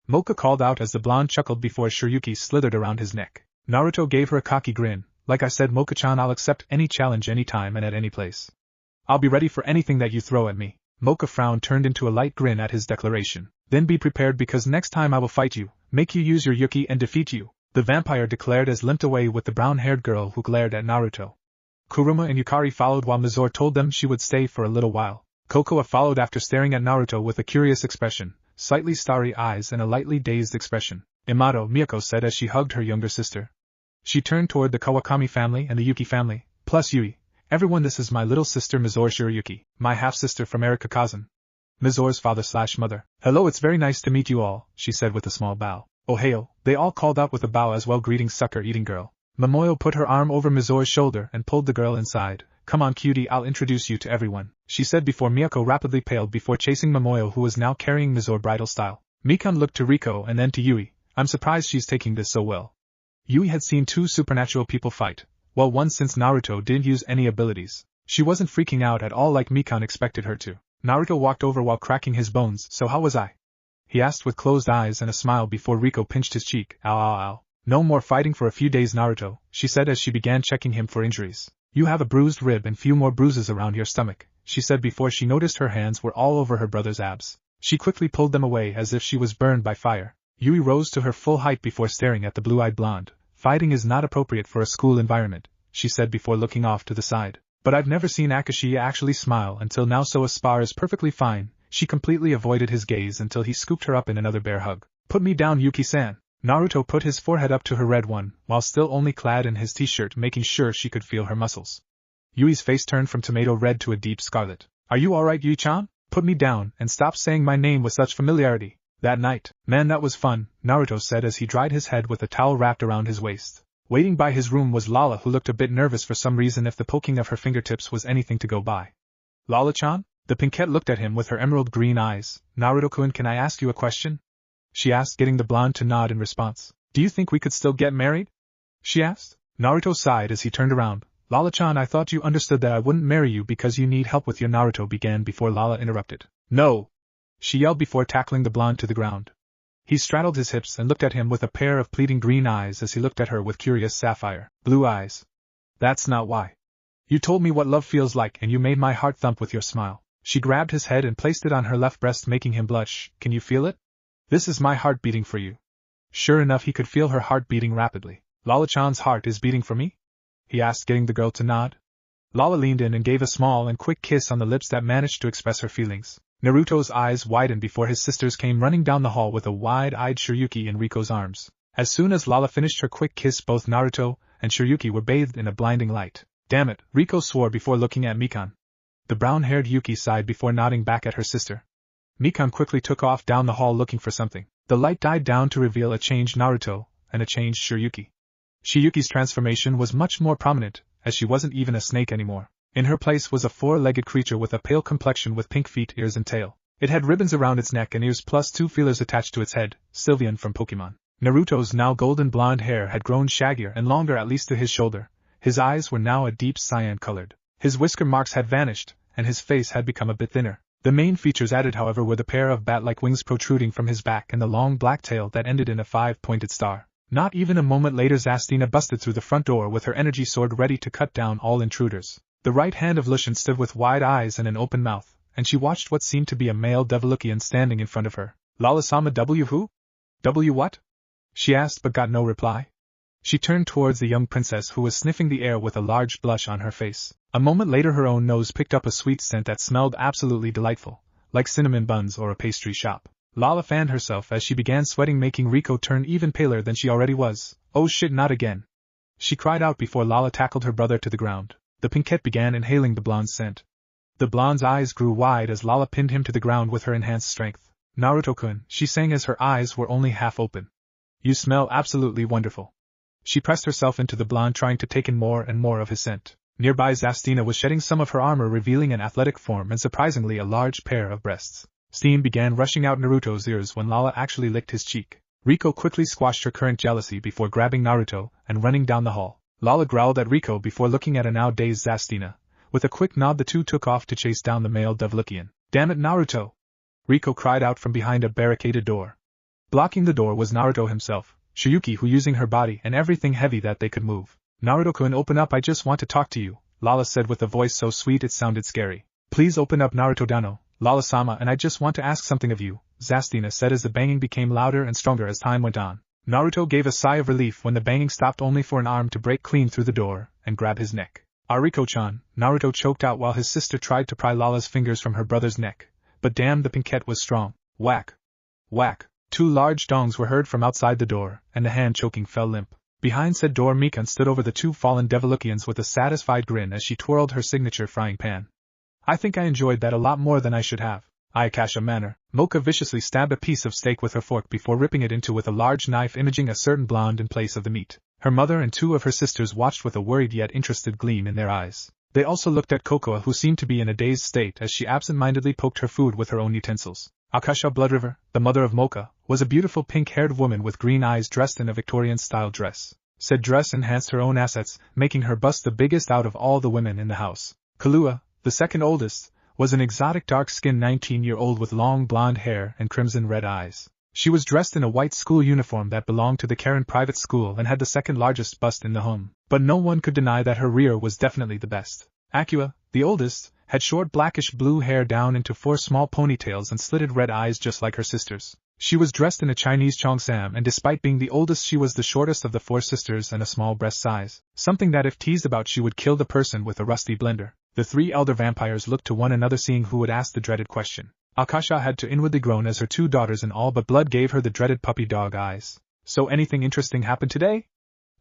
Moka called out as the blonde chuckled before Shiryuki slithered around his neck. Naruto gave her a cocky grin. Like I said, Moka-chan, I'll accept any challenge anytime and at any place. I'll be ready for anything that you throw at me. Moka frown turned into a light grin at his declaration. Then be prepared, because next time I will fight you, make you use your Yuki and defeat you, the vampire declared as limped away with the brown-haired girl who glared at Naruto. Kuruma and Yukari followed while Mizore told them she would stay for a little while. Kokoa followed after staring at Naruto with a curious expression, slightly starry eyes and a lightly dazed expression. Imato, Miyako said as she hugged her younger sister. She turned toward the Kawakami family and the Yuki family, plus Yui. Everyone, this is my little sister Mizore Shiryuki, my half-sister from Erika Kazan. Mizore's father/mother. Hello, it's very nice to meet you all, she said with a small bow. Ohio, they all called out with a bow as well, greeting sucker-eating girl. Momoyo put her arm over Mizore's shoulder and pulled the girl inside. Come on cutie, I'll introduce you to everyone, she said before Miyako rapidly paled before chasing Momoyo, who was now carrying Mizore bridal style. Mikan looked to Riko and then to Yui. I'm surprised she's taking this so well. Yui had seen two supernatural people fight, well, once since Naruto didn't use any abilities. She wasn't freaking out at all like Mikan expected her to. Naruto walked over while cracking his bones. So how was I? He asked with closed eyes and a smile before Riko pinched his cheek. Ow ow ow. No more fighting for a few days, Naruto, she said as she began checking him for injuries. You have a bruised rib and few more bruises around your stomach, she said before she noticed her hands were all over her brother's abs. She quickly pulled them away as if she was burned by fire. Yui rose to her full height before staring at the blue-eyed blonde. Fighting is not appropriate for a school environment, she said before looking off to the side. But I've never seen Akashi actually smile until now, so a spar is perfectly fine. She completely avoided his gaze until he scooped her up in another bear hug. Put me down, Yuki-san. Naruto put his forehead up to her red one, while still only clad in his t-shirt, making sure she could feel her muscles. Yui's face turned from tomato red to a deep scarlet. Are you alright, Yui-chan? Put me down, and stop saying my name with such familiarity. That night, man, that was fun, Naruto said as he dried his head with a towel wrapped around his waist. Waiting by his room was Lala, who looked a bit nervous for some reason, if the poking of her fingertips was anything to go by. Lala-chan? The pinkette looked at him with her emerald green eyes. Naruto-kun, can I ask you a question? She asked, getting the blonde to nod in response. Do you think we could still get married? She asked. Naruto sighed as he turned around. Lala-chan, I thought you understood that I wouldn't marry you because you need help with your. Naruto began before Lala interrupted. No! She yelled before tackling the blonde to the ground. He straddled his hips and looked at him with a pair of pleading green eyes as he looked at her with curious sapphire blue eyes. That's not why. You told me what love feels like and you made my heart thump with your smile. She grabbed his head and placed it on her left breast, making him blush. Can you feel it? This is my heart beating for you. Sure enough, he could feel her heart beating rapidly. Lala-chan's heart is beating for me? He asked, getting the girl to nod. Lala leaned in and gave a small and quick kiss on the lips that managed to express her feelings. Naruto's eyes widened before his sisters came running down the hall with a wide-eyed Shiryuki in Riko's arms. As soon as Lala finished her quick kiss, both Naruto and Shiryuki were bathed in a blinding light. Damn it, Riko swore before looking at Mikan. The brown-haired Yuki sighed before nodding back at her sister. Mikan quickly took off down the hall looking for something. The light died down to reveal a changed Naruto and a changed Shiryuki. Shiyuki's transformation was much more prominent, as she wasn't even a snake anymore. In her place was a four-legged creature with a pale complexion with pink feet, ears and tail. It had ribbons around its neck and ears plus 2 feelers attached to its head, Sylveon from Pokemon. Naruto's now golden blonde hair had grown shaggier and longer, at least to his shoulder. His eyes were now a deep cyan-colored. His whisker marks had vanished, and his face had become a bit thinner. The main features added, however, were the pair of bat-like wings protruding from his back and the long black tail that ended in a 5-pointed star. Not even a moment later, Zastina busted through the front door with her energy sword ready to cut down all intruders. The right hand of Lushan stood with wide eyes and an open mouth, and she watched what seemed to be a male Devolukian standing in front of her. Lala-sama W who? W what? She asked but got no reply. She turned towards the young princess who was sniffing the air with a large blush on her face. A moment later her own nose picked up a sweet scent that smelled absolutely delightful, like cinnamon buns or a pastry shop. Lala fanned herself as she began sweating, making Riko turn even paler than she already was. Oh shit, not again! She cried out before Lala tackled her brother to the ground. The pinkette began inhaling the blonde's scent. The blonde's eyes grew wide as Lala pinned him to the ground with her enhanced strength. Naruto-kun, she sang as her eyes were only half open. You smell absolutely wonderful. She pressed herself into the blonde, trying to take in more and more of his scent. Nearby Zastina was shedding some of her armor, revealing an athletic form and surprisingly a large pair of breasts. Steam began rushing out Naruto's ears when Lala actually licked his cheek. Riko quickly squashed her current jealousy before grabbing Naruto and running down the hall. Lala growled at Riko before looking at a now dazed Zastina. With a quick nod the two took off to chase down the male Devolukian. Damn it, Naruto! Riko cried out from behind a barricaded door. Blocking the door was Naruto himself, Yuki, who using her body and everything heavy that they could move. Naruto-kun, open up, I just want to talk to you, Lala said with a voice so sweet it sounded scary. Please open up, Naruto-dano, Lala-sama, and I just want to ask something of you, Zastina said as the banging became louder and stronger as time went on. Naruto gave a sigh of relief when the banging stopped, only for an arm to break clean through the door and grab his neck. Ariko-chan, Naruto choked out while his sister tried to pry Lala's fingers from her brother's neck. But damn, the pinkette was strong. Whack! Whack! Two large dongs were heard from outside the door, and the hand choking fell limp. Behind said door Mikan stood over the two fallen Devolukians with a satisfied grin as she twirled her signature frying pan. I think I enjoyed that a lot more than I should have. Ayakasha manner. Moka viciously stabbed a piece of steak with her fork before ripping it into with a large knife, imaging a certain blonde in place of the meat. Her mother and two of her sisters watched with a worried yet interested gleam in their eyes. They also looked at Kokoa, who seemed to be in a dazed state as she absent-mindedly poked her food with her own utensils. Akasha Bloodriver, the mother of Moka, was a beautiful pink-haired woman with green eyes dressed in a Victorian-style dress. Said dress enhanced her own assets, making her bust the biggest out of all the women in the house. Kahlua, the second oldest, was an exotic dark-skinned 19-year-old with long blonde hair and crimson-red eyes. She was dressed in a white school uniform that belonged to the Karen private school and had the second largest bust in the home. But no one could deny that her rear was definitely the best. Akua, the oldest, had short blackish blue hair down into four small ponytails and slitted red eyes just like her sisters. She was dressed in a Chinese cheongsam, and despite being the oldest she was the shortest of the four sisters and a small breast size, something that if teased about she would kill the person with a rusty blender. The three elder vampires looked to one another, seeing who would ask the dreaded question. Akasha had to inwardly groan as her two daughters in all but blood gave her the dreaded puppy dog eyes. So anything interesting happened today?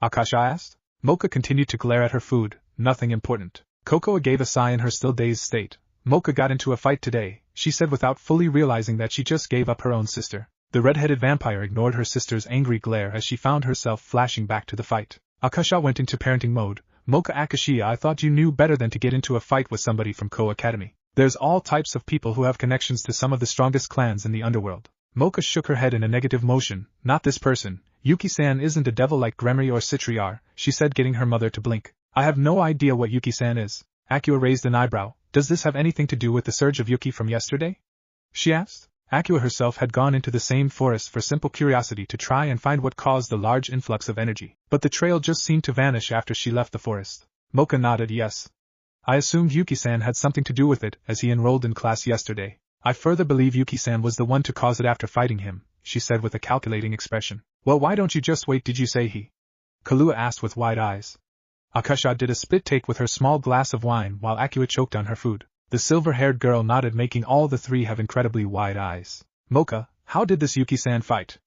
Akasha asked. Moka continued to glare at her food. Nothing important. Kokoa gave a sigh in her still dazed state. Moka got into a fight today, she said without fully realizing that she just gave up her own sister. The red-headed vampire ignored her sister's angry glare as she found herself flashing back to the fight. Akasha went into parenting mode. Moka Akashiya, I thought you knew better than to get into a fight with somebody from Ko Academy. There's all types of people who have connections to some of the strongest clans in the underworld. Moka shook her head in a negative motion. Not this person. Yuki-san isn't a devil like Gremory or Citriar, she said, getting her mother to blink. I have no idea what Yuki-san is. Akua raised an eyebrow. Does this have anything to do with the surge of Yuki from yesterday? She asked. Akua herself had gone into the same forest for simple curiosity to try and find what caused the large influx of energy, but the trail just seemed to vanish after she left the forest. Moka nodded yes. I assumed Yuki-san had something to do with it, as he enrolled in class yesterday. I further believe Yuki-san was the one to cause it after fighting him, she said with a calculating expression. Well, why don't you just wait? Did you say he? Kahlua asked with wide eyes. Akasha did a spit take with her small glass of wine while Akua choked on her food. The silver-haired girl nodded, making all the three have incredibly wide eyes. Moka, how did this Yuki-san fight?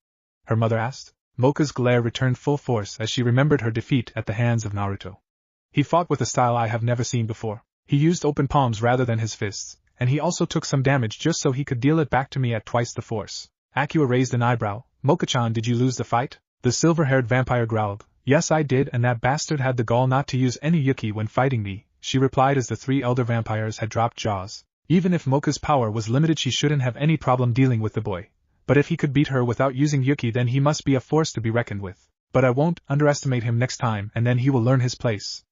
Her mother asked. Moka's glare returned full force as she remembered her defeat at the hands of Naruto. He fought with a style I have never seen before. He used open palms rather than his fists, and he also took some damage just so he could deal it back to me at twice the force. Akua raised an eyebrow. Moka-chan, did you lose the fight? The silver-haired vampire growled. Yes, I did, and that bastard had the gall not to use any Yuki when fighting me, she replied as the three elder vampires had dropped jaws. Even if Moka's power was limited, she shouldn't have any problem dealing with the boy. But if he could beat her without using Yuki, then he must be a force to be reckoned with. But I won't underestimate him next time, and then he will learn his place,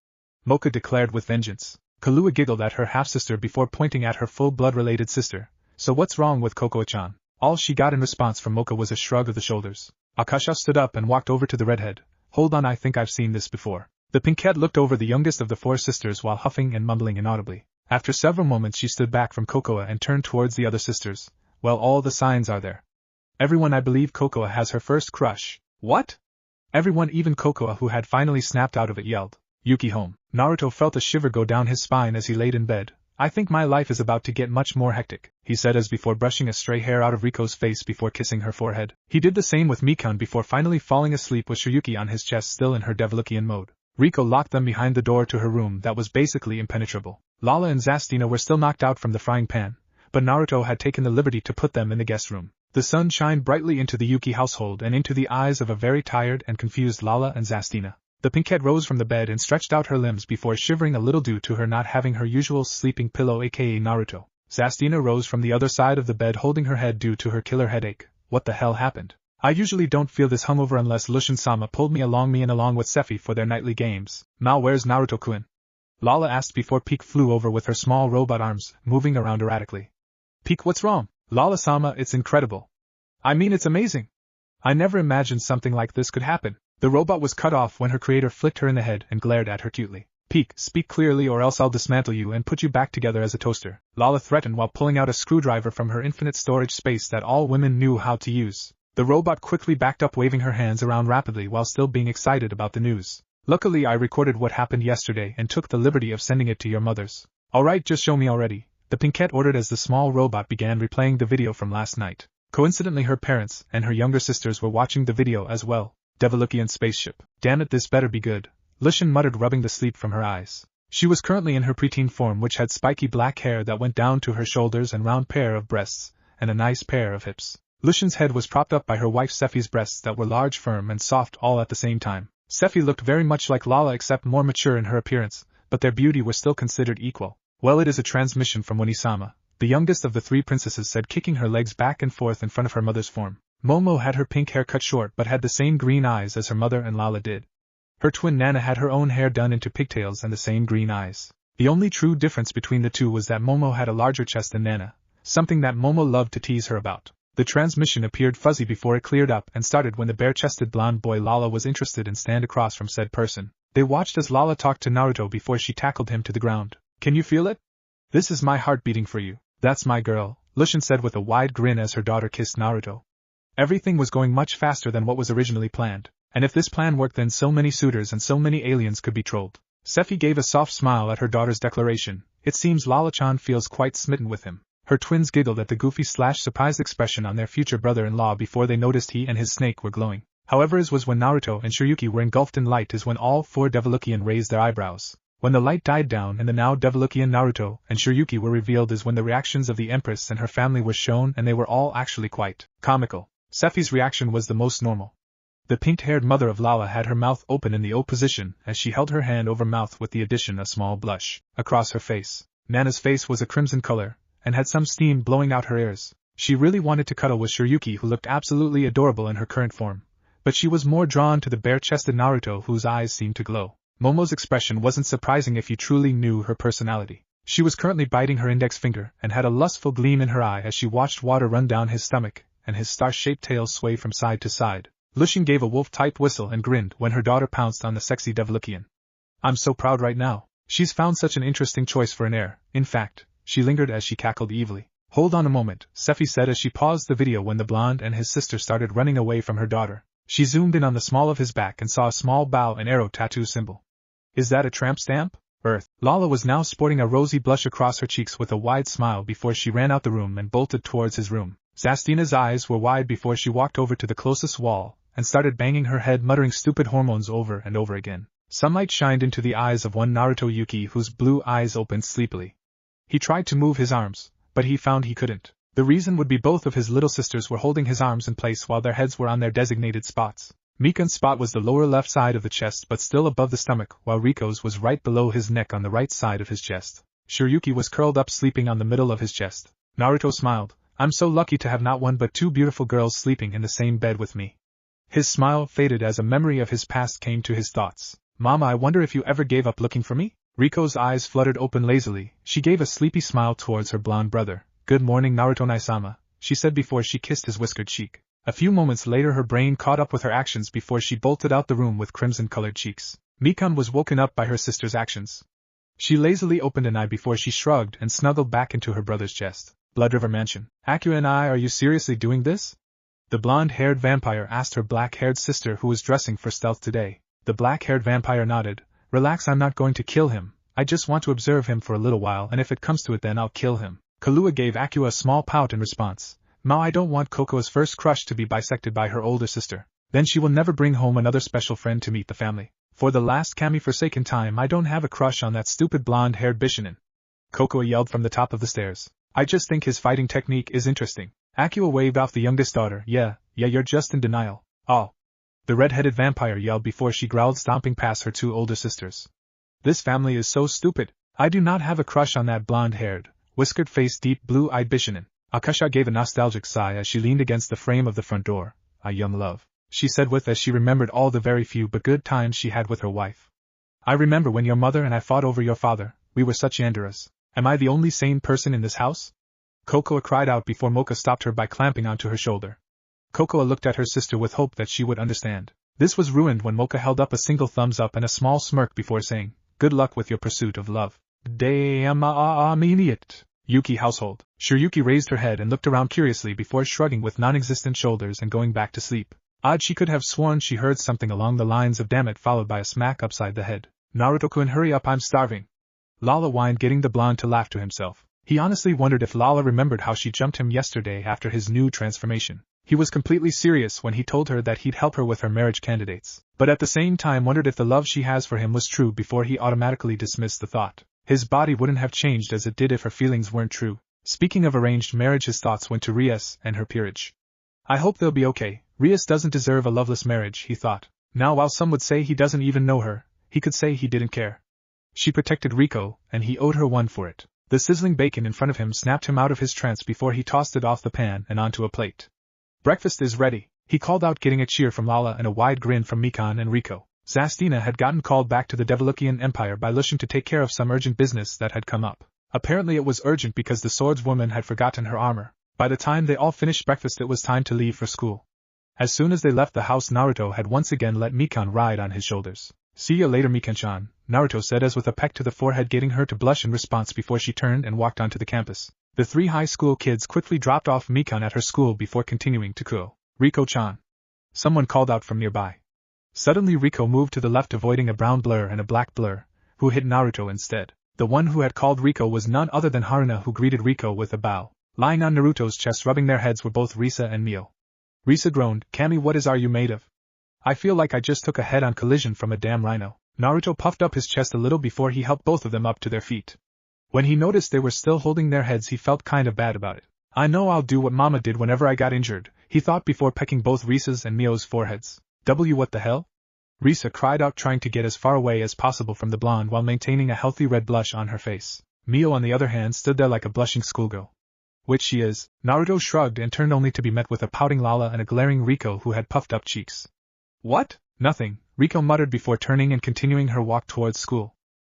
Moka declared with vengeance. Kahlua giggled at her half-sister before pointing at her full-blood-related sister. So what's wrong with Kokoa-chan? All she got in response from Moka was a shrug of the shoulders. Akasha stood up and walked over to the redhead. Hold on, I think I've seen this before. The pinkette looked over the youngest of the 4 sisters while huffing and mumbling inaudibly. After several moments she stood back from Cocoa and turned towards the other sisters. Well, all the signs are there. Everyone, I believe Cocoa has her first crush. What? Everyone, even Cocoa, who had finally snapped out of it, yelled, Yuki home. Naruto felt a shiver go down his spine as he laid in bed. I think my life is about to get much more hectic, he said as before brushing a stray hair out of Riko's face before kissing her forehead. He did the same with Mikan before finally falling asleep with Shiryuki on his chest still in her Devolukian mode. Riko locked them behind the door to her room that was basically impenetrable. Lala and Zastina were still knocked out from the frying pan, but Naruto had taken the liberty to put them in the guest room. The sun shined brightly into the Yuki household and into the eyes of a very tired and confused Lala and Zastina. The pinkette rose from the bed and stretched out her limbs before shivering a little due to her not having her usual sleeping pillow aka Naruto. Zastina rose from the other side of the bed holding her head due to her killer headache. What the hell happened? I usually don't feel this hungover unless Lushin-sama pulled me and along with Sephi for their nightly games. Mal, where's Naruto-kun? Lala asked before Peek flew over with her small robot arms, moving around erratically. Peek, what's wrong? Lala-sama, it's incredible. I mean, it's amazing. I never imagined something like this could happen. The robot was cut off when her creator flicked her in the head and glared at her cutely. Peek, speak clearly or else I'll dismantle you and put you back together as a toaster, Lala threatened while pulling out a screwdriver from her infinite storage space that all women knew how to use. The robot quickly backed up, waving her hands around rapidly while still being excited about the news. Luckily I recorded what happened yesterday and took the liberty of sending it to your mothers. Alright, just show me already, the pinkette ordered as the small robot began replaying the video from last night. Coincidentally her parents and her younger sisters were watching the video as well. Devolukian spaceship. Damn it, this better be good, Lushin muttered, rubbing the sleep from her eyes. She was currently in her preteen form, which had spiky black hair that went down to her shoulders and round pair of breasts, and a nice pair of hips. Lushin's head was propped up by her wife Sephi's breasts that were large, firm, and soft all at the same time. Sephi looked very much like Lala except more mature in her appearance, but their beauty was still considered equal. Well, it is a transmission from Onisama, the youngest of the 3 princesses said, kicking her legs back and forth in front of her mother's form. Momo had her pink hair cut short but had the same green eyes as her mother and Lala did. Her twin Nana had her own hair done into pigtails and the same green eyes. The only true difference between the two was that Momo had a larger chest than Nana, something that Momo loved to tease her about. The transmission appeared fuzzy before it cleared up and started when the bare-chested blonde boy Lala was interested in stand across from said person. They watched as Lala talked to Naruto before she tackled him to the ground. Can you feel it? This is my heart beating for you. That's my girl, Lushin said with a wide grin as her daughter kissed Naruto. Everything was going much faster than what was originally planned, and if this plan worked then so many suitors and so many aliens could be trolled. Sephi gave a soft smile at her daughter's declaration. It seems Lala-chan feels quite smitten with him. Her twins giggled at the goofy/surprised expression on their future brother-in-law before they noticed he and his snake were glowing. However, as was when Naruto and Shiryuki were engulfed in light is when all 4 Devolukian raised their eyebrows. When the light died down and the now Devolukian Naruto and Shiryuki were revealed is when the reactions of the Empress and her family were shown, and they were all actually quite comical. Sephi's reaction was the most normal. The pink-haired mother of Lala had her mouth open in the O position as she held her hand over mouth with the addition of small blush across her face. Nana's face was a crimson color, and had some steam blowing out her ears. She really wanted to cuddle with Shiryuki, who looked absolutely adorable in her current form, but she was more drawn to the bare-chested Naruto, whose eyes seemed to glow. Momo's expression wasn't surprising if you truly knew her personality. She was currently biting her index finger and had a lustful gleam in her eye as she watched water run down his stomach and his star-shaped tail sway from side to side. Lushin gave a wolf-type whistle and grinned when her daughter pounced on the sexy Devolukian. I'm so proud right now. She's found such an interesting choice for an heir. In fact, she lingered as she cackled evilly. Hold on a moment, Sephi said as she paused the video when the blonde and his sister started running away from her daughter. She zoomed in on the small of his back and saw a small bow and arrow tattoo symbol. Is that a tramp stamp? Earth. Lala was now sporting a rosy blush across her cheeks with a wide smile before she ran out the room and bolted towards his room. Zastina's eyes were wide before she walked over to the closest wall and started banging her head, muttering stupid hormones over and over again. Sunlight shined into the eyes of one Naruto Yuki, whose blue eyes opened sleepily. He tried to move his arms, but he found he couldn't. The reason would be both of his little sisters were holding his arms in place while their heads were on their designated spots. Mikan's spot was the lower left side of the chest but still above the stomach, while Riko's was right below his neck on the right side of his chest. Shiryuki was curled up sleeping on the middle of his chest. Naruto smiled. I'm so lucky to have not one but 2 beautiful girls sleeping in the same bed with me. His smile faded as a memory of his past came to his thoughts. Mama, I wonder if you ever gave up looking for me? Riko's eyes fluttered open lazily. She gave a sleepy smile towards her blonde brother. Good morning, Naruto-nai-sama, she said before she kissed his whiskered cheek. A few moments later her brain caught up with her actions before she bolted out the room with crimson-colored cheeks. Mikan was woken up by her sister's actions. She lazily opened an eye before she shrugged and snuggled back into her brother's chest. Blood River Mansion. Akira and I, are you seriously doing this? The blonde-haired vampire asked her black-haired sister who was dressing for stealth today. The black-haired vampire nodded. Relax, I'm not going to kill him. I just want to observe him for a little while, and if it comes to it then I'll kill him. Kahlua gave Akira a small pout in response. Ma, I don't want Cocoa's first crush to be bisected by her older sister. Then she will never bring home another special friend to meet the family. For the last kami-forsaken time, I don't have a crush on that stupid blonde-haired Bishinin. Cocoa yelled from the top of the stairs. I just think his fighting technique is interesting. Akira waved off the youngest daughter. Yeah, you're just in denial. Oh. The red-headed vampire yelled before she growled, stomping past her two older sisters. This family is so stupid. I do not have a crush on that blonde-haired, whiskered-faced, deep blue-eyed Bishinin. Akasha gave a nostalgic sigh as she leaned against the frame of the front door. I young love, she said as she remembered all the very few but good times she had with her wife. I remember when your mother and I fought over your father. We were such yanderas. Am I the only sane person in this house? Cocoa cried out before Moka stopped her by clamping onto her shoulder. Cocoa looked at her sister with hope that she would understand. This was ruined when Moka held up a single thumbs up and a small smirk before saying, good luck with your pursuit of love. Damn, I'm an idiot. Yuki household. Sure, Yuki raised her head and looked around curiously before shrugging with non-existent shoulders and going back to sleep. Odd, she could have sworn she heard something along the lines of damn it followed by a smack upside the head. Naruto-kun, hurry up, I'm starving. Lala whined, getting the blonde to laugh to himself. He honestly wondered if Lala remembered how she jumped him yesterday after his new transformation. He was completely serious when he told her that he'd help her with her marriage candidates, but at the same time wondered if the love she has for him was true before he automatically dismissed the thought. His body wouldn't have changed as it did if her feelings weren't true. Speaking of arranged marriage, his thoughts went to Rias and her peerage. I hope they'll be okay. Rias doesn't deserve a loveless marriage, he thought. Now while some would say he doesn't even know her, he could say he didn't care. She protected Rico, and he owed her one for it. The sizzling bacon in front of him snapped him out of his trance before he tossed it off the pan and onto a plate. Breakfast is ready, he called out, getting a cheer from Lala and a wide grin from Mikan and Rico. Zastina had gotten called back to the Devolukian Empire by Lucian to take care of some urgent business that had come up. Apparently it was urgent because the swordswoman had forgotten her armor. By the time they all finished breakfast, it was time to leave for school. As soon as they left the house, Naruto had once again let Mikan ride on his shoulders. See you later, Mikan-chan, Naruto said as with a peck to the forehead, getting her to blush in response before she turned and walked onto the campus. The three high school kids quickly dropped off Mikan at her school before continuing to Kuo. Rico-chan. Someone called out from nearby. Suddenly Rico moved to the left, avoiding a brown blur and a black blur, who hit Naruto instead. The one who had called Rico was none other than Haruna, who greeted Rico with a bow. Lying on Naruto's chest rubbing their heads were both Risa and Mio. Risa groaned, Kami, what are you made of? I feel like I just took a head-on collision from a damn rhino. Naruto puffed up his chest a little before he helped both of them up to their feet. When he noticed they were still holding their heads, he felt kind of bad about it. I know I'll do what Mama did whenever I got injured, he thought before pecking both Risa's and Mio's foreheads. What the hell? Risa cried out, trying to get as far away as possible from the blonde while maintaining a healthy red blush on her face. Mio, on the other hand, stood there like a blushing schoolgirl. Which she is. Naruto shrugged and turned, only to be met with a pouting Lala and a glaring Rico who had puffed up cheeks. What? Nothing, Rico muttered before turning and continuing her walk towards school.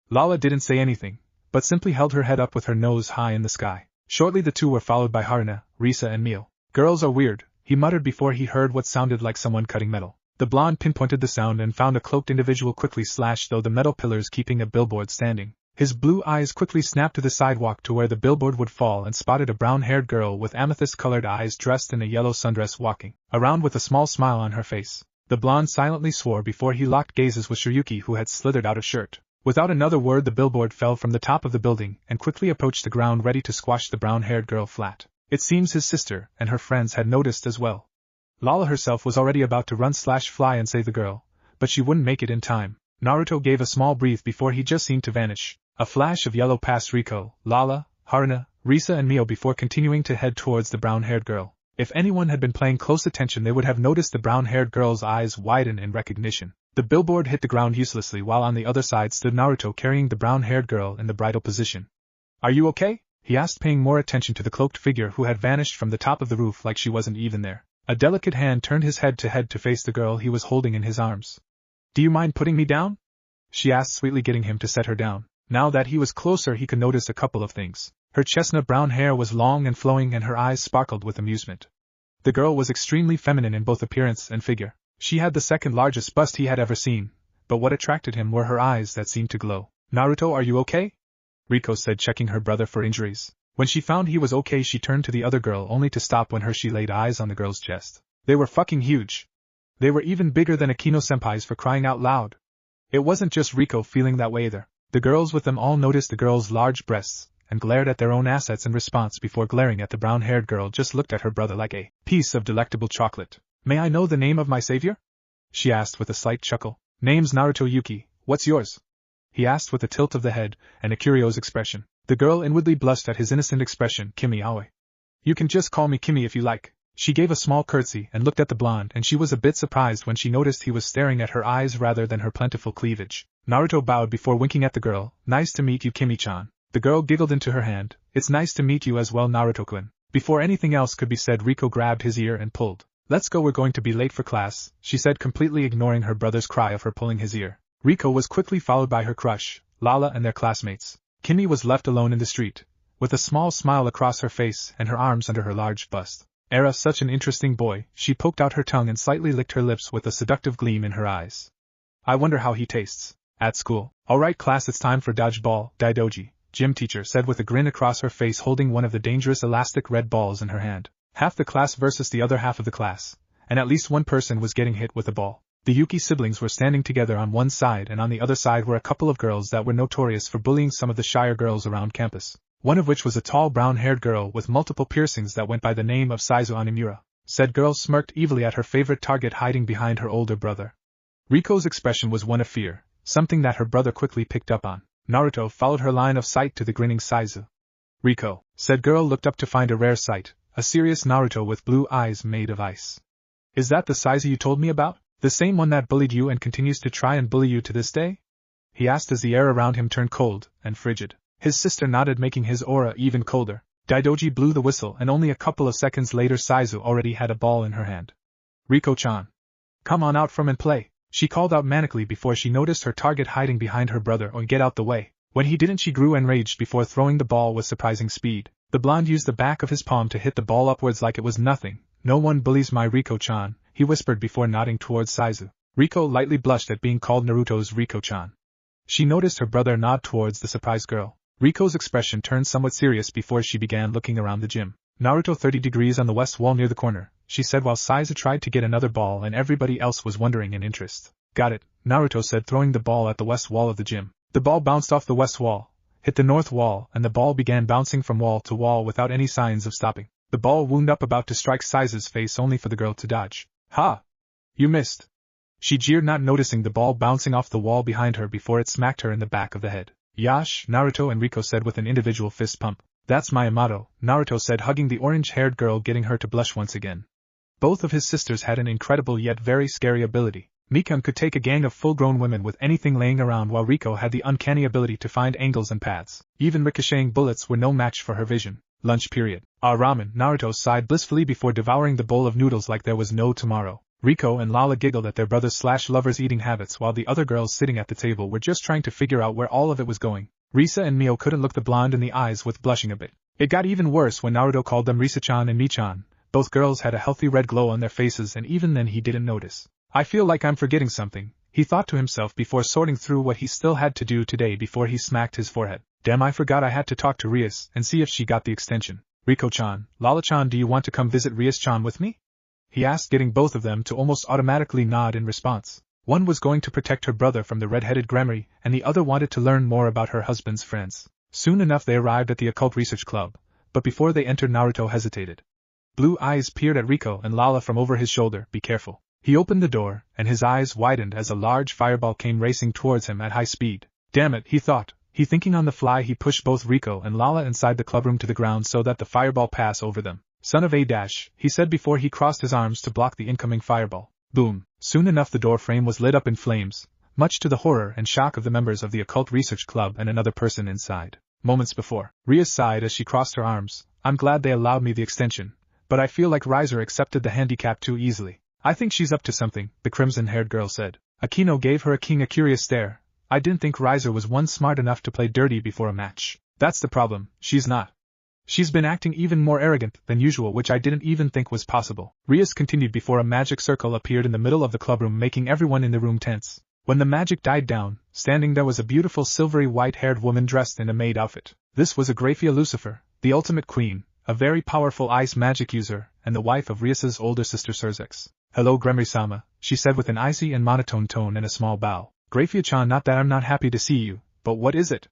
Lala didn't say anything, but simply held her head up with her nose high in the sky. Shortly the two were followed by Haruna, Risa and Mio. Girls are weird, he muttered before he heard what sounded like someone cutting metal. The blonde pinpointed the sound and found a cloaked individual quickly slashed through the metal pillars, keeping a billboard standing. His blue eyes quickly snapped to the sidewalk to where the billboard would fall and spotted a brown-haired girl with amethyst-colored eyes dressed in a yellow sundress walking around with a small smile on her face. The blonde silently swore before he locked gazes with Yuki, who had slithered out of shirt. Without another word, the billboard fell from the top of the building and quickly approached the ground, ready to squash the brown-haired girl flat. It seems his sister and her friends had noticed as well. Lala herself was already about to run/fly and save the girl, but she wouldn't make it in time. Naruto gave a small breath before he just seemed to vanish. A flash of yellow passed Rico, Lala, Haruna, Risa and Mio before continuing to head towards the brown-haired girl. If anyone had been paying close attention, they would have noticed the brown-haired girl's eyes widen in recognition. The billboard hit the ground uselessly while on the other side stood Naruto carrying the brown-haired girl in the bridal position. Are you okay? He asked, paying more attention to the cloaked figure who had vanished from the top of the roof like she wasn't even there. A delicate hand turned his head to face the girl he was holding in his arms. Do you mind putting me down? She asked sweetly, getting him to set her down. Now that he was closer, he could notice a couple of things. Her chestnut brown hair was long and flowing and her eyes sparkled with amusement. The girl was extremely feminine in both appearance and figure. She had the second largest bust he had ever seen, but what attracted him were her eyes that seemed to glow. "Naruto, are you okay?" Riko said, checking her brother for injuries. When she found he was okay, she turned to the other girl only to stop when she laid eyes on the girl's chest. They were fucking huge. They were even bigger than Akino-senpai's, for crying out loud. It wasn't just Riko feeling that way either. The girls with them all noticed the girl's large breasts, and glared at their own assets in response before glaring at the brown-haired girl. Just looked at her brother like a piece of delectable chocolate. "May I know the name of my savior?" she asked with a slight chuckle. "Name's Naruto Yuki, what's yours?" he asked with a tilt of the head and a curious expression. The girl inwardly blushed at his innocent expression. "Kimi Aoi. You can just call me Kimi if you like." She gave a small curtsy and looked at the blonde, and she was a bit surprised when she noticed he was staring at her eyes rather than her plentiful cleavage. Naruto bowed before winking at the girl. "Nice to meet you, Kimi-chan." The girl giggled into her hand. "It's nice to meet you as well, Naruto-kun." Before anything else could be said, Riko grabbed his ear and pulled. "Let's go, we're going to be late for class," she said, completely ignoring her brother's cry of her pulling his ear. Riko was quickly followed by her crush, Lala, and their classmates. Kimi was left alone in the street, with a small smile across her face and her arms under her large bust. "Era, such an interesting boy," she poked out her tongue and slightly licked her lips with a seductive gleam in her eyes. "I wonder how he tastes at school." "Alright class, it's time for dodgeball, Daidoji," gym teacher said with a grin across her face, holding one of the dangerous elastic red balls in her hand. Half the class versus the other half of the class, and at least one person was getting hit with a ball. The Yuki siblings were standing together on one side, and on the other side were a couple of girls that were notorious for bullying some of the shyer girls around campus. One of which was a tall brown-haired girl with multiple piercings that went by the name of Saizu Onimura. Said girl smirked evilly at her favorite target hiding behind her older brother. Riko's expression was one of fear, something that her brother quickly picked up on. Naruto followed her line of sight to the grinning Saizu. "Riko," said girl, looked up to find a rare sight, a serious Naruto with blue eyes made of ice. "Is that the Saizu you told me about? The same one that bullied you and continues to try and bully you to this day?" he asked as the air around him turned cold and frigid. His sister nodded, making his aura even colder. Daidoji blew the whistle, and only a couple of seconds later Saizu already had a ball in her hand. "Riko-chan, come on out from and play," she called out manically before she noticed her target hiding behind her brother. "Or get out the way." When he didn't, she grew enraged before throwing the ball with surprising speed. The blonde used the back of his palm to hit the ball upwards like it was nothing. "No one bullies my Riko-chan," he whispered before nodding towards Saizu. Riko lightly blushed at being called Naruto's Riko-chan. She noticed her brother nod towards the surprised girl. Riko's expression turned somewhat serious before she began looking around the gym. "Naruto, 30 degrees on the west wall near the corner," she said while Saizu tried to get another ball and everybody else was wondering in interest. "Got it," Naruto said, throwing the ball at the west wall of the gym. The ball bounced off the west wall, hit the north wall, and the ball began bouncing from wall to wall without any signs of stopping. The ball wound up about to strike Saizu's face only for the girl to dodge. "Ha! You missed!" she jeered, not noticing the ball bouncing off the wall behind her before it smacked her in the back of the head. "Yash," Naruto and Riko said with an individual fist pump. "That's my Yamato," Naruto said, hugging the orange-haired girl, getting her to blush once again. Both of his sisters had an incredible yet very scary ability. Mikan could take a gang of full-grown women with anything laying around, while Riko had the uncanny ability to find angles and paths. Even ricocheting bullets were no match for her vision. Lunch period. "Ah, ramen," Naruto sighed blissfully before devouring the bowl of noodles like there was no tomorrow. Riko and Lala giggled at their brothers/lovers' eating habits, while the other girls sitting at the table were just trying to figure out where all of it was going. Risa and Mio couldn't look the blonde in the eyes with blushing a bit. It got even worse when Naruto called them Risa-chan and Mi-chan. Both girls had a healthy red glow on their faces, and even then he didn't notice. "I feel like I'm forgetting something," he thought to himself before sorting through what he still had to do today before he smacked his forehead. "Damn, I forgot I had to talk to Rias and see if she got the extension. Riko-chan, Lala-chan, do you want to come visit Rias-chan with me?" he asked, getting both of them to almost automatically nod in response. One was going to protect her brother from the red-headed Gremry, and the other wanted to learn more about her husband's friends. Soon enough they arrived at the Occult Research Club, but before they entered Naruto hesitated. Blue eyes peered at Riko and Lala from over his shoulder. "Be careful." He opened the door, and his eyes widened as a large fireball came racing towards him at high speed. "Damn it," he thought. Thinking on the fly, he pushed both Riko and Lala inside the clubroom to the ground so that the fireball pass over them. "Son of a dash," he said before he crossed his arms to block the incoming fireball. Boom. Soon enough the door frame was lit up in flames, much to the horror and shock of the members of the Occult Research Club and another person inside. Moments before, Ria sighed as she crossed her arms. "I'm glad they allowed me the extension, but I feel like Riser accepted the handicap too easily." "I think she's up to something," the crimson-haired girl said. Akino gave her a curious stare. "I didn't think Riser was one smart enough to play dirty before a match." "That's the problem, she's not. She's been acting even more arrogant than usual, which I didn't even think was possible." Rias continued before a magic circle appeared in the middle of the clubroom, making everyone in the room tense. When the magic died down, standing there was a beautiful silvery white-haired woman dressed in a maid outfit. This was Agraphia Lucifer, the ultimate queen, a very powerful ice magic user, and the wife of Rias's older sister Surzex. "Hello Gremry-sama," she said with an icy and monotone tone and a small bow. "Graphia-chan, not that I'm not happy to see you, but what is it?"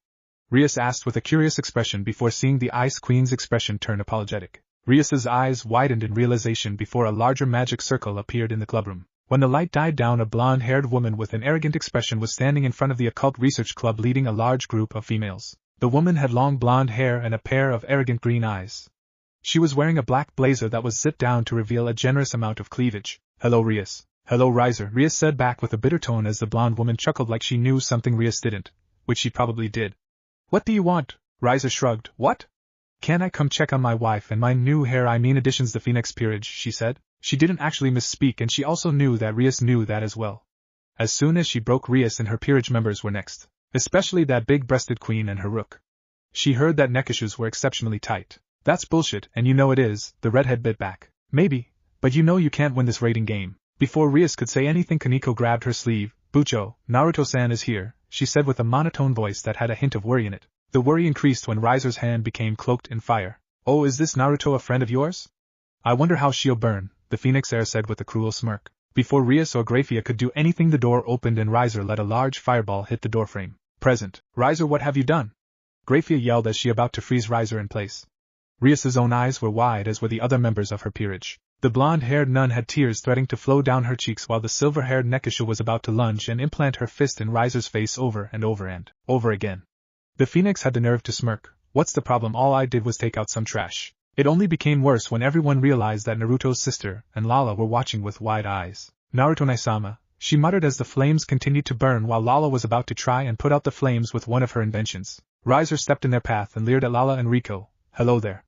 Rias asked with a curious expression before seeing the Ice Queen's expression turn apologetic. Rias's eyes widened in realization before a larger magic circle appeared in the clubroom. When the light died down, a blonde-haired woman with an arrogant expression was standing in front of the Occult Research Club leading a large group of females. The woman had long blonde hair and a pair of arrogant green eyes. She was wearing a black blazer that was zipped down to reveal a generous amount of cleavage. "Hello Rias." "Hello Riser," Rias said back with a bitter tone as the blonde woman chuckled like she knew something Rias didn't, which she probably did. "What do you want?" Riser shrugged. "What? Can I come check on my wife and my new hair, I mean additions the Phoenix peerage," she said. She didn't actually misspeak, and she also knew that Rias knew that as well. As soon as she broke, Rias and her peerage members were next. Especially that big-breasted queen and her rook. She heard that neck issues were exceptionally tight. "That's bullshit, and you know it is," the redhead bit back. "Maybe, but you know you can't win this rating game." Before Rias could say anything, Kaneko grabbed her sleeve. "Bucho, Naruto-san is here," she said with a monotone voice that had a hint of worry in it. The worry increased when Riser's hand became cloaked in fire. "Oh, is this Naruto a friend of yours? I wonder how she'll burn," the Phoenix heir said with a cruel smirk. Before Rias or Graphia could do anything, the door opened and Riser let a large fireball hit the doorframe. "Present." "Riser, what have you done?" Graphia yelled as she about to freeze Riser in place. Rias's own eyes were wide, as were the other members of her peerage. The blonde-haired nun had tears threatening to flow down her cheeks, while the silver-haired Nekisha was about to lunge and implant her fist in Riser's face over and over again. The Phoenix had the nerve to smirk. "What's the problem? All I did was take out some trash." It only became worse when everyone realized that Naruto's sister and Lala were watching with wide eyes. "Naruto-sama," she muttered as the flames continued to burn while Lala was about to try and put out the flames with one of her inventions. Riser stepped in their path and leered at Lala and Rico. "Hello there.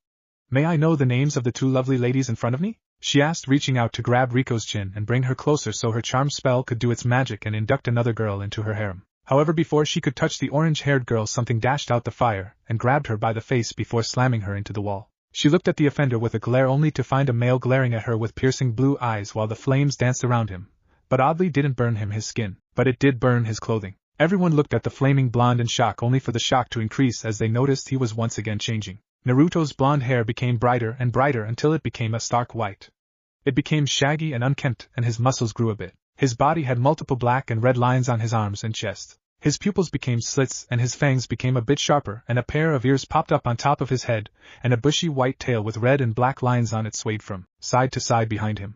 May I know the names of the two lovely ladies in front of me?" she asked, reaching out to grab Rico's chin and bring her closer so her charm spell could do its magic and induct another girl into her harem. However, before she could touch the orange-haired girl, something dashed out the fire and grabbed her by the face before slamming her into the wall. She looked at the offender with a glare, only to find a male glaring at her with piercing blue eyes while the flames danced around him. But oddly didn't burn him his skin, but it did burn his clothing. Everyone looked at the flaming blonde in shock, only for the shock to increase as they noticed he was once again changing. Naruto's blonde hair became brighter and brighter until it became a stark white. It became shaggy and unkempt, and his muscles grew a bit. His body had multiple black and red lines on his arms and chest. His pupils became slits and his fangs became a bit sharper, and a pair of ears popped up on top of his head, and a bushy white tail with red and black lines on it swayed from side to side behind him.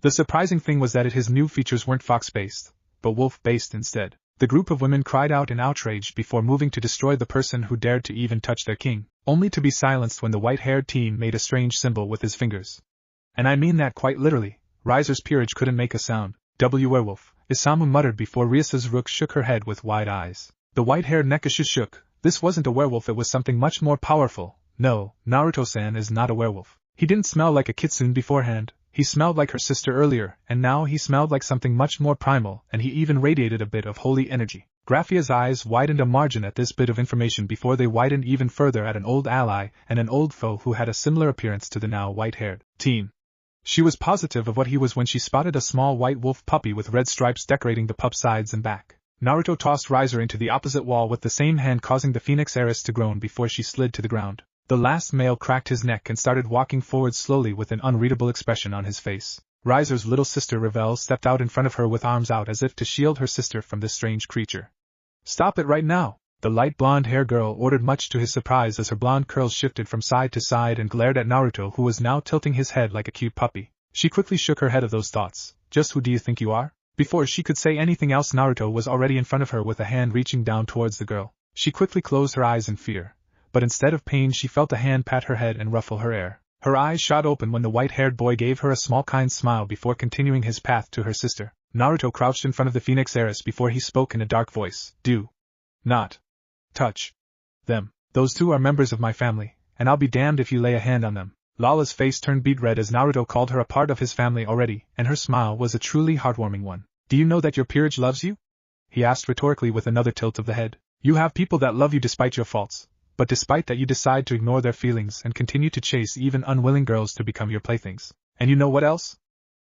The surprising thing was that his new features weren't fox-based, but wolf-based instead. The group of women cried out in outrage before moving to destroy the person who dared to even touch their king, only to be silenced when the white-haired teen made a strange symbol with his fingers. And I mean that quite literally. Riser's peerage couldn't make a sound. "Werewolf," Isamu muttered before Rias's rook shook her head with wide eyes. The white-haired Nekisha shook. This wasn't a werewolf, it was something much more powerful. No, Naruto-san is not a werewolf. He didn't smell like a kitsune beforehand, he smelled like her sister earlier, and now he smelled like something much more primal, and he even radiated a bit of holy energy. Graphia's eyes widened a margin at this bit of information before they widened even further at an old ally and an old foe who had a similar appearance to the now white-haired teen. She was positive of what he was when she spotted a small white wolf puppy with red stripes decorating the pup's sides and back. Naruto tossed Riser into the opposite wall with the same hand, causing the Phoenix heiress to groan before she slid to the ground. The last male cracked his neck and started walking forward slowly with an unreadable expression on his face. Riser's little sister Ravel stepped out in front of her with arms out as if to shield her sister from this strange creature. "Stop it right now!" the light blonde-haired girl ordered, much to his surprise as her blonde curls shifted from side to side and glared at Naruto, who was now tilting his head like a cute puppy. She quickly shook her head of those thoughts. "Just who do you think you are?" Before she could say anything else, Naruto was already in front of her with a hand reaching down towards the girl. She quickly closed her eyes in fear, but instead of pain she felt a hand pat her head and ruffle her hair. Her eyes shot open when the white-haired boy gave her a small kind smile before continuing his path to her sister. Naruto crouched in front of the Phoenix heiress before he spoke in a dark voice. "Do not touch them. Those two are members of my family, and I'll be damned if you lay a hand on them." Lala's face turned beet red as Naruto called her a part of his family already, and her smile was a truly heartwarming one. "Do you know that your peerage loves you?" he asked rhetorically with another tilt of the head. "You have people that love you despite your faults, but despite that you decide to ignore their feelings and continue to chase even unwilling girls to become your playthings. And you know what else?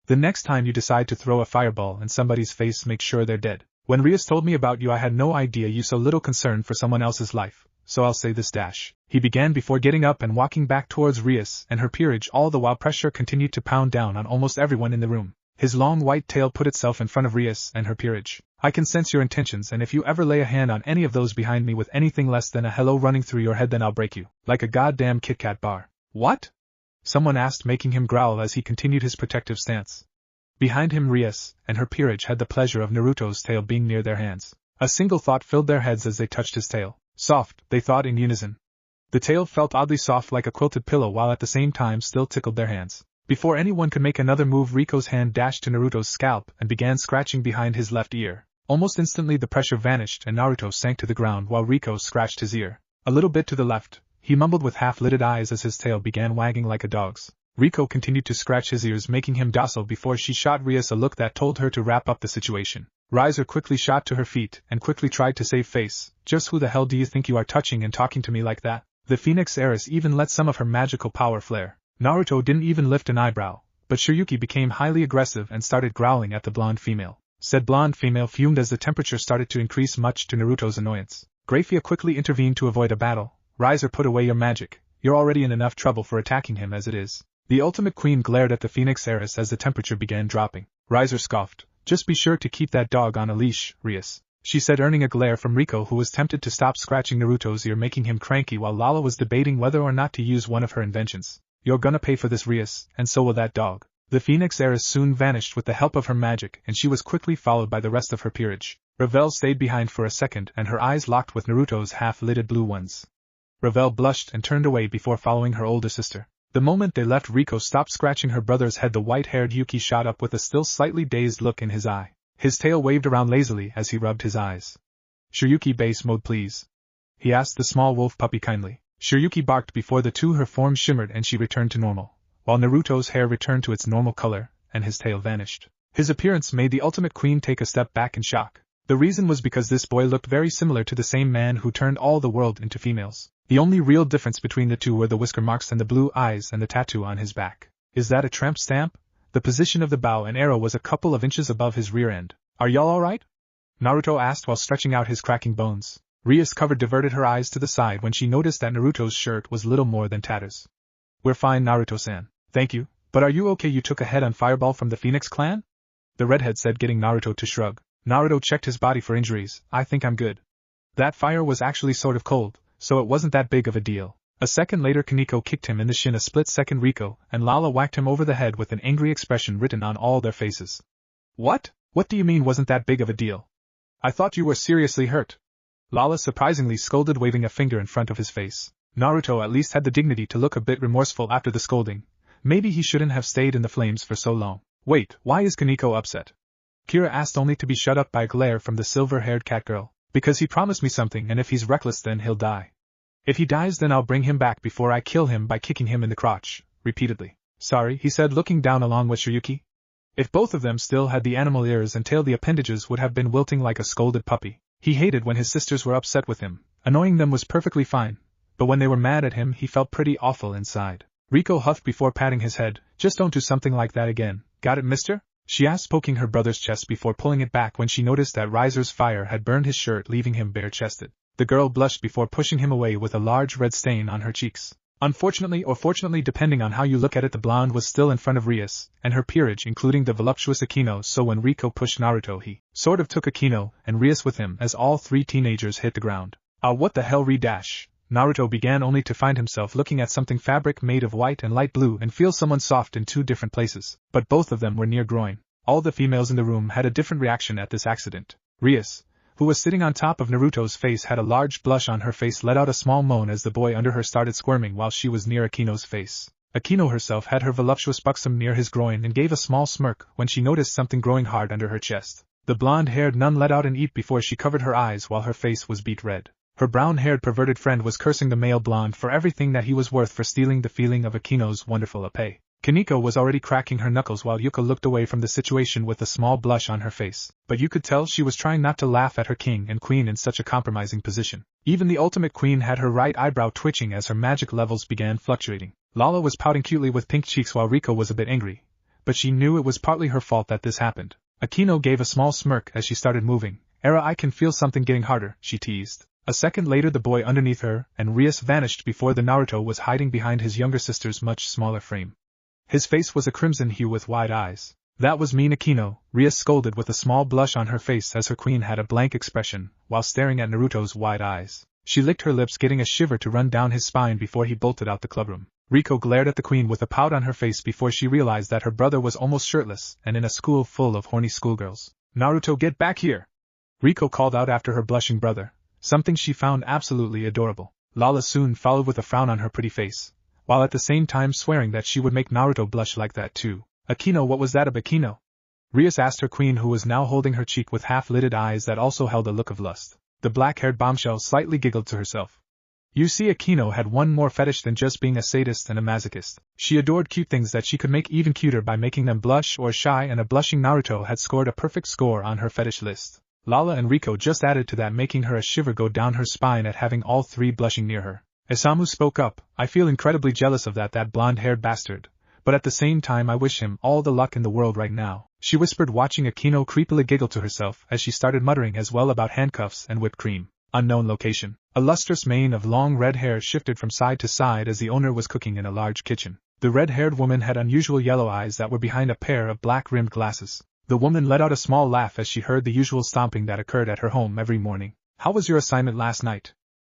The next time you decide to throw a fireball in somebody's face, make sure they're dead." When Rias told me about you I had no idea you so little concern for someone else's life, so I'll say this dash. He began before getting up and walking back towards Rias and her peerage, all the while pressure continued to pound down on almost everyone in the room. His long white tail put itself in front of Rias and her peerage. I can sense your intentions, and if you ever lay a hand on any of those behind me with anything less than a hello running through your head, then I'll break you. Like a goddamn Kit Kat bar. What? Someone asked, making him growl as he continued his protective stance. Behind him Rias and her peerage had the pleasure of Naruto's tail being near their hands. A single thought filled their heads as they touched his tail. Soft, they thought in unison. The tail felt oddly soft like a quilted pillow while at the same time still tickled their hands. Before anyone could make another move, Rico's hand dashed to Naruto's scalp and began scratching behind his left ear. Almost instantly the pressure vanished and Naruto sank to the ground while Rico scratched his ear. A little bit to the left, he mumbled with half-lidded eyes as his tail began wagging like a dog's. Rico continued to scratch his ears, making him docile before she shot Rias a look that told her to wrap up the situation. Riser quickly shot to her feet and quickly tried to save face. Just who the hell do you think you are, touching and talking to me like that? The Phoenix heiress even let some of her magical power flare. Naruto didn't even lift an eyebrow, but Yuki became highly aggressive and started growling at the blonde female. Said blonde female fumed as the temperature started to increase, much to Naruto's annoyance. Grafia quickly intervened to avoid a battle. Riser, put away your magic. You're already in enough trouble for attacking him as it is. The Ultimate Queen glared at the Phoenix heiress as the temperature began dropping. Riser scoffed. Just be sure to keep that dog on a leash, Rias, she said, earning a glare from Rico, who was tempted to stop scratching Naruto's ear, making him cranky while Lala was debating whether or not to use one of her inventions. You're gonna pay for this, Rias, and so will that dog. The Phoenix heiress soon vanished with the help of her magic, and she was quickly followed by the rest of her peerage. Ravel stayed behind for a second and her eyes locked with Naruto's half-lidded blue ones. Ravel blushed and turned away before following her older sister. The moment they left, Rico stopped scratching her brother's head. The white-haired Yuki shot up with a still slightly dazed look in his eye. His tail waved around lazily as he rubbed his eyes. Shiryuki, base mode please, he asked the small wolf puppy kindly. Shiryuki barked before the two her forms shimmered and she returned to normal, while Naruto's hair returned to its normal color, and his tail vanished. His appearance made the Ultimate Queen take a step back in shock. The reason was because this boy looked very similar to the same man who turned all the world into females. The only real difference between the two were the whisker marks and the blue eyes and the tattoo on his back. Is that a tramp stamp? The position of the bow and arrow was a couple of inches above his rear end. Are y'all alright? Naruto asked while stretching out his cracking bones. Rias diverted her eyes to the side when she noticed that Naruto's shirt was little more than tatters. We're fine, Naruto-san. Thank you, but are you okay? You took a head-on fireball from the Phoenix clan? The redhead said, getting Naruto to shrug. Naruto checked his body for injuries. I think I'm good. That fire was actually sort of cold, so it wasn't that big of a deal. A second later, Kaneko kicked him in the shin. A split second, Rico and Lala whacked him over the head with an angry expression written on all their faces. What? What do you mean wasn't that big of a deal? I thought you were seriously hurt. Lala surprisingly scolded, waving a finger in front of his face. Naruto at least had the dignity to look a bit remorseful after the scolding. Maybe he shouldn't have stayed in the flames for so long. Wait, why is Kaneko upset? Kira asked, only to be shut up by a glare from the silver-haired cat girl. Because he promised me something, and if he's reckless then he'll die. If he dies then I'll bring him back before I kill him by kicking him in the crotch, repeatedly. Sorry, he said, looking down along with Shiryuki. If both of them still had the animal ears and tail, the appendages would have been wilting like a scolded puppy. He hated when his sisters were upset with him. Annoying them was perfectly fine, but when they were mad at him he felt pretty awful inside. Rico huffed before patting his head. Just don't do something like that again. Got it, mister? She asked, poking her brother's chest before pulling it back when she noticed that Riser's fire had burned his shirt, leaving him bare-chested. The girl blushed before pushing him away with a large red stain on her cheeks. Unfortunately, or fortunately depending on how you look at it, the blonde was still in front of Rias and her peerage, including the voluptuous Akino, so when Rico pushed Naruto he sort of took Akino and Rias with him as all three teenagers hit the ground. What the hell, re-dash? Naruto began, only to find himself looking at something fabric made of white and light blue and feel someone soft in two different places, but both of them were near groin. All the females in the room had a different reaction at this accident. Rias, who was sitting on top of Naruto's face, had a large blush on her face, let out a small moan as the boy under her started squirming while she was near Akino's face. Akino herself had her voluptuous buxom near his groin and gave a small smirk when she noticed something growing hard under her chest. The blonde-haired nun let out an eep before she covered her eyes while her face was beet red. Her brown-haired perverted friend was cursing the male blonde for everything that he was worth for stealing the feeling of Akino's wonderful épée. Kaneko was already cracking her knuckles while Yuka looked away from the situation with a small blush on her face, but you could tell she was trying not to laugh at her king and queen in such a compromising position. Even the Ultimate Queen had her right eyebrow twitching as her magic levels began fluctuating. Lala was pouting cutely with pink cheeks while Rico was a bit angry, but she knew it was partly her fault that this happened. Akino gave a small smirk as she started moving, Era, I can feel something getting harder, she teased. A second later the boy underneath her and Rias vanished before the Naruto was hiding behind his younger sister's much smaller frame. His face was a crimson hue with wide eyes. That was me, Nakino, Rias scolded with a small blush on her face as her queen had a blank expression, while staring at Naruto's wide eyes. She licked her lips, getting a shiver to run down his spine before he bolted out the clubroom. Riko glared at the queen with a pout on her face before she realized that her brother was almost shirtless and in a school full of horny schoolgirls. Naruto, get back here! Riko called out after her blushing brother, something she found absolutely adorable. Lala soon followed with a frown on her pretty face, while at the same time swearing that she would make Naruto blush like that too. Akino, what was that, a Akino? Rias asked her queen, who was now holding her cheek with half-lidded eyes that also held a look of lust. The black-haired bombshell slightly giggled to herself. You see, Akino had one more fetish than just being a sadist and a masochist. She adored cute things that she could make even cuter by making them blush or shy, and a blushing Naruto had scored a perfect score on her fetish list. Lala and Riko just added to that, making her a shiver go down her spine at having all three blushing near her. Isamu spoke up, I feel incredibly jealous of that blonde-haired bastard, but at the same time I wish him all the luck in the world right now, she whispered, watching Akino creepily giggle to herself as she started muttering as well about handcuffs and whipped cream. Unknown location. A lustrous mane of long red hair shifted from side to side as the owner was cooking in a large kitchen. The red-haired woman had unusual yellow eyes that were behind a pair of black-rimmed glasses. The woman let out a small laugh as she heard the usual stomping that occurred at her home every morning. How was your assignment last night?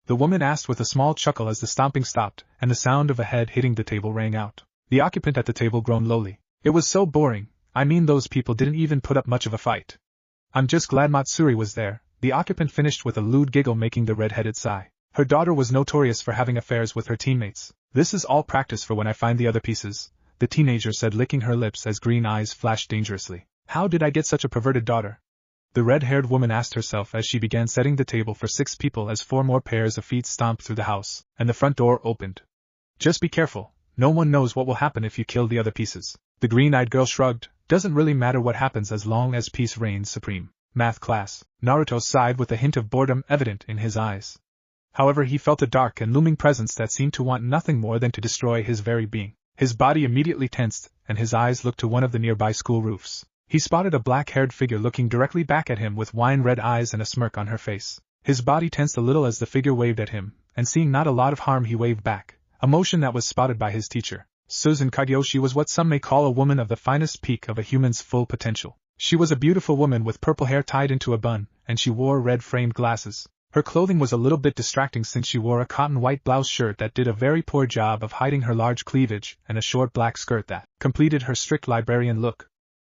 The woman asked with a small chuckle as the stomping stopped and the sound of a head hitting the table rang out. The occupant at the table groaned lowly. It was so boring. I mean, those people didn't even put up much of a fight. I'm just glad Matsuri was there, the occupant finished with a lewd giggle, making the red-headed sigh. Her daughter was notorious for having affairs with her teammates. This is all practice for when I find the other pieces, the teenager said, licking her lips as green eyes flashed dangerously. How did I get such a perverted daughter? The red-haired woman asked herself as she began setting the table for 6 people as 4 more pairs of feet stomped through the house, and the front door opened. Just be careful. No one knows what will happen if you kill the other pieces. The green-eyed girl shrugged. Doesn't really matter what happens as long as peace reigns supreme. Math class. Naruto sighed with a hint of boredom evident in his eyes. However, he felt a dark and looming presence that seemed to want nothing more than to destroy his very being. His body immediately tensed, and his eyes looked to one of the nearby school roofs. He spotted a black-haired figure looking directly back at him with wine-red eyes and a smirk on her face. His body tensed a little as the figure waved at him, and seeing not a lot of harm, he waved back. A motion that was spotted by his teacher. Susan Kagyoshi was what some may call a woman of the finest peak of a human's full potential. She was a beautiful woman with purple hair tied into a bun, and she wore red-framed glasses. Her clothing was a little bit distracting since she wore a cotton white blouse shirt that did a very poor job of hiding her large cleavage and a short black skirt that completed her strict librarian look.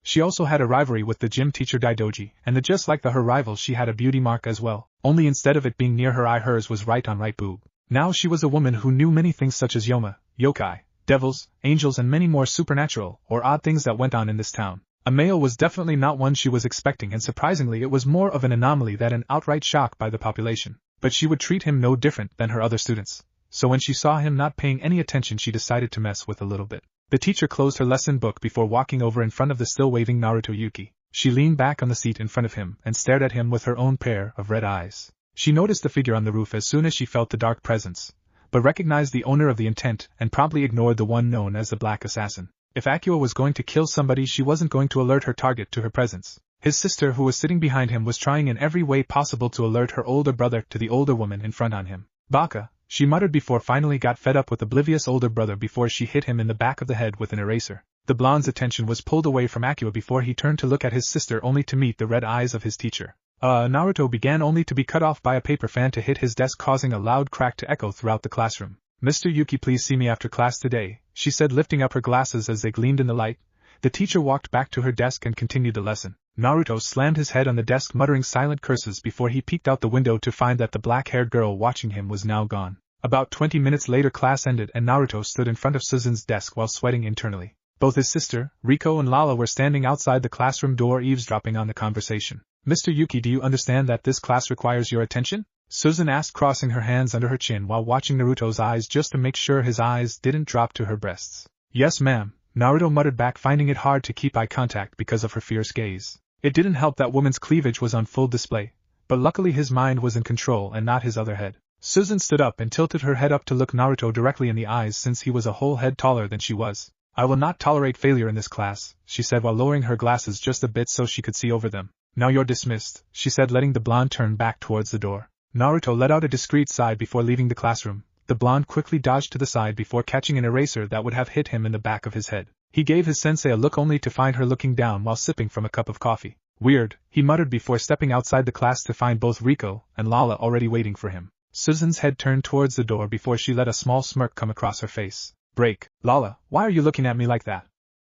She also had a rivalry with the gym teacher Daidoji, and just like her rival, she had a beauty mark as well, only instead of it being near her eye, hers was right on right boob. Now she was a woman who knew many things such as Yoma, yokai, devils, angels, and many more supernatural or odd things that went on in this town. A male was definitely not one she was expecting, and surprisingly it was more of an anomaly than an outright shock by the population. But she would treat him no different than her other students, so when she saw him not paying any attention, she decided to mess with a little bit. The teacher closed her lesson book before walking over in front of the still waving Naruto Yuki. She leaned back on the seat in front of him and stared at him with her own pair of red eyes. She noticed the figure on the roof as soon as she felt the dark presence, but recognized the owner of the intent and promptly ignored the one known as the Black Assassin. If Akio was going to kill somebody, she wasn't going to alert her target to her presence. His sister, who was sitting behind him, was trying in every way possible to alert her older brother to the older woman in front on him. Baka, she muttered before finally got fed up with oblivious older brother before she hit him in the back of the head with an eraser. The blonde's attention was pulled away from Akio before he turned to look at his sister, only to meet the red eyes of his teacher. Naruto began, only to be cut off by a paper fan to hit his desk, causing a loud crack to echo throughout the classroom. Mr. Yuki, please see me after class today, she said, lifting up her glasses as they gleamed in the light. The teacher walked back to her desk and continued the lesson. Naruto slammed his head on the desk, muttering silent curses before he peeked out the window to find that the black-haired girl watching him was now gone. About 20 minutes later, class ended and Naruto stood in front of Susan's desk while sweating internally. Both his sister, Riko, and Lala were standing outside the classroom door eavesdropping on the conversation. Mr. Yuki, do you understand that this class requires your attention? Susan asked, crossing her hands under her chin while watching Naruto's eyes just to make sure his eyes didn't drop to her breasts. Yes, ma'am, Naruto muttered back, finding it hard to keep eye contact because of her fierce gaze. It didn't help that woman's cleavage was on full display, but luckily his mind was in control and not his other head. Susan stood up and tilted her head up to look Naruto directly in the eyes since he was a whole head taller than she was. I will not tolerate failure in this class, she said while lowering her glasses just a bit so she could see over them. Now you're dismissed, she said, letting the blonde turn back towards the door. Naruto let out a discreet sigh before leaving the classroom. The blonde quickly dodged to the side before catching an eraser that would have hit him in the back of his head. He gave his sensei a look only to find her looking down while sipping from a cup of coffee. Weird, he muttered before stepping outside the class to find both Rico and Lala already waiting for him. Susan's head turned towards the door before she let a small smirk come across her face. Break. Lala, why are you looking at me like that?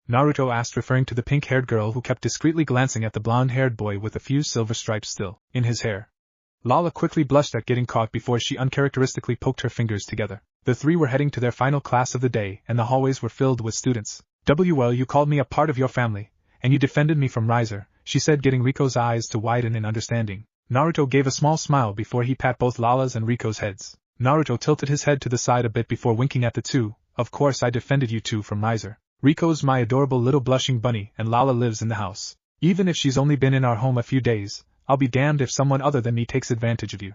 Naruto asked, referring to the pink-haired girl who kept discreetly glancing at the blonde-haired boy with a few silver stripes still in his hair. Lala quickly blushed at getting caught before she uncharacteristically poked her fingers together. The three were heading to their final class of the day and the hallways were filled with students. Well, you called me a part of your family, and you defended me from Riser, she said, getting Rico's eyes to widen in understanding. Naruto gave a small smile before he pat both Lala's and Rico's heads. Naruto tilted his head to the side a bit before winking at the two. Of course I defended you two from Riser. Rico's my adorable little blushing bunny and Lala lives in the house. Even if she's only been in our home a few days, I'll be damned if someone other than me takes advantage of you.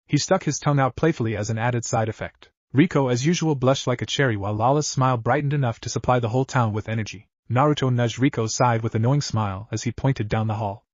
He stuck his tongue out playfully as an added side effect. Rico as usual blushed like a cherry while Lala's smile brightened enough to supply the whole town with energy. Naruto nudged Rico's side with a knowing smile as he pointed down the hall.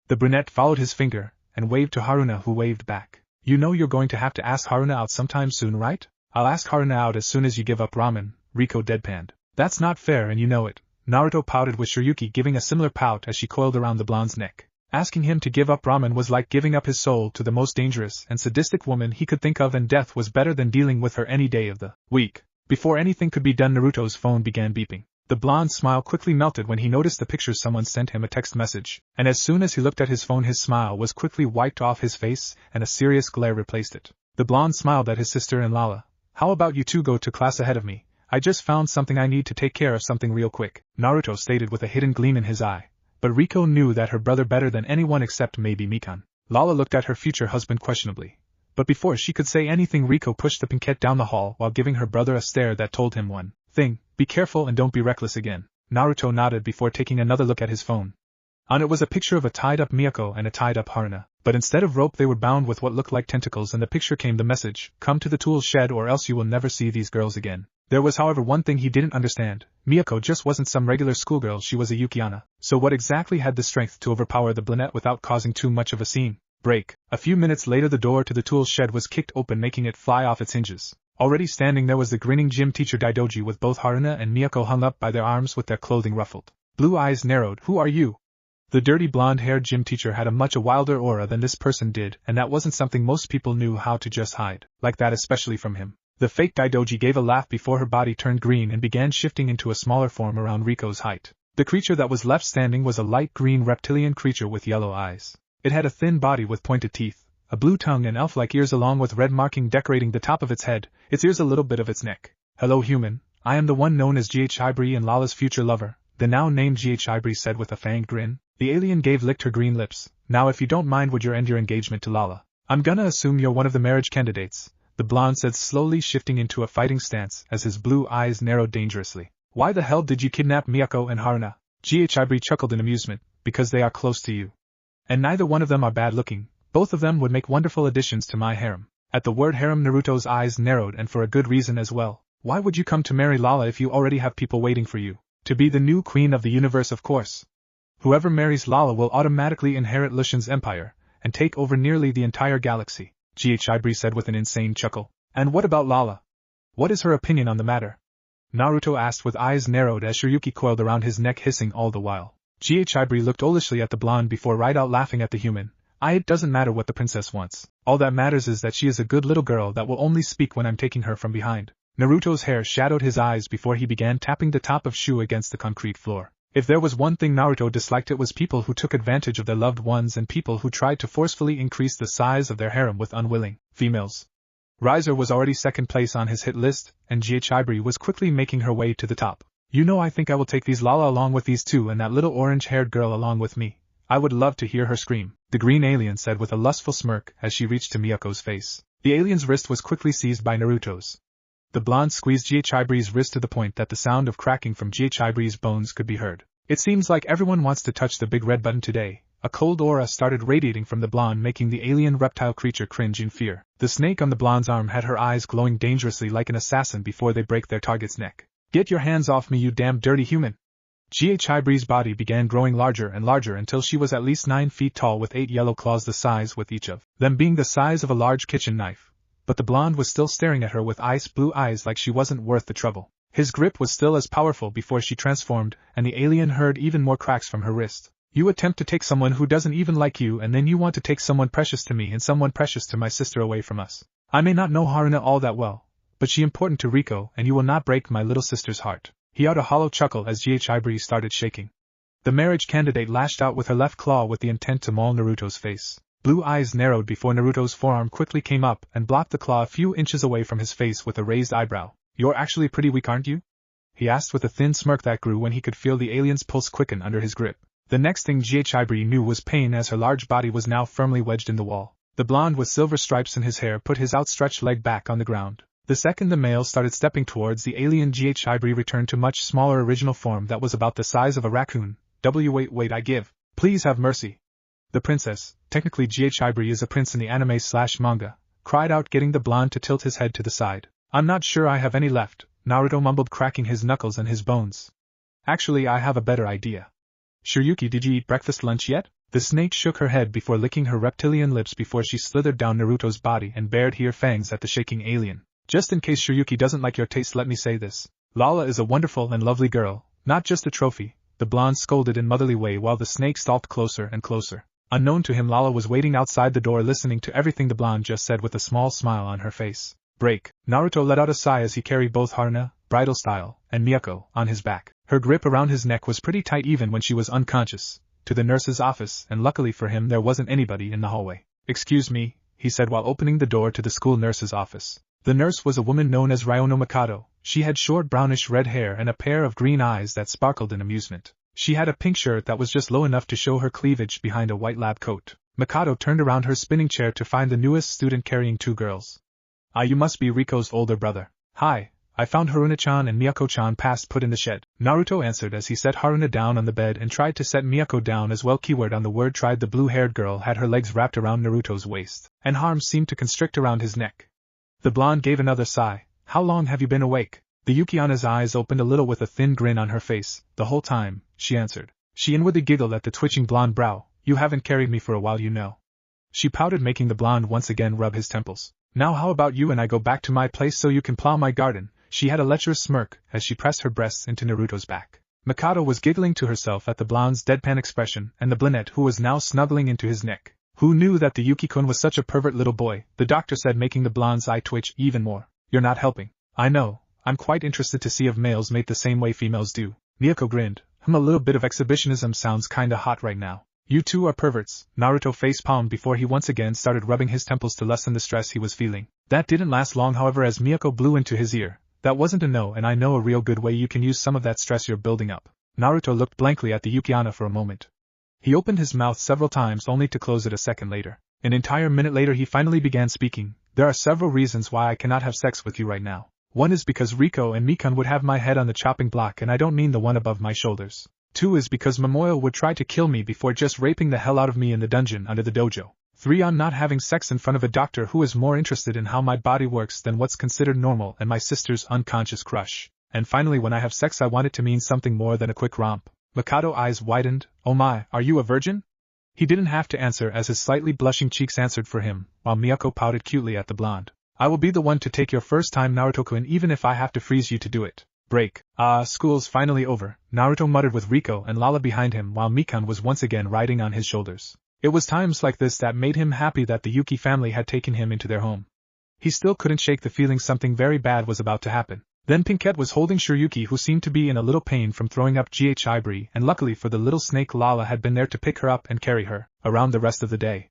The brunette followed his finger and waved to Haruna, who waved back. You know you're going to have to ask Haruna out sometime soon, right? I'll ask Haruna out as soon as you give up ramen, Rico deadpanned. That's not fair and you know it. Naruto pouted, with Yuki giving a similar pout as she coiled around the blonde's neck. Asking him to give up ramen was like giving up his soul to the most dangerous and sadistic woman he could think of, and death was better than dealing with her any day of the week. Before anything could be done, Naruto's phone began beeping. The blonde's smile quickly melted when he noticed the picture someone sent him a text message, and as soon as he looked at his phone his smile was quickly wiped off his face and a serious glare replaced it. The blonde smiled at his sister and Lala. How about you two go to class ahead of me? I just found something I need to take care of something real quick, Naruto stated with a hidden gleam in his eye. But Rico knew that her brother better than anyone except maybe Mikan. Lala looked at her future husband questionably. But before she could say anything, Rico pushed the pinkette down the hall while giving her brother a stare that told him one thing: be careful and don't be reckless again. Naruto nodded before taking another look at his phone. On it was a picture of a tied-up Miyako and a tied-up Haruna, but instead of rope they were bound with what looked like tentacles, and the picture came the message, come to the tool shed or else you will never see these girls again. There was however one thing he didn't understand. Miyako just wasn't some regular schoolgirl, she was a Yukiana. So what exactly had the strength to overpower the brunette without causing too much of a scene? Break. A few minutes later the door to the tool shed was kicked open, making it fly off its hinges. Already standing there was the grinning gym teacher Daidoji, with both Haruna and Miyako hung up by their arms with their clothing ruffled. Blue eyes narrowed. Who are you? The dirty blonde-haired gym teacher had a much wilder aura than this person did, and that wasn't something most people knew how to just hide, like that, especially from him. The fake Daidoji gave a laugh before her body turned green and began shifting into a smaller form around Rico's height. The creature that was left standing was a light green reptilian creature with yellow eyes. It had a thin body with pointed teeth, a blue tongue and elf-like ears along with red marking decorating the top of its head, its ears, a little bit of its neck. Hello human, I am the one known as Highschool and Lala's future lover, the now named Highschool said with a fanged grin. The alien licked her green lips. Now if you don't mind, would you end your engagement to Lala? I'm gonna assume you're one of the marriage candidates, the blonde said, slowly shifting into a fighting stance as his blue eyes narrowed dangerously. Why the hell did you kidnap Miyako and Haruna? Highschool chuckled in amusement. Because they are close to you. And neither one of them are bad looking. Both of them would make wonderful additions to my harem. At the word harem, Naruto's eyes narrowed, and for a good reason as well. Why would you come to marry Lala if you already have people waiting for you? To be the new queen of the universe, of course. Whoever marries Lala will automatically inherit Lushen's empire and take over nearly the entire galaxy, Highschool said with an insane chuckle. And what about Lala? What is her opinion on the matter? Naruto asked with eyes narrowed as Yuki coiled around his neck, hissing all the while. Highschool looked olishly at the blonde before right out laughing at the human. It doesn't matter what the princess wants. All that matters is that she is a good little girl that will only speak when I'm taking her from behind. Naruto's hair shadowed his eyes before he began tapping the top of shoe against the concrete floor. If there was one thing Naruto disliked, it was people who took advantage of their loved ones and people who tried to forcefully increase the size of their harem with unwilling females. Riser was already second place on his hit list, and Highschool was quickly making her way to the top. You know, I think I will take these Lala along with these two and that little orange-haired girl along with me. I would love to hear her scream, the green alien said with a lustful smirk as she reached to Miyako's face. The alien's wrist was quickly seized by Naruto's. The blonde squeezed Highschool's wrist to the point that the sound of cracking from Highschool's bones could be heard. It seems like everyone wants to touch the big red button today. A cold aura started radiating from the blonde, making the alien reptile creature cringe in fear. The snake on the blonde's arm had her eyes glowing dangerously like an assassin before they break their target's neck. Get your hands off me, you damn dirty human! Hibri's body began growing larger and larger until she was at least 9 feet tall with 8 yellow claws, the size with each of them being the size of a large kitchen knife. But the blonde was still staring at her with ice blue eyes like she wasn't worth the trouble. His grip was still as powerful before she transformed, and the alien heard even more cracks from her wrist. You attempt to take someone who doesn't even like you, and then you want to take someone precious to me and someone precious to my sister away from us. I may not know Haruna all that well, but she important to Rico, and you will not break my little sister's heart. He uttered a hollow chuckle as Hibri started shaking. The marriage candidate lashed out with her left claw with the intent to maul Naruto's face. Blue eyes narrowed before Naruto's forearm quickly came up and blocked the claw a few inches away from his face with a raised eyebrow. You're actually pretty weak, aren't you? He asked with a thin smirk that grew when he could feel the alien's pulse quicken under his grip. The next thing Hibri knew was pain as her large body was now firmly wedged in the wall. The blonde with silver stripes in his hair put his outstretched leg back on the ground. The second the male started stepping towards the alien, Hibri returned to much smaller original form that was about the size of a raccoon. Wait, I give. Please have mercy. The princess, technically Hibri is a prince in the anime/manga, cried out, getting the blonde to tilt his head to the side. I'm not sure I have any left, Naruto mumbled, cracking his knuckles and his bones. Actually, I have a better idea. Sure, Yuki, did you eat breakfast lunch yet? The snake shook her head before licking her reptilian lips before she slithered down Naruto's body and bared her fangs at the shaking alien. Just in case Shiryuki doesn't like your taste, let me say this. Lala is a wonderful and lovely girl, not just a trophy, the blonde scolded in motherly way while the snake stalked closer and closer. Unknown to him, Lala was waiting outside the door listening to everything the blonde just said with a small smile on her face. Break. Naruto let out a sigh as he carried both Haruna, bridal style, and Miyako on his back. Her grip around his neck was pretty tight even when she was unconscious. To the nurse's office, and luckily for him there wasn't anybody in the hallway. Excuse me, he said while opening the door to the school nurse's office. The nurse was a woman known as Ryono Mikado. She had short brownish red hair and a pair of green eyes that sparkled in amusement. She had a pink shirt that was just low enough to show her cleavage behind a white lab coat. Mikado turned around her spinning chair to find the newest student carrying 2 girls. Ah, you must be Riko's older brother. Hi, I found Haruna-chan and Miyako-chan put in the shed. Naruto answered as he set Haruna down on the bed and tried to set Miyako down as well. Keyword on the word tried. The blue-haired girl had her legs wrapped around Naruto's waist, and arms seemed to constrict around his neck. The blonde gave another sigh. How long have you been awake? The Yuki-ana's eyes opened a little with a thin grin on her face. The whole time, she answered. She inwardly giggled at the twitching blonde brow. You haven't carried me for a while, you know. She pouted, making the blonde once again rub his temples. Now how about you and I go back to my place so you can plow my garden? She had a lecherous smirk as she pressed her breasts into Naruto's back. Mikado was giggling to herself at the blonde's deadpan expression and the brunette who was now snuggling into his neck. Who knew that the Yuki-kun was such a pervert little boy? The doctor said, making the blonde's eye twitch even more. You're not helping. I know. I'm quite interested to see if males mate the same way females do. Miyako grinned. A little bit of exhibitionism sounds kinda hot right now. You two are perverts. Naruto face-palmed before he once again started rubbing his temples to lessen the stress he was feeling. That didn't last long, however, as Miyako blew into his ear. That wasn't a no, and I know a real good way you can use some of that stress you're building up. Naruto looked blankly at the Yuki-ana for a moment. He opened his mouth several times only to close it a second later. An entire minute later he finally began speaking. There are several reasons why I cannot have sex with you right now. One is because Riko and Mikan would have my head on the chopping block, and I don't mean the one above my shoulders. 2 is because Momoyo would try to kill me before just raping the hell out of me in the dungeon under the dojo. 3 I'm not having sex in front of a doctor who is more interested in how my body works than what's considered normal and my sister's unconscious crush. And finally, when I have sex I want it to mean something more than a quick romp. Mikado eyes widened. Oh my, are you a virgin? He didn't have to answer as his slightly blushing cheeks answered for him, while Miyako pouted cutely at the blonde. I will be the one to take your first time, Naruto-kun, even if I have to freeze you to do it. Break. School's finally over, Naruto muttered with Riko and Lala behind him while Mikan was once again riding on his shoulders. It was times like this that made him happy that the Yuki family had taken him into their home. He still couldn't shake the feeling something very bad was about to happen. Then Pinkette was holding Shiryuki, who seemed to be in a little pain from throwing up Hibri, and luckily for the little snake Lala had been there to pick her up and carry her around the rest of the day.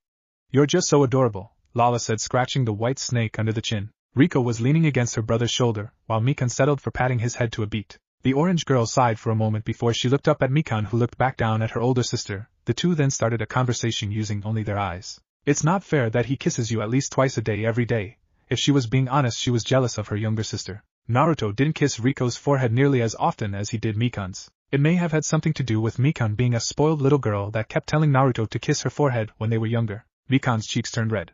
You're just so adorable, Lala said, scratching the white snake under the chin. Riko was leaning against her brother's shoulder, while Mikan settled for patting his head to a beat. The orange girl sighed for a moment before she looked up at Mikan, who looked back down at her older sister. The two then started a conversation using only their eyes. It's not fair that he kisses you at least twice a day every day. If she was being honest, she was jealous of her younger sister. Naruto didn't kiss Riko's forehead nearly as often as he did Mikan's. It may have had something to do with Mikan being a spoiled little girl that kept telling Naruto to kiss her forehead when they were younger. Mikan's cheeks turned red.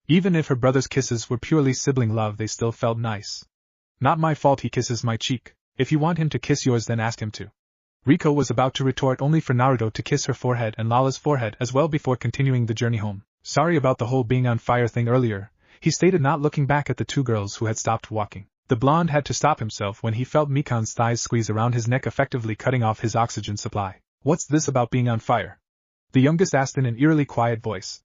Even if her brother's kisses were purely sibling love, they still felt nice. Not my fault he kisses my cheek. If you want him to kiss yours, then ask him to. Riko was about to retort only for Naruto to kiss her forehead and Lala's forehead as well before continuing the journey home. Sorry about the whole being on fire thing earlier, he stated, not looking back at the two girls who had stopped walking. The blonde had to stop himself when he felt Mikan's thighs squeeze around his neck, effectively cutting off his oxygen supply. What's this about being on fire? The youngest asked in an eerily quiet voice.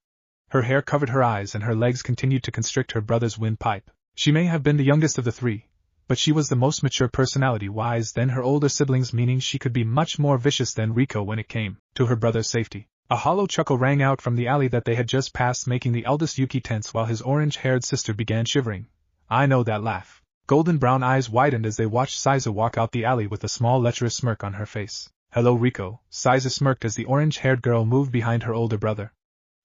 Her hair covered her eyes and her legs continued to constrict her brother's windpipe. She may have been the youngest of the three, but she was the most mature personality-wise than her older siblings, meaning she could be much more vicious than Riko when it came to her brother's safety. A hollow chuckle rang out from the alley that they had just passed, making the eldest Yuki tense while his orange-haired sister began shivering. I know that laugh. Golden brown eyes widened as they watched Saizu walk out the alley with a small lecherous smirk on her face. Hello Riko, Saizu smirked as the orange-haired girl moved behind her older brother.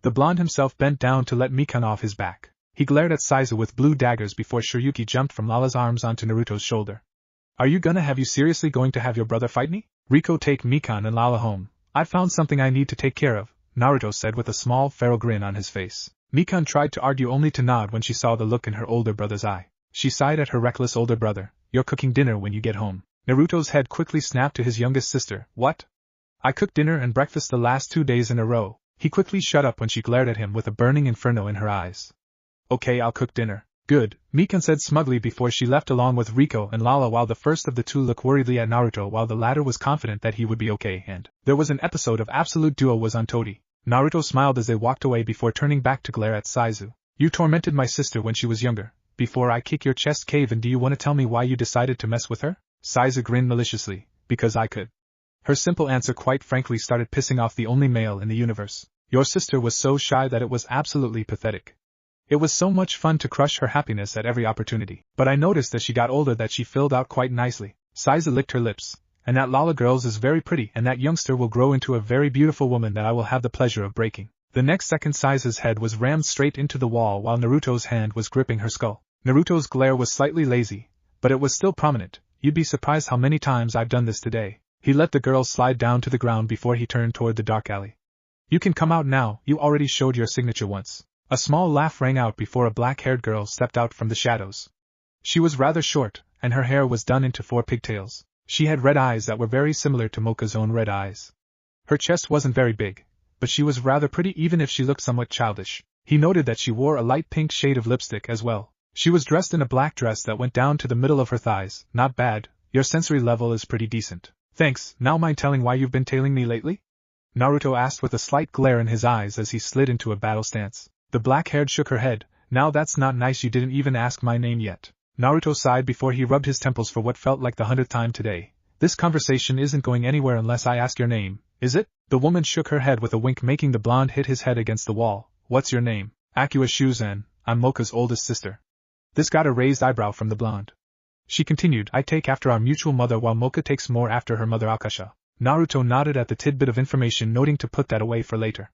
The blonde himself bent down to let Mikan off his back. He glared at Saizu with blue daggers before Yuki jumped from Lala's arms onto Naruto's shoulder. Are you seriously going to have your brother fight me? Riko, take Mikan and Lala home. I found something I need to take care of, Naruto said with a small feral grin on his face. Mikan tried to argue only to nod when she saw the look in her older brother's eye. She sighed at her reckless older brother. You're cooking dinner when you get home. Naruto's head quickly snapped to his youngest sister. What? I cooked dinner and breakfast the last 2 days in a row. He quickly shut up when she glared at him with a burning inferno in her eyes. Okay, I'll cook dinner. Good, Mikan said smugly before she left along with Riko and Lala, while the first of the two looked worriedly at Naruto while the latter was confident that he would be okay. And there was an episode of Absolute Duo was on Toti. Naruto smiled as they walked away before turning back to glare at Saizu. You tormented my sister when she was younger. Before I kick your chest cave in, do you want to tell me why you decided to mess with her? Saizu grinned maliciously. Because I could. Her simple answer quite frankly started pissing off the only male in the universe. Your sister was so shy that it was absolutely pathetic. It was so much fun to crush her happiness at every opportunity. But I noticed as she got older that she filled out quite nicely. Saizu licked her lips. And that Lala girls is very pretty, and that youngster will grow into a very beautiful woman that I will have the pleasure of breaking. The next second Saizu's head was rammed straight into the wall while Naruto's hand was gripping her skull. Naruto's glare was slightly lazy, but it was still prominent. You'd be surprised how many times I've done this today. He let the girl slide down to the ground before he turned toward the dark alley. You can come out now, you already showed your signature once. A small laugh rang out before a black-haired girl stepped out from the shadows. She was rather short, and her hair was done into 4 pigtails. She had red eyes that were very similar to Moka's own red eyes. Her chest wasn't very big, but she was rather pretty even if she looked somewhat childish. He noted that she wore a light pink shade of lipstick as well. She was dressed in a black dress that went down to the middle of her thighs. Not bad, your sensory level is pretty decent. Thanks, now mind telling why you've been tailing me lately? Naruto asked with a slight glare in his eyes as he slid into a battle stance. The black-haired shook her head. Now that's not nice, you didn't even ask my name yet. Naruto sighed before he rubbed his temples for what felt like the 100th time today. This conversation isn't going anywhere unless I ask your name, is it? The woman shook her head with a wink, making the blonde hit his head against the wall. What's your name? Akua Shuzan, I'm Moka's oldest sister. This got a raised eyebrow from the blonde. She continued, I take after our mutual mother while Moka takes more after her mother Akasha. Naruto nodded at the tidbit of information, noting to put that away for later.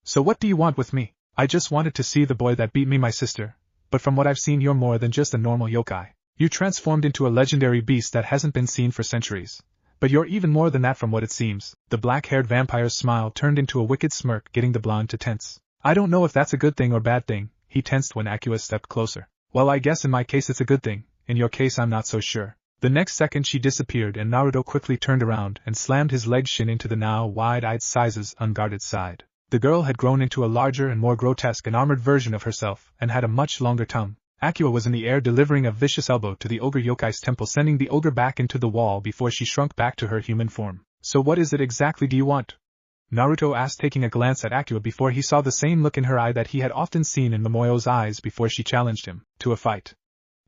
So what do you want with me? I just wanted to see the boy that beat me, my sister, but from what I've seen you're more than just a normal yokai. You transformed into a legendary beast that hasn't been seen for centuries. But you're even more than that from what it seems. The black-haired vampire's smile turned into a wicked smirk, getting the blonde to tense. I don't know if that's a good thing or bad thing, he tensed when Akua stepped closer. Well, I guess in my case it's a good thing, in your case I'm not so sure. The next second she disappeared and Naruto quickly turned around and slammed his leg shin into the now wide-eyed Saizu's unguarded side. The girl had grown into a larger and more grotesque and armored version of herself, and had a much longer tongue. Akua was in the air delivering a vicious elbow to the ogre yokai's temple, sending the ogre back into the wall before she shrunk back to her human form. So what is it exactly do you want? Naruto asked, taking a glance at Akua before he saw the same look in her eye that he had often seen in Momoyo's eyes before she challenged him to a fight.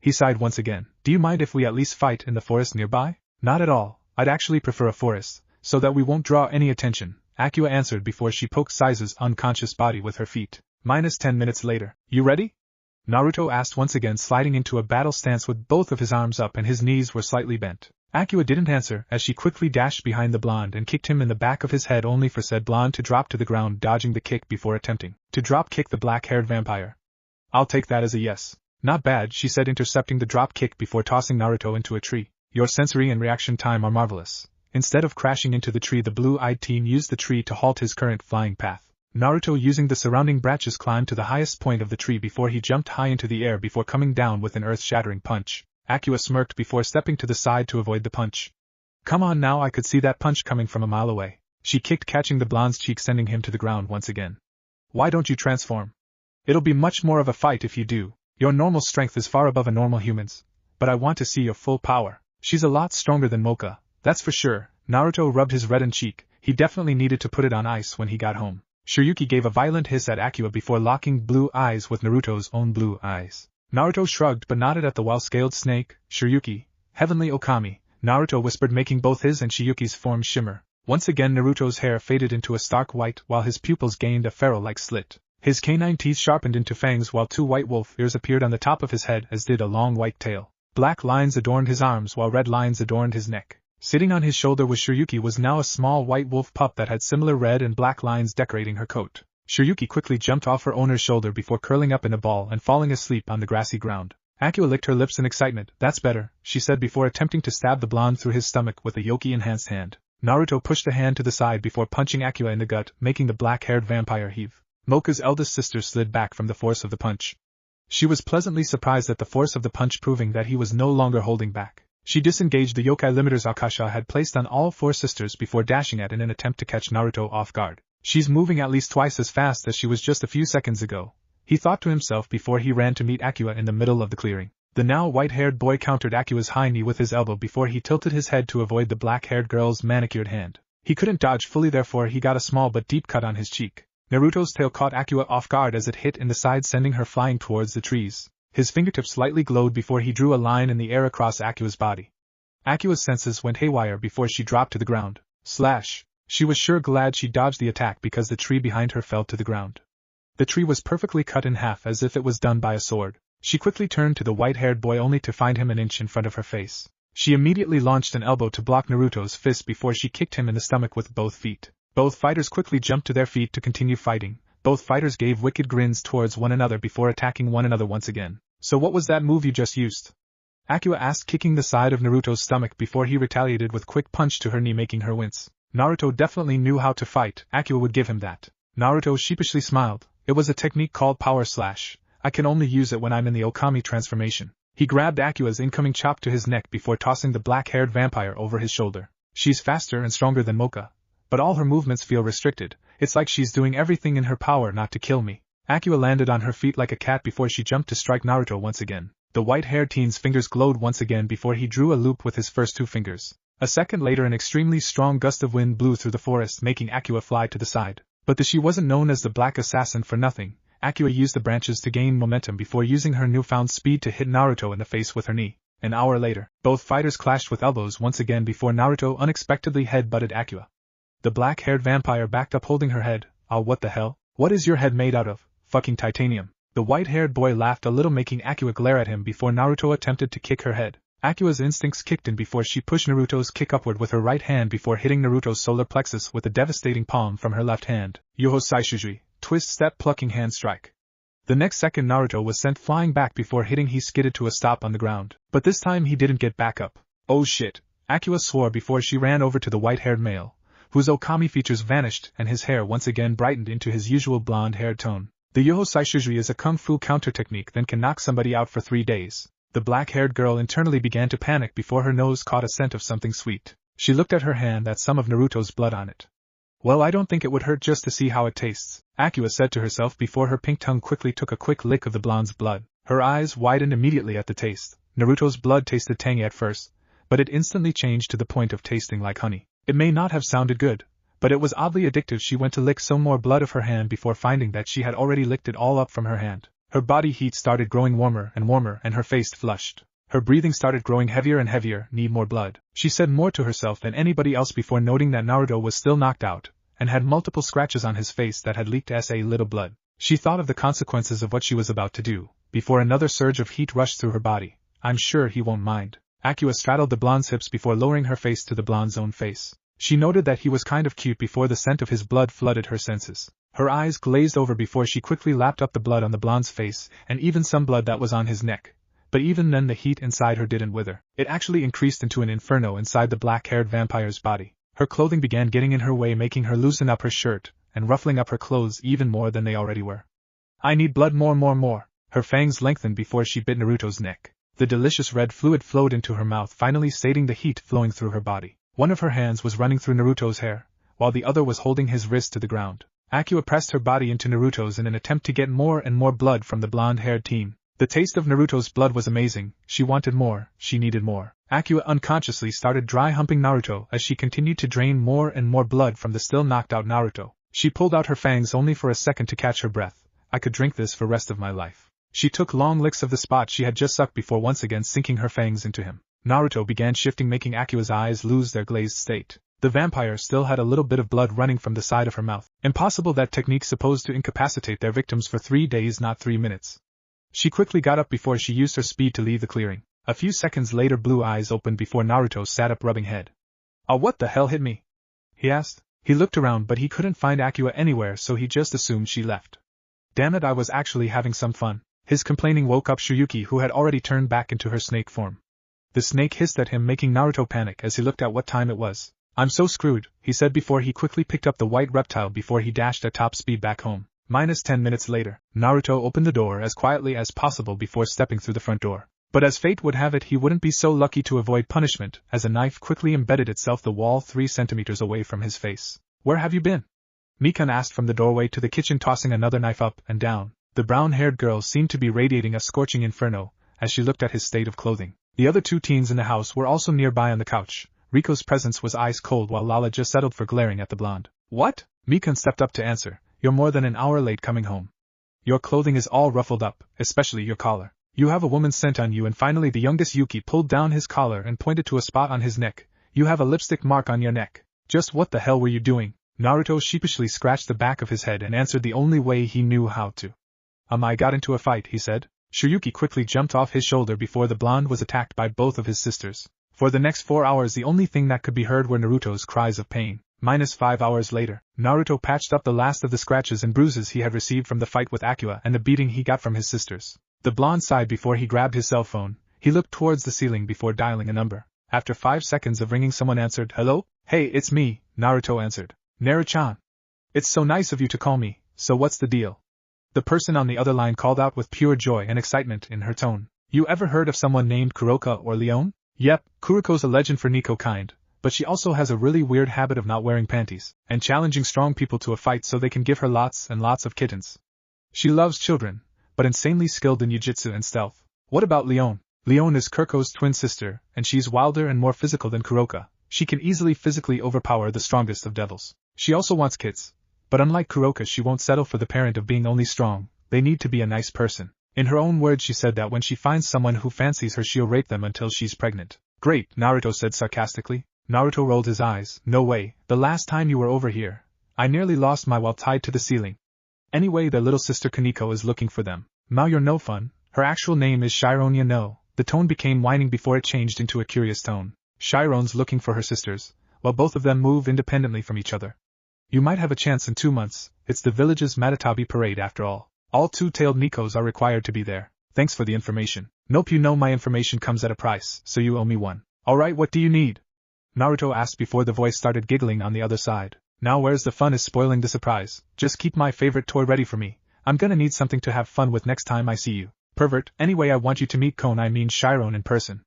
He sighed once again. Do you mind if we at least fight in the forest nearby? Not at all, I'd actually prefer a forest, so that we won't draw any attention, Akua answered before she poked Saizu's unconscious body with her feet. -10 minutes later. You ready? Naruto asked once again, sliding into a battle stance with both of his arms up and his knees were slightly bent. Akua didn't answer as she quickly dashed behind the blonde and kicked him in the back of his head, only for said blonde to drop to the ground, dodging the kick before attempting to drop kick the black-haired vampire. I'll take that as a yes. Not bad, she said, intercepting the drop kick before tossing Naruto into a tree. Your sensory and reaction time are marvelous. Instead of crashing into the tree, the blue-eyed teen used the tree to halt his current flying path. Naruto, using the surrounding branches, climbed to the highest point of the tree before he jumped high into the air before coming down with an earth-shattering punch. Akua smirked before stepping to the side to avoid the punch. Come on now, I could see that punch coming from a mile away. She kicked, catching the blonde's cheek, sending him to the ground once again. Why don't you transform? It'll be much more of a fight if you do. Your normal strength is far above a normal human's. But I want to see your full power. She's a lot stronger than Moka, that's for sure. Naruto rubbed his reddened cheek. He definitely needed to put it on ice when he got home. Yuki gave a violent hiss at Akira before locking blue eyes with Naruto's own blue eyes. Naruto shrugged but nodded at the well-scaled snake. Yuki, heavenly Okami, Naruto whispered, making both his and Yuki's forms shimmer. Once again Naruto's hair faded into a stark white while his pupils gained a ferrule-like slit. His canine teeth sharpened into fangs while 2 white wolf ears appeared on the top of his head, as did a long white tail. Black lines adorned his arms while red lines adorned his neck. Sitting on his shoulder with Yuki was now a small white wolf pup that had similar red and black lines decorating her coat. Yuki quickly jumped off her owner's shoulder before curling up in a ball and falling asleep on the grassy ground. Akira licked her lips in excitement. That's better, she said before attempting to stab the blonde through his stomach with a Yoki-enhanced hand. Naruto pushed a hand to the side before punching Akira in the gut, making the black-haired vampire heave. Moka's eldest sister slid back from the force of the punch. She was pleasantly surprised at the force of the punch, proving that he was no longer holding back. She disengaged the yokai limiters Akasha had placed on all 4 sisters before dashing at in an attempt to catch Naruto off guard. She's moving at least twice as fast as she was just a few seconds ago, he thought to himself before he ran to meet Akira in the middle of the clearing. The now white-haired boy countered Akira's high knee with his elbow before he tilted his head to avoid the black-haired girl's manicured hand. He couldn't dodge fully, therefore he got a small but deep cut on his cheek. Naruto's tail caught Akira off guard as it hit in the side, sending her flying towards the trees. His fingertips slightly glowed before he drew a line in the air across Akira's body. Akira's senses went haywire before she dropped to the ground. Slash! She was sure glad she dodged the attack because the tree behind her fell to the ground. The tree was perfectly cut in half as if it was done by a sword. She quickly turned to the white-haired boy only to find him an inch in front of her face. She immediately launched an elbow to block Naruto's fist before she kicked him in the stomach with both feet. Both fighters quickly jumped to their feet to continue fighting. Both fighters gave wicked grins towards one another before attacking one another once again. So what was that move you just used? Akira asked, kicking the side of Naruto's stomach before he retaliated with quick punch to her knee, making her wince. Naruto definitely knew how to fight, Akira would give him that. Naruto sheepishly smiled. It was a technique called Power Slash. I can only use it when I'm in the Okami transformation. He grabbed Akira's incoming chop to his neck before tossing the black-haired vampire over his shoulder. She's faster and stronger than Moka, but all her movements feel restricted. It's like she's doing everything in her power not to kill me. Akira landed on her feet like a cat before she jumped to strike Naruto once again. The white-haired teen's fingers glowed once again before he drew a loop with his first 2 fingers. A second later, an extremely strong gust of wind blew through the forest, making Akira fly to the side. But she wasn't known as the Black Assassin for nothing. Akira used the branches to gain momentum before using her newfound speed to hit Naruto in the face with her knee. An hour later, both fighters clashed with elbows once again before Naruto unexpectedly head-butted Akira. The black-haired vampire backed up holding her head. Ah, what the hell? What is your head made out of? Fucking titanium. The white-haired boy laughed a little, making Akira glare at him before Naruto attempted to kick her head. Akira's instincts kicked in before she pushed Naruto's kick upward with her right hand before hitting Naruto's solar plexus with a devastating palm from her left hand. Yoho Saishujui, twist step plucking hand strike. The next second Naruto was sent flying back before hitting. He skidded to a stop on the ground. But this time he didn't get back up. Oh shit, Akira swore before she ran over to the white-haired male, whose Okami features vanished and his hair once again brightened into his usual blonde-haired tone. The Yoho Saishujui is a kung fu counter technique that can knock somebody out for 3 days. The black-haired girl internally began to panic before her nose caught a scent of something sweet. She looked at her hand at some of Naruto's blood on it. Well, I don't think it would hurt just to see how it tastes, Akira said to herself before her pink tongue quickly took a quick lick of the blonde's blood. Her eyes widened immediately at the taste. Naruto's blood tasted tangy at first, but it instantly changed to the point of tasting like honey. It may not have sounded good, but it was oddly addictive. She went to lick some more blood of her hand before finding that she had already licked it all up from her hand. Her body heat started growing warmer and her face flushed. Her breathing started growing heavier and heavier. Need more blood. She said more to herself than anybody else before noting that Naruto was still knocked out and had multiple scratches on his face that had leaked a little blood. She thought of the consequences of what she was about to do before another surge of heat rushed through her body. I'm sure he won't mind. Akira straddled the blonde's hips before lowering her face to the blonde's own face. She noted that he was kind of cute before the scent of his blood flooded her senses. Her eyes glazed over before she quickly lapped up the blood on the blonde's face and even some blood that was on his neck. But even then the heat inside her didn't wither. It actually increased into an inferno inside the black-haired vampire's body. Her clothing began getting in her way, making her loosen up her shirt and ruffling up her clothes even more than they already were. I need blood, more. Her fangs lengthened before she bit Naruto's neck. The delicious red fluid flowed into her mouth, finally sating the heat flowing through her body. One of her hands was running through Naruto's hair, while the other was holding his wrist to the ground. Akua pressed her body into Naruto's in an attempt to get more and more blood from the blonde-haired teen. The taste of Naruto's blood was amazing. She wanted more, she needed more. Akua unconsciously started dry-humping Naruto as she continued to drain more and more blood from the still knocked-out Naruto. She pulled out her fangs only for a second to catch her breath. I could drink this for rest of my life. She took long licks of the spot she had just sucked before once again sinking her fangs into him. Naruto began shifting, making Akua's eyes lose their glazed state. The vampire still had a little bit of blood running from the side of her mouth. Impossible, that technique supposed to incapacitate their victims for 3 days, not 3 minutes. She quickly got up before she used her speed to leave the clearing. A few seconds later, blue eyes opened before Naruto sat up, rubbing head. "Oh, what the hell hit me?" he asked. He looked around but he couldn't find Akua anywhere, so he just assumed she left. "Damn it, I was actually having some fun." His complaining woke up Yuki, who had already turned back into her snake form. The snake hissed at him, making Naruto panic as he looked at what time it was. "I'm so screwed," he said before he quickly picked up the white reptile before he dashed at top speed back home. -10 minutes later, Naruto opened the door as quietly as possible before stepping through the front door. But as fate would have it, he wouldn't be so lucky to avoid punishment, as a knife quickly embedded itself the wall 3 centimeters away from his face. "Where have you been?" Mikan asked from the doorway to the kitchen, tossing another knife up and down. The brown-haired girl seemed to be radiating a scorching inferno as she looked at his state of clothing. The other 2 teens in the house were also nearby on the couch. Riko's presence was ice cold, while Lala just settled for glaring at the blonde. "What?" Mikan stepped up to answer. "You're more than an hour late coming home. Your clothing is all ruffled up, especially your collar. You have a woman's scent on you." And finally the youngest Yuki pulled down his collar and pointed to a spot on his neck. "You have a lipstick mark on your neck. Just what the hell were you doing?" Naruto sheepishly scratched the back of his head and answered the only way he knew how to. "I got into a fight," he said. Yuki quickly jumped off his shoulder before the blonde was attacked by both of his sisters. For the next 4 hours the only thing that could be heard were Naruto's cries of pain. -5 hours later, Naruto patched up the last of the scratches and bruises he had received from the fight with Akua and the beating he got from his sisters. The blonde sighed before he grabbed his cell phone. He looked towards the ceiling before dialing a number. After 5 seconds of ringing, someone answered. "Hello? Hey, it's me," Naruto answered. "Naru-chan. It's so nice of you to call me, so what's the deal?" The person on the other line called out with pure joy and excitement in her tone. "You ever heard of someone named Kuroka or Leon?" "Yep, Kuroko's a legend for Nico kind, but she also has a really weird habit of not wearing panties, and challenging strong people to a fight so they can give her lots and lots of kittens. She loves children, but insanely skilled in jiu-jitsu and stealth." "What about Leon?" "Leon is Kuroko's twin sister, and she's wilder and more physical than Kuroka. She can easily physically overpower the strongest of devils. She also wants kids, but unlike Kuroka she won't settle for the parent of being only strong. They need to be a nice person." In her own words she said that when she finds someone who fancies her she'll rape them until she's pregnant. "Great," Naruto said sarcastically. Naruto rolled his eyes. "No way, the last time you were over here, I nearly lost my while tied to the ceiling. Anyway, their little sister Kaneko is looking for them. Now you're no fun. Her actual name is Shironya no." The tone became whining before it changed into a curious tone. "Chiron's looking for her sisters, while both of them move independently from each other. You might have a chance in 2 months, it's the village's Matatabi parade after all. All 2-tailed Nikos are required to be there. Thanks for the information. Nope, you know my information comes at a price, so you owe me one." "Alright, what do you need?" Naruto asked before the voice started giggling on the other side. "Now where's the fun is spoiling the surprise. Just keep my favorite toy ready for me. I'm gonna need something to have fun with next time I see you. Pervert, anyway I want you to meet Chiron in person.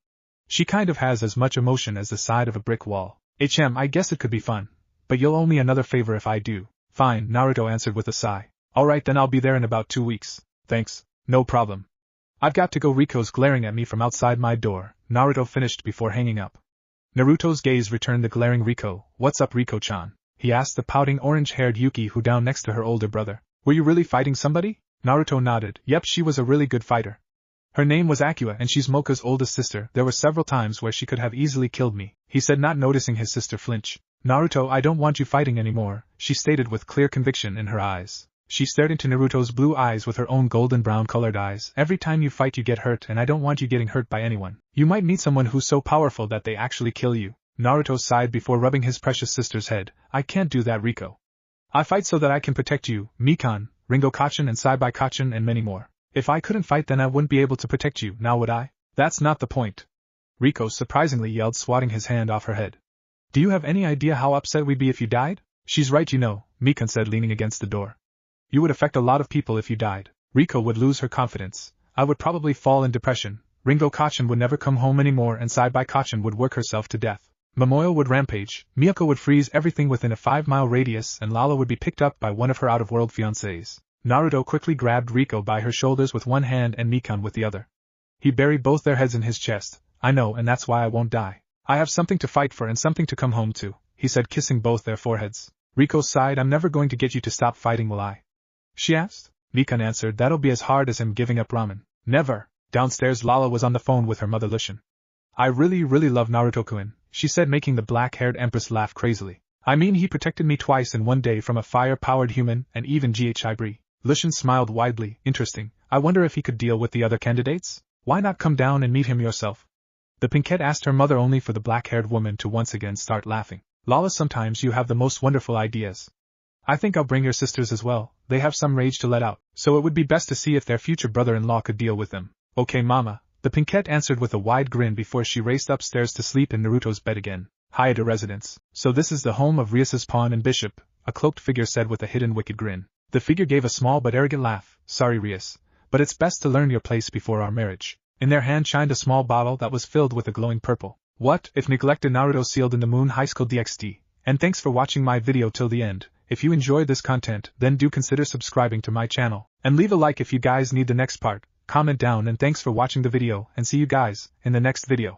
She kind of has as much emotion as the side of a brick wall. I guess it could be fun. But you'll owe me another favor if I do." "Fine," Naruto answered with a sigh. "Alright then, I'll be there in about 2 weeks. "Thanks. No problem. I've got to go." Riko's glaring at me from outside my door, Naruto finished before hanging up. Naruto's gaze returned the glaring Riko. "What's up, Riko-chan?" he asked the pouting orange-haired Yuki who down next to her older brother. "Were you really fighting somebody?" Naruto nodded. "Yep, she was a really good fighter. Her name was Akua and she's Moka's oldest sister. There were several times where she could have easily killed me," he said, not noticing his sister flinch. "Naruto, I don't want you fighting anymore," she stated with clear conviction in her eyes. She stared into Naruto's blue eyes with her own golden brown colored eyes. "Every time you fight you get hurt, and I don't want you getting hurt by anyone. You might meet someone who's so powerful that they actually kill you." Naruto sighed before rubbing his precious sister's head. "I can't do that, Riko. I fight so that I can protect you, Mikan, Ringo-chan and Saibai-chan and many more. If I couldn't fight then I wouldn't be able to protect you, now would I?" "That's not the point," Riko surprisingly yelled, swatting his hand off her head. "Do you have any idea how upset we'd be if you died?" "She's right, you know," Mikan said, leaning against the door. "You would affect a lot of people if you died." Riko would lose her confidence. "I would probably fall in depression. Ringo-chan would never come home anymore and Saibai-chan would work herself to death. Momoyo would rampage, Miyako would freeze everything within a 5-mile radius, and Lala would be picked up by one of her out-of-world fiancés. Naruto quickly grabbed Riko by her shoulders with one hand and Mikan with the other. He buried both their heads in his chest. I know, and that's why I won't die. I have something to fight for and something to come home to, he said, kissing both their foreheads. Riko sighed. I'm never going to get you to stop fighting, will I? She asked. Mikan answered, that'll be as hard as him giving up ramen. Never. Downstairs, Lala was on the phone with her mother Lushin. I really love Naruto-kun, she said, making the black-haired empress laugh crazily. I mean, he protected me twice in one day from a fire-powered human and even Ghi. Lushin smiled widely. Interesting. I wonder if he could deal with the other candidates? Why not come down and meet him yourself? The pinkette asked her mother, only for the black-haired woman to once again start laughing. Lala, sometimes you have the most wonderful ideas. I think I'll bring your sisters as well. They have some rage to let out, so it would be best to see if their future brother-in-law could deal with them. Okay, mama, the pinkette answered with a wide grin before she raced upstairs to sleep in Naruto's bed again. Haida residence. So this is the home of Rias's pawn and bishop, a cloaked figure said with a hidden wicked grin. The figure gave a small but arrogant laugh. Sorry, Rias, but it's best to learn your place before our marriage. In their hand shined a small bottle that was filled with a glowing purple. What if neglected Naruto sealed in the moon? Highschool DxD. And thanks for watching my video till the end. If you enjoyed this content, then do consider subscribing to my channel, and leave a like if you guys need the next part. Comment down, and thanks for watching the video, and see you guys in the next video.